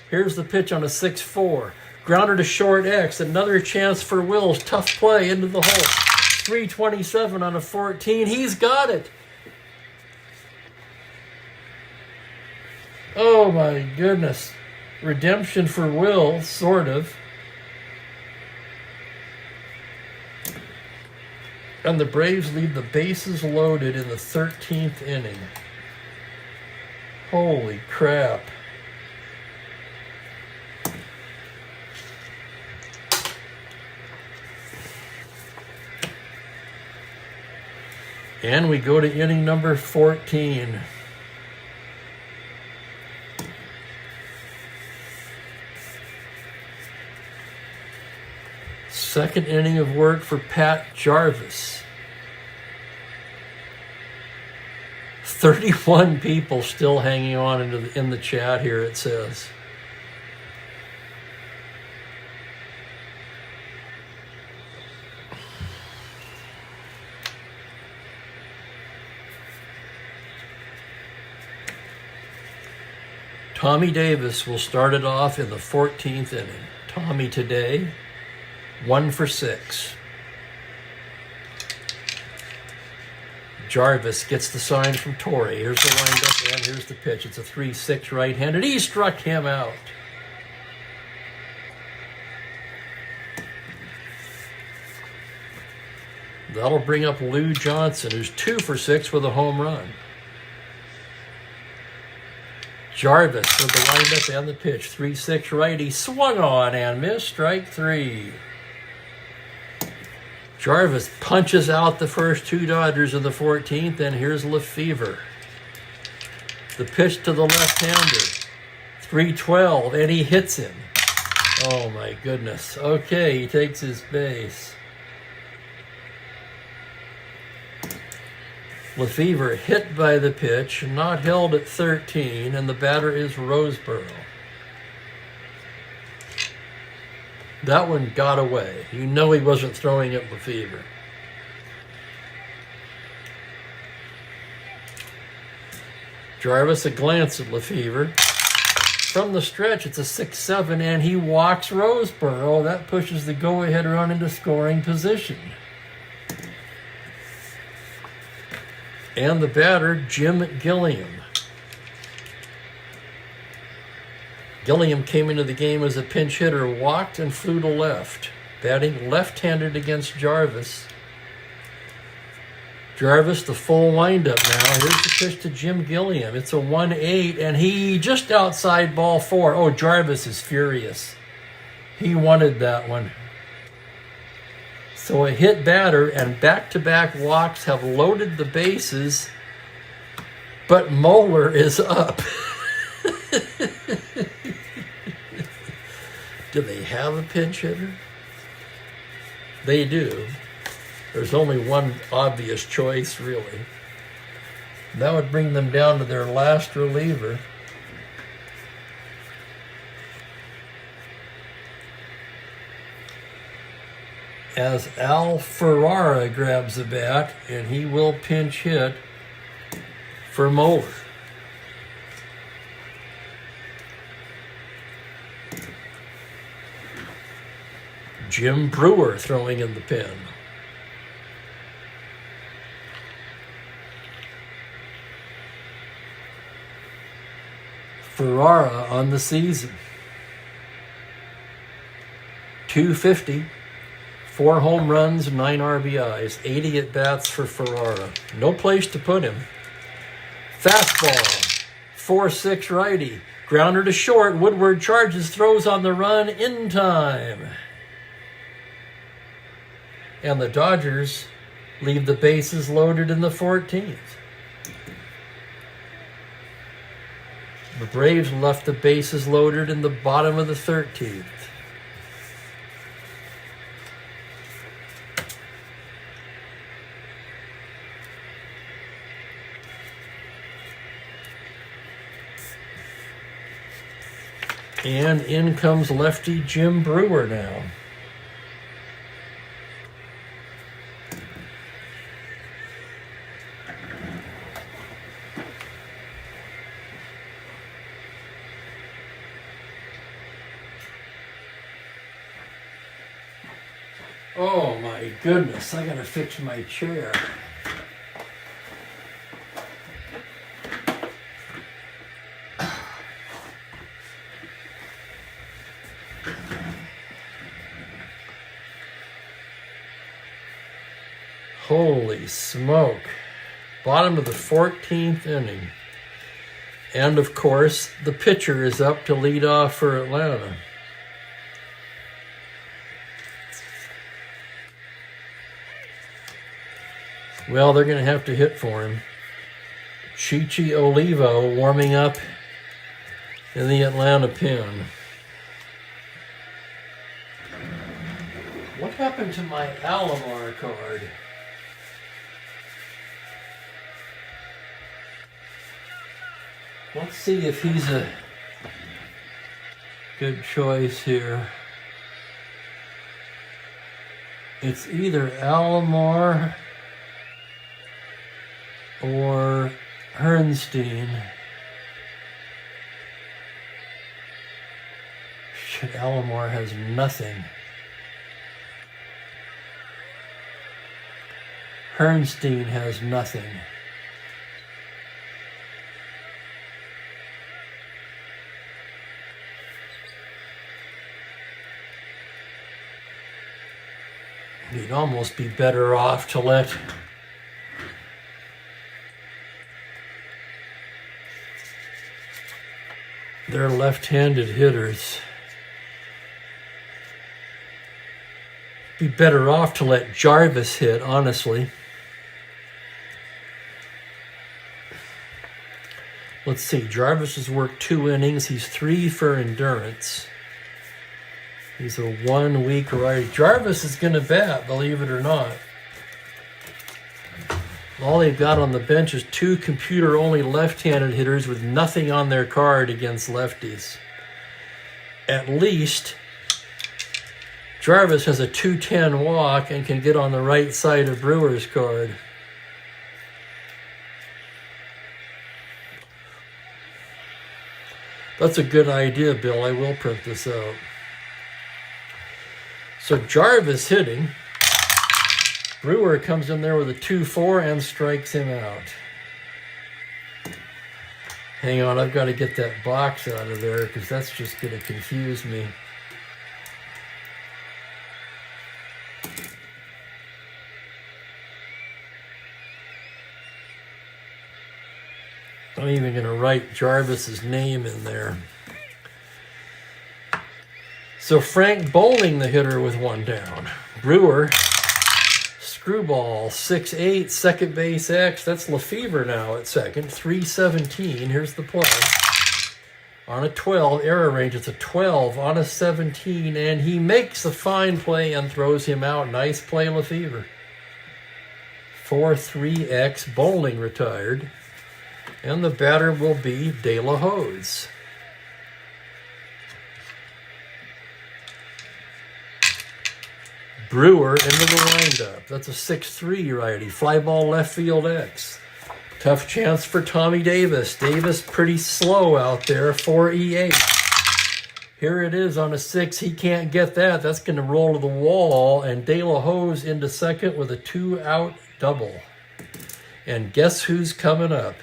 Here's the pitch on a 6-4. Grounder to short X, another chance for Wills. Tough play into the hole. 327 on a 14. He's got it. Oh my goodness. Redemption for Will, sort of. And the Braves leave the bases loaded in the 13th inning. Holy crap. And we go to inning number 14. Second inning of work for Pat Jarvis. 31 people still hanging on in the chat here, it says. Tommy Davis will start it off in the 14th inning. Tommy today, 1 for 6. Jarvis gets the sign from Torrey. Here's the windup and here's the pitch. It's a 3-6 right-handed. He struck him out. That'll bring up Lou Johnson, who's 2 for 6 with a home run. Jarvis with the windup and the pitch. 3-6 righty. Swung on and missed. Strike 3. Jarvis punches out the first 2 Dodgers in the 14th, and here's Lefevre. The pitch to the left-hander. 3-12, and he hits him. Oh my goodness. Okay, he takes his base. Lefevre hit by the pitch, not held at 13, and the batter is Roseboro. That one got away. You know he wasn't throwing at Lefevre. Jarvis a glance at Lefevre. From the stretch, it's a 6-7, and he walks Roseboro. That pushes the go-ahead run into scoring position. And the batter, Jim Gilliam. Gilliam came into the game as a pinch hitter, walked and flew to left, batting left-handed against Jarvis. Jarvis, the full windup now. Here's the pitch to Jim Gilliam. It's a 1-8, and he just outside ball 4. Oh, Jarvis is furious. He wanted that one. So a hit batter and back-to-back walks have loaded the bases, but Moeller is up. Do they have a pinch hitter? They do. There's only one obvious choice, really. That would bring them down to their last reliever. As Al Ferrara grabs the bat, and he will pinch hit for Moeller. Jim Brewer throwing in the pen. Ferrara on the season. 250, 4 home runs, 9 RBIs, 80 at-bats for Ferrara. No place to put him. Fastball, 4-6 righty. Grounder to short. Woodward charges, throws on the run in time. And the Dodgers leave the bases loaded in the 14th. The Braves left the bases loaded in the bottom of the 13th. And in comes lefty Jim Brewer now. Oh my goodness, I gotta fix my chair. Holy smoke. Bottom of the 14th inning. And of course, the pitcher is up to lead off for Atlanta. Well, they're going to have to hit for him. Chichi Olivo warming up in the Atlanta pen. What happened to my Alomar card? Let's see if he's a good choice here. It's either Alomar or Herrnstein. Shit, Alomar has nothing. Herrnstein has nothing. You'd almost be better off to let their left-handed hitters be better off to let Jarvis hit, honestly. Let's see, Jarvis has worked 2 innings. He's 3 for endurance. He's a 1-week righty. Jarvis is going to bat, believe it or not. All they've got on the bench is 2 computer-only left-handed hitters with nothing on their card against lefties. At least, Jarvis has a 210 walk and can get on the right side of Brewer's card. That's a good idea, Bill. I will print this out. So Jarvis hitting. Brewer comes in there with a 2-4 and strikes him out. Hang on, I've got to get that box out of there because that's just going to confuse me. I'm even going to write Jarvis's name in there. So Frank Bowling, the hitter, with 1 down. Brewer, screwball, 6-8, second base X. That's Lefevre now at second, 3-17. Here's the play. On a 12, error range, it's a 12 on a 17, and he makes the fine play and throws him out. Nice play, Lefevre. 4-3X, Bowling retired. And the batter will be De La Hoz. Brewer into the windup. That's a 6-3 righty. Fly ball left field X. Tough chance for Tommy Davis. Davis pretty slow out there. 4-E8. Here it is on a 6. He can't get that. That's going to roll to the wall. And De La Hoz into second with a 2-out double. And guess who's coming up?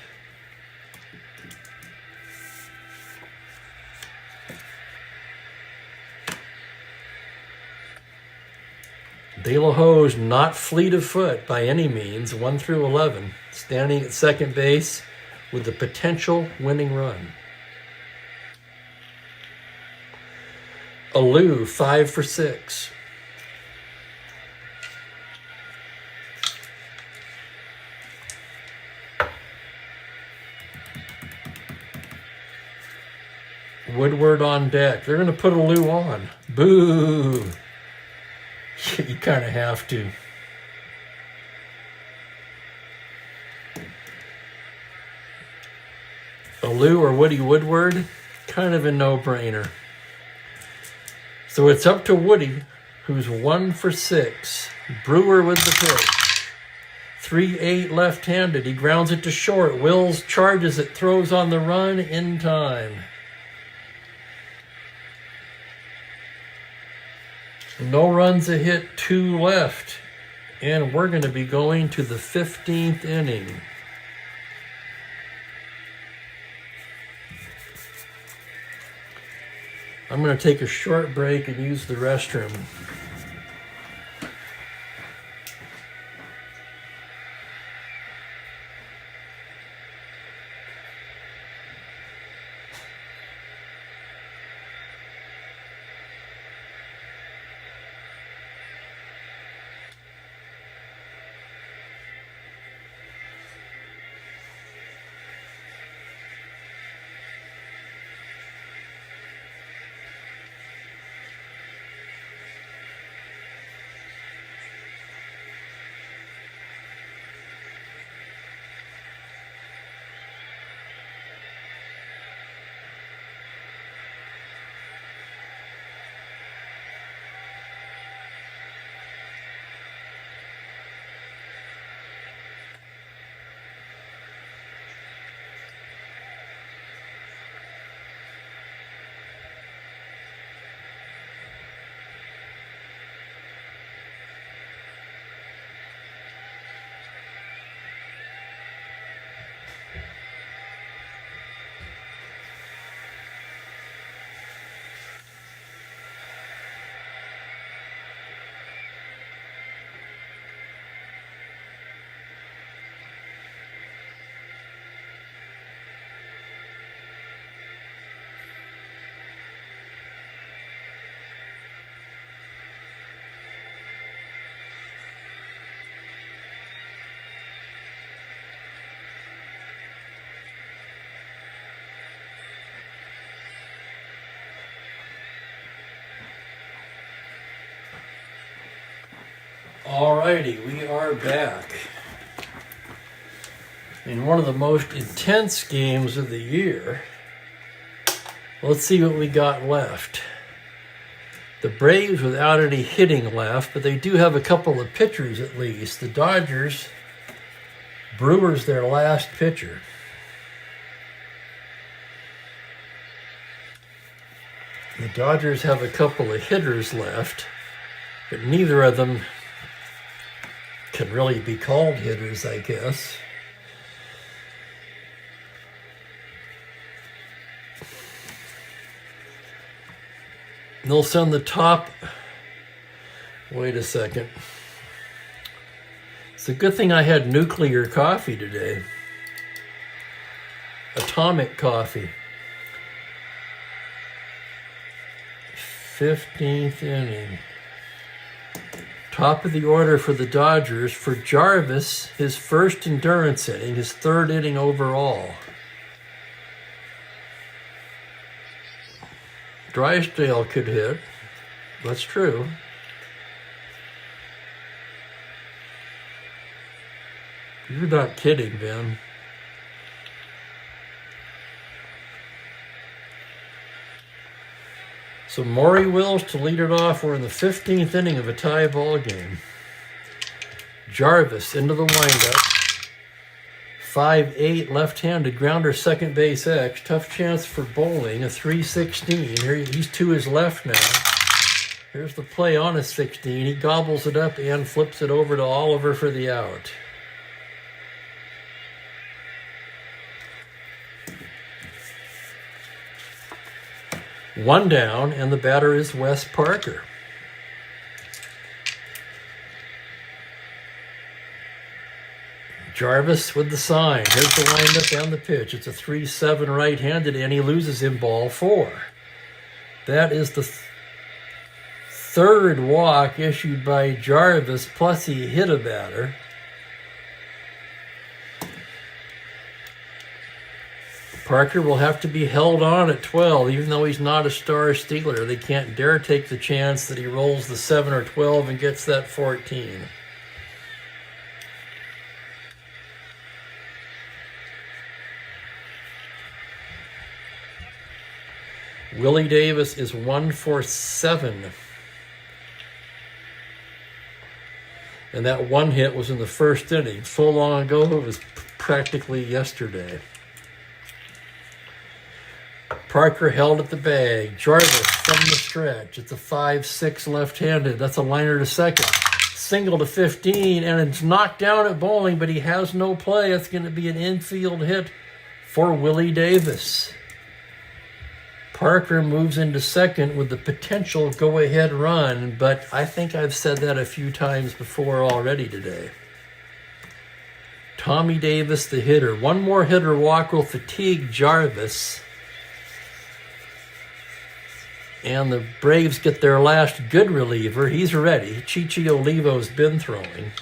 De La Hoz, not fleet of foot by any means, 1 through 11, standing at second base with the potential winning run. Alou, 5 for 6. Woodward on deck. They're going to put Alou on. Boo! You kind of have to. Alou or Woody Woodward, kind of a no-brainer. So it's up to Woody, who's 1 for 6. Brewer with the pitch. 3-8 left-handed. He grounds it to short. Wills charges it, throws on the run in time. No runs a hit, 2 left. And we're going to be going to the 15th inning. I'm going to take a short break and use the restroom. Alrighty, we are back. In one of the most intense games of the year, let's see what we got left. The Braves without any hitting left, but they do have a couple of pitchers at least. The Dodgers, Brewers their last pitcher. The Dodgers have a couple of hitters left, but neither of them can really be called hitters, I guess. They'll send the top. Wait a second. It's a good thing I had nuclear coffee today. Atomic coffee. 15th inning. Top of the order for the Dodgers. For Jarvis, his first endurance inning, his 3rd inning overall. Drysdale could hit. That's true. You're not kidding, Ben. So Maury Wills to lead it off. We're in the 15th inning of a tie ball game. Jarvis into the windup. 5-8 left-handed grounder, second base X. Tough chance for bowling. A 3-16. Here he's to his left now. Here's the play on a 16. He gobbles it up and flips it over to Oliver for the out. One down, and the batter is Wes Parker. Jarvis with the sign. Here's the windup and the pitch. It's a 3-7 right-handed, and he loses in ball 4. That is the 3rd walk issued by Jarvis, plus he hit a batter. Parker will have to be held on at 12, even though he's not a star stealer. They can't dare take the chance that he rolls the 7 or 12 and gets that 14. Willie Davis is 1 for 7. And that one hit was in the 1st inning. So long ago, it was practically yesterday. Parker held at the bag. Jarvis from the stretch. It's a 5-6 left-handed. That's a liner to second. Single to 15, and it's knocked down at bowling, but he has no play. It's going to be an infield hit for Willie Davis. Parker moves into second with the potential go-ahead run, but I think I've said that a few times before already today. Tommy Davis, the hitter. One more hitter walk will fatigue Jarvis. And the Braves get their last good reliever. He's ready. Chichi Olivo's been throwing.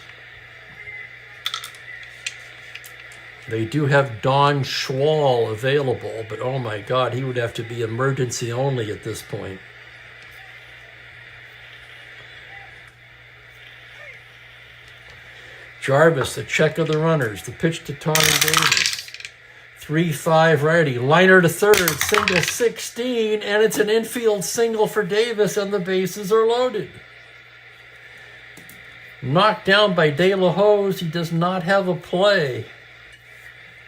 They do have Don Schwall available, but oh my God, he would have to be emergency only at this point. Jarvis, a check of the runners. The pitch to Tommy Davis. 3-5 righty. Liner to third. Single 16, and it's an infield single for Davis, and the bases are loaded. Knocked down by De La Hoz. He does not have a play.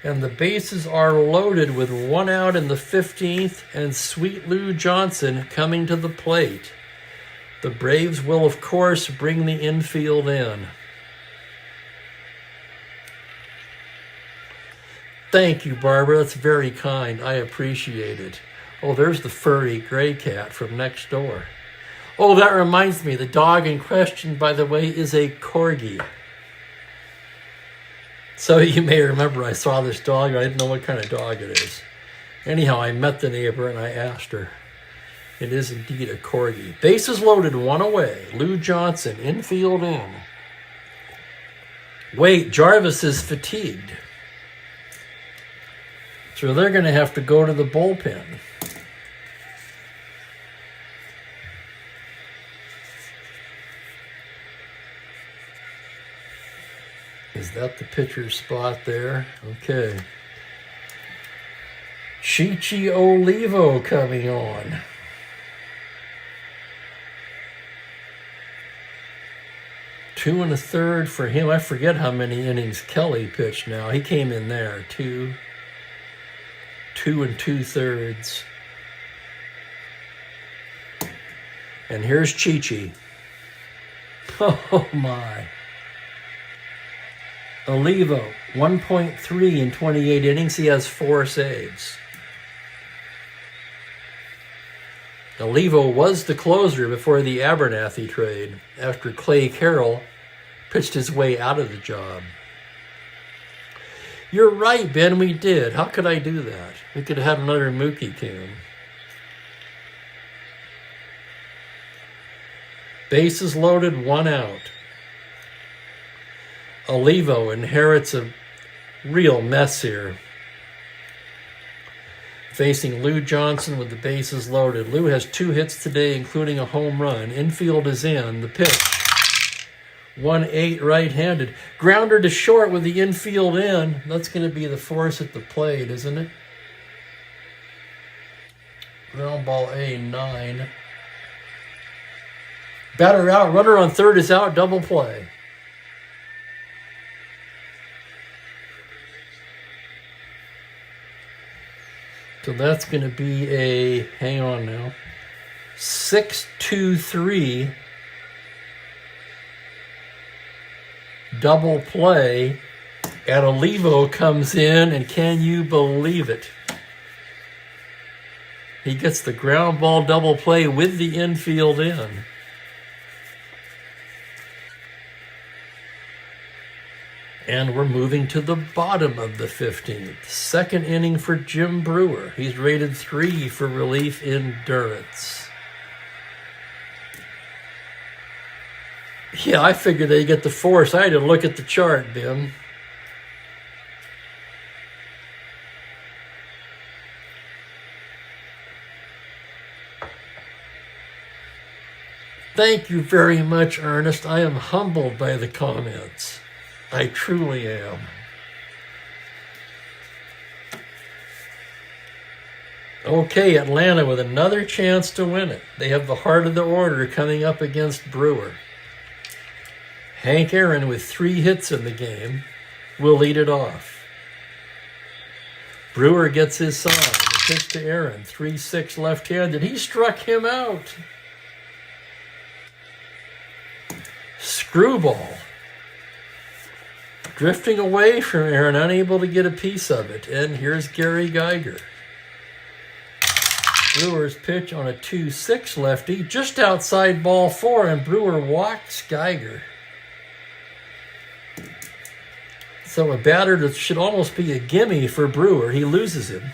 And the bases are loaded with one out in the 15th, and Sweet Lou Johnson coming to the plate. The Braves will, of course, bring the infield in. Thank you, Barbara. That's very kind. I appreciate it. Oh, there's the furry gray cat from next door. Oh, that reminds me. The dog in question, by the way, is a corgi. So you may remember I saw this dog. I didn't know what kind of dog it is. Anyhow, I met the neighbor and I asked her. It is indeed a corgi. Bases loaded, one away. Lou Johnson, infield in. Wait, Jarvis is fatigued. So they're going to have to go to the bullpen. Is that the pitcher's spot there? Okay. Chichi Olivo coming on. Two and a third for him. I forget how many innings Kelly pitched now. He came in there. Two and 2/3. And here's Chichi. Oh my. Olivo, 1.3 in 28 innings. He has 4 saves. Olivo was the closer before the Abernathy trade after Clay Carroll pitched his way out of the job. You're right, Ben, we did. How could I do that? We could have had another Mookie tune. Bases loaded, one out. Olivo inherits a real mess here. Facing Lou Johnson with the bases loaded. Lou has 2 hits today, including a home run. Infield is in. The pitch. 1-8 right-handed. Grounder to short with the infield in. That's going to be the force at the plate, isn't it? Ground ball A9. Batter out. Runner on third is out. Double play. So that's going to be a, hang on now, 6-2-3 double play, and Olivo comes in, and can you believe it? He gets the ground ball double play with the infield in. And we're moving to the bottom of the 15th. Second inning for Jim Brewer. He's rated 3 for relief endurance. Yeah, I figured they'd get the force. I had to look at the chart, Ben. Thank you very much, Ernest. I am humbled by the comments. I truly am. Okay, Atlanta with another chance to win it. They have the heart of the order coming up against Brewer. Hank Aaron with 3 hits in the game will lead it off. Brewer gets his sign. The pitch to Aaron. 3-6 left-handed. He struck him out. Screwball. Drifting away from Aaron, unable to get a piece of it. And here's Gary Geiger. Brewer's pitch on a 2-6 lefty, just outside ball 4, and Brewer walks Geiger. So a batter that should almost be a gimme for Brewer. He loses him.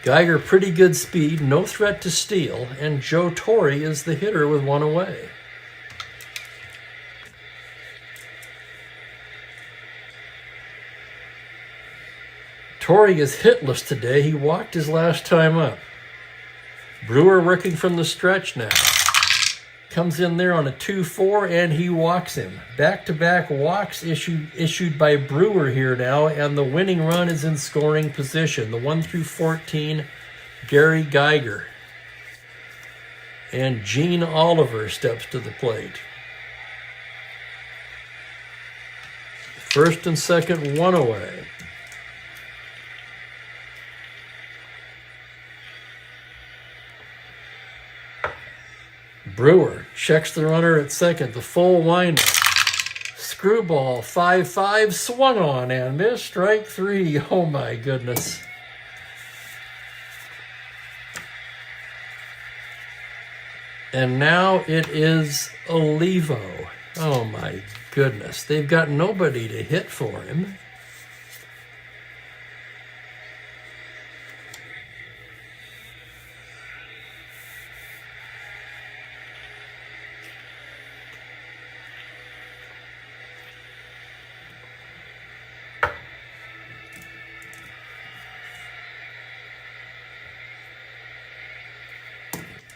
Geiger, pretty good speed, no threat to steal, and Joe Torre is the hitter with one away. Torre is hitless today. He walked his last time up. Brewer working from the stretch now. Comes in there on a 2-4, and he walks him. Back-to-back walks issued by Brewer here now, and the winning run is in scoring position. The 1-14, Gary Geiger. And Gene Oliver steps to the plate. First and second, one away. Brewer checks the runner at second. The full windup. Screwball, 5-5, swung on and missed. Strike 3. Oh my goodness. And now it is Olivo. Oh my goodness. They've got nobody to hit for him.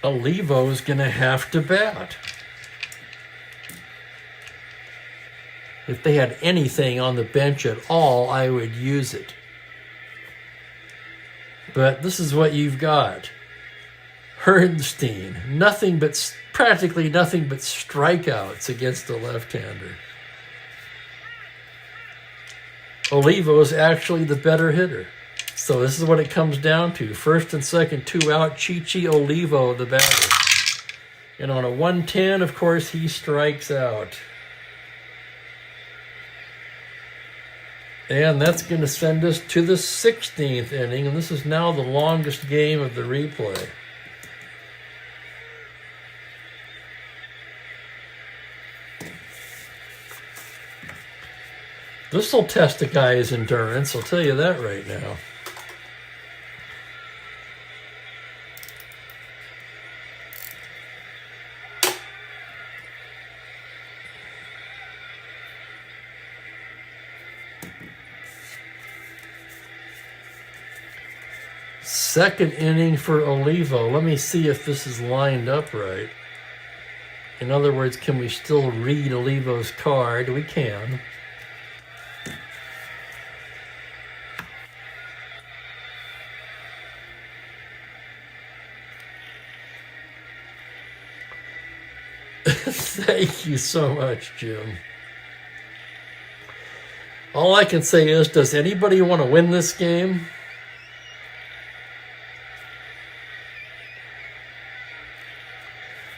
Olivo's going to have to bat. If they had anything on the bench at all, I would use it. But this is what you've got. Herrnstein, practically nothing but strikeouts against the left-hander. Olivo's actually the better hitter. So this is what it comes down to. First and second, 2 out. Chichi Olivo, the batter. And on a 1-10, of course, he strikes out. And that's going to send us to the 16th inning. And this is now the longest game of the replay. This will test a guy's endurance, I'll tell you that right now. Second inning for Olivo. Let me see if this is lined up right. In other words, can we still read Olivo's card? We can. Thank you so much, Jim. All I can say is, does anybody want to win this game?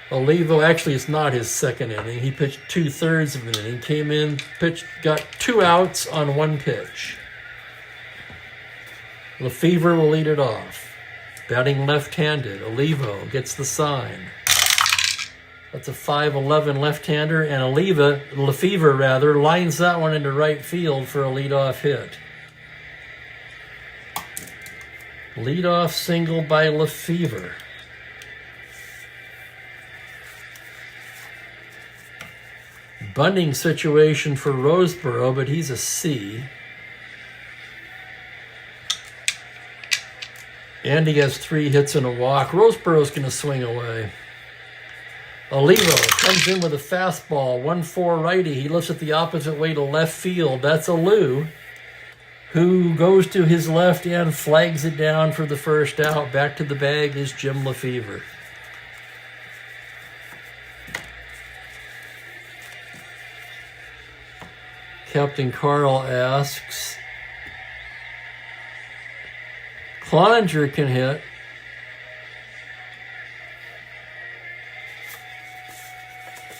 Olivo, actually, it's not his second inning. He pitched 2/3 of an inning. Came in, pitched, got 2 outs on 1 pitch. Lefevre will lead it off. Batting left-handed. Olivo gets the sign. That's a 5'11" left-hander, and Lefevre lines that one into right field for a leadoff hit. Leadoff single by Lefevre. Bunting situation for Roseboro, but he's a C. And he has 3 hits and a walk. Roseboro's going to swing away. Olivo comes in with a fastball, 1-4 righty. He lifts it the opposite way to left field. That's Alou, who goes to his left and flags it down for the first out. Back to the bag is Jim Lefevre. Captain Carl asks, Cloninger can hit.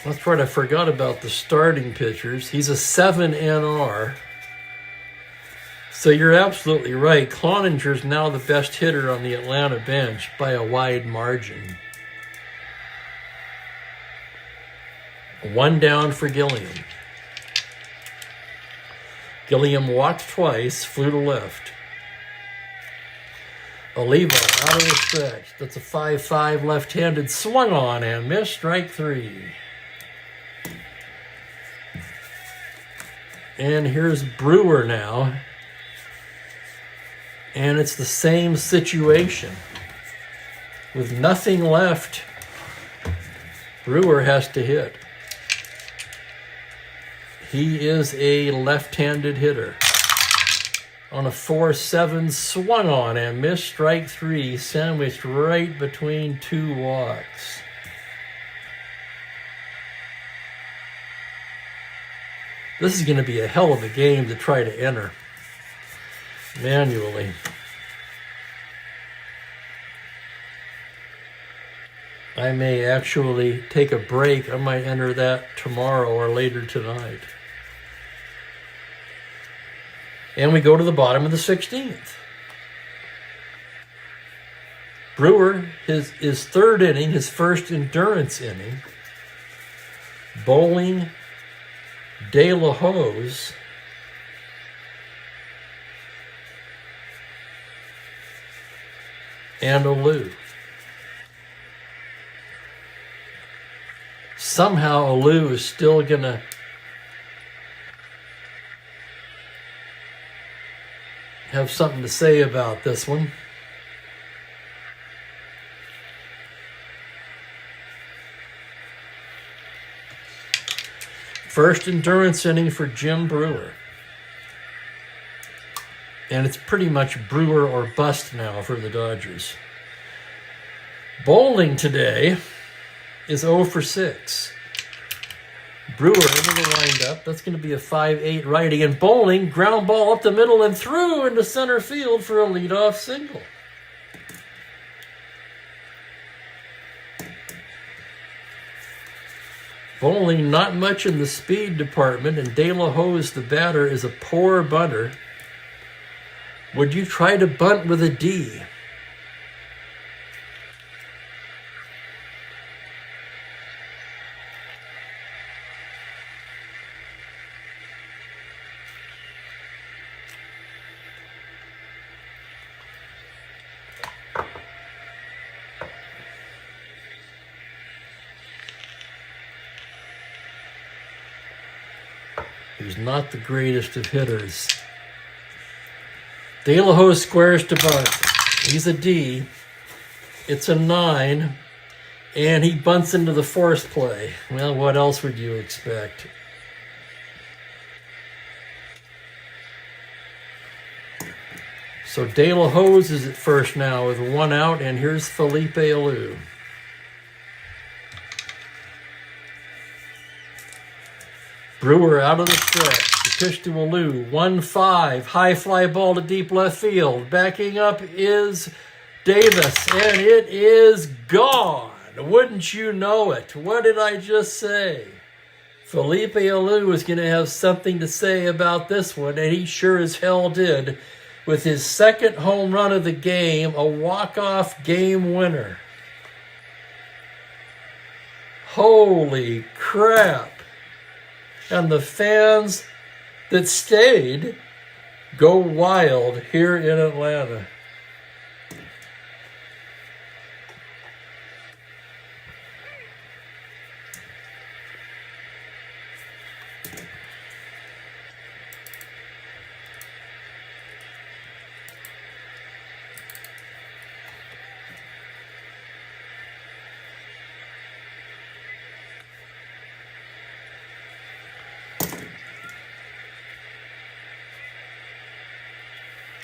That's right, I forgot about the starting pitchers. He's a 7 NR. So you're absolutely right. Cloninger's now the best hitter on the Atlanta bench by a wide margin. 1 down for Gilliam. Gilliam walked twice, flew to left. Oliva out of the stretch. That's a 5-5 left-handed, swung on and missed, strike 3. And here's Brewer now. And it's the same situation. With nothing left, Brewer has to hit. He is a left-handed hitter. On a 4-7, swung on and missed, strike 3, sandwiched right between 2 walks. This is going to be a hell of a game to try to enter manually. I may actually take a break. I might enter that tomorrow or later tonight. And we go to the bottom of the 16th. Brewer, his third inning, his first endurance inning. Bowling, De La Hoz, and Alou. Somehow Alou is still going to have something to say about this one. First endurance inning for Jim Brewer. And it's pretty much Brewer or bust now for the Dodgers. Bowling today is 0 for 6. Brewer into the windup. That's going to be a 5-8 righty. And Bowling, ground ball up the middle and through into center field for a leadoff single. Bowling not much in the speed department, and De La Hoz, the batter, is a poor bunter. Would you try to bunt with a D? He's not the greatest of hitters. De La Hoz squares to bunt. He's a D. It's a 9. And he bunts into the force play. Well, what else would you expect? So De La Hoz is at first now with 1 out, and here's Felipe Alou. Brewer out of the stretch. The pitch to Alou. 1-5. High fly ball to deep left field. Backing up is Davis. And it is gone. Wouldn't you know it? What did I just say? Felipe Alou is going to have something to say about this one. And he sure as hell did. With his second home run of the game. A walk-off game winner. Holy crap. And the fans that stayed go wild here in Atlanta.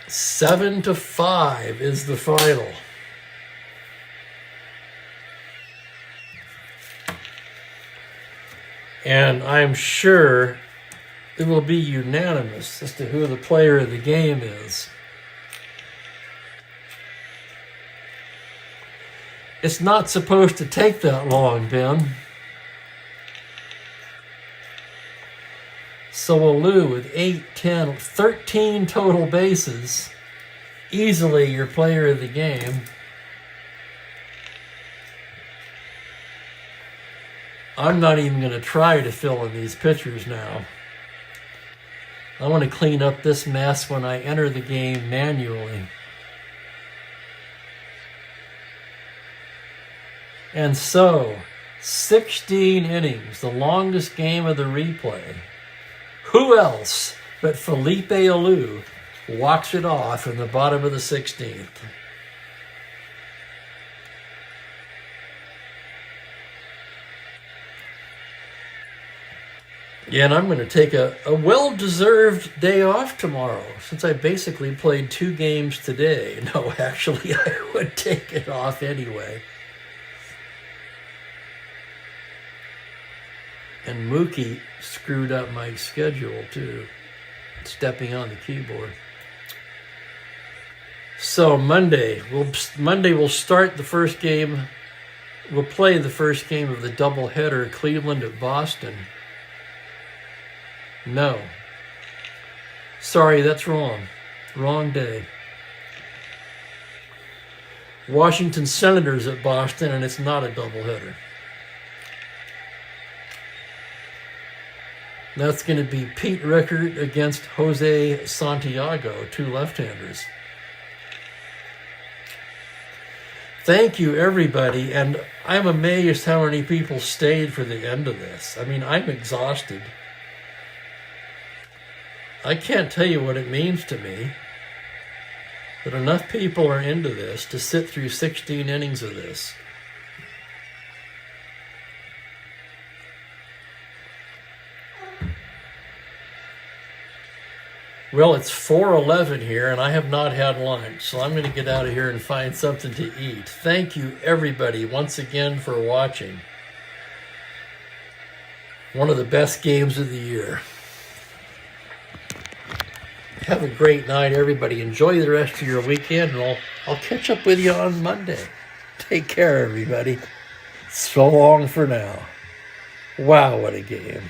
Seven to 5 is the final. And I'm sure it will be unanimous as to who the player of the game is. It's not supposed to take that long, Ben. So Alou with 8, 10, 13 total bases. Easily your player of the game. I'm not even going to try to fill in these pitchers now. I want to clean up this mess when I enter the game manually. And so, 16 innings, the longest game of the replay. Who else but Felipe Alou walks it off in the bottom of the 16th? Yeah, and I'm going to take a well-deserved day off tomorrow, since I basically played 2 games today. No, actually, I would take it off anyway. And Mookie screwed up my schedule, too, stepping on the keyboard. So Monday we'll start the first game. We'll play the first game of the doubleheader, Cleveland at Boston. No. Sorry, that's wrong. Wrong day. Washington Senators at Boston, and it's not a doubleheader. That's going to be Pete Rickard against Jose Santiago, 2 left-handers. Thank you, everybody, and I'm amazed how many people stayed for the end of this. I mean, I'm exhausted. I can't tell you what it means to me that enough people are into this to sit through 16 innings of this. Well, it's 4:11 here, and I have not had lunch, so I'm going to get out of here and find something to eat. Thank you, everybody, once again for watching. One of the best games of the year. Have a great night, everybody. Enjoy the rest of your weekend, and I'll catch up with you on Monday. Take care, everybody. So long for now. Wow, what a game.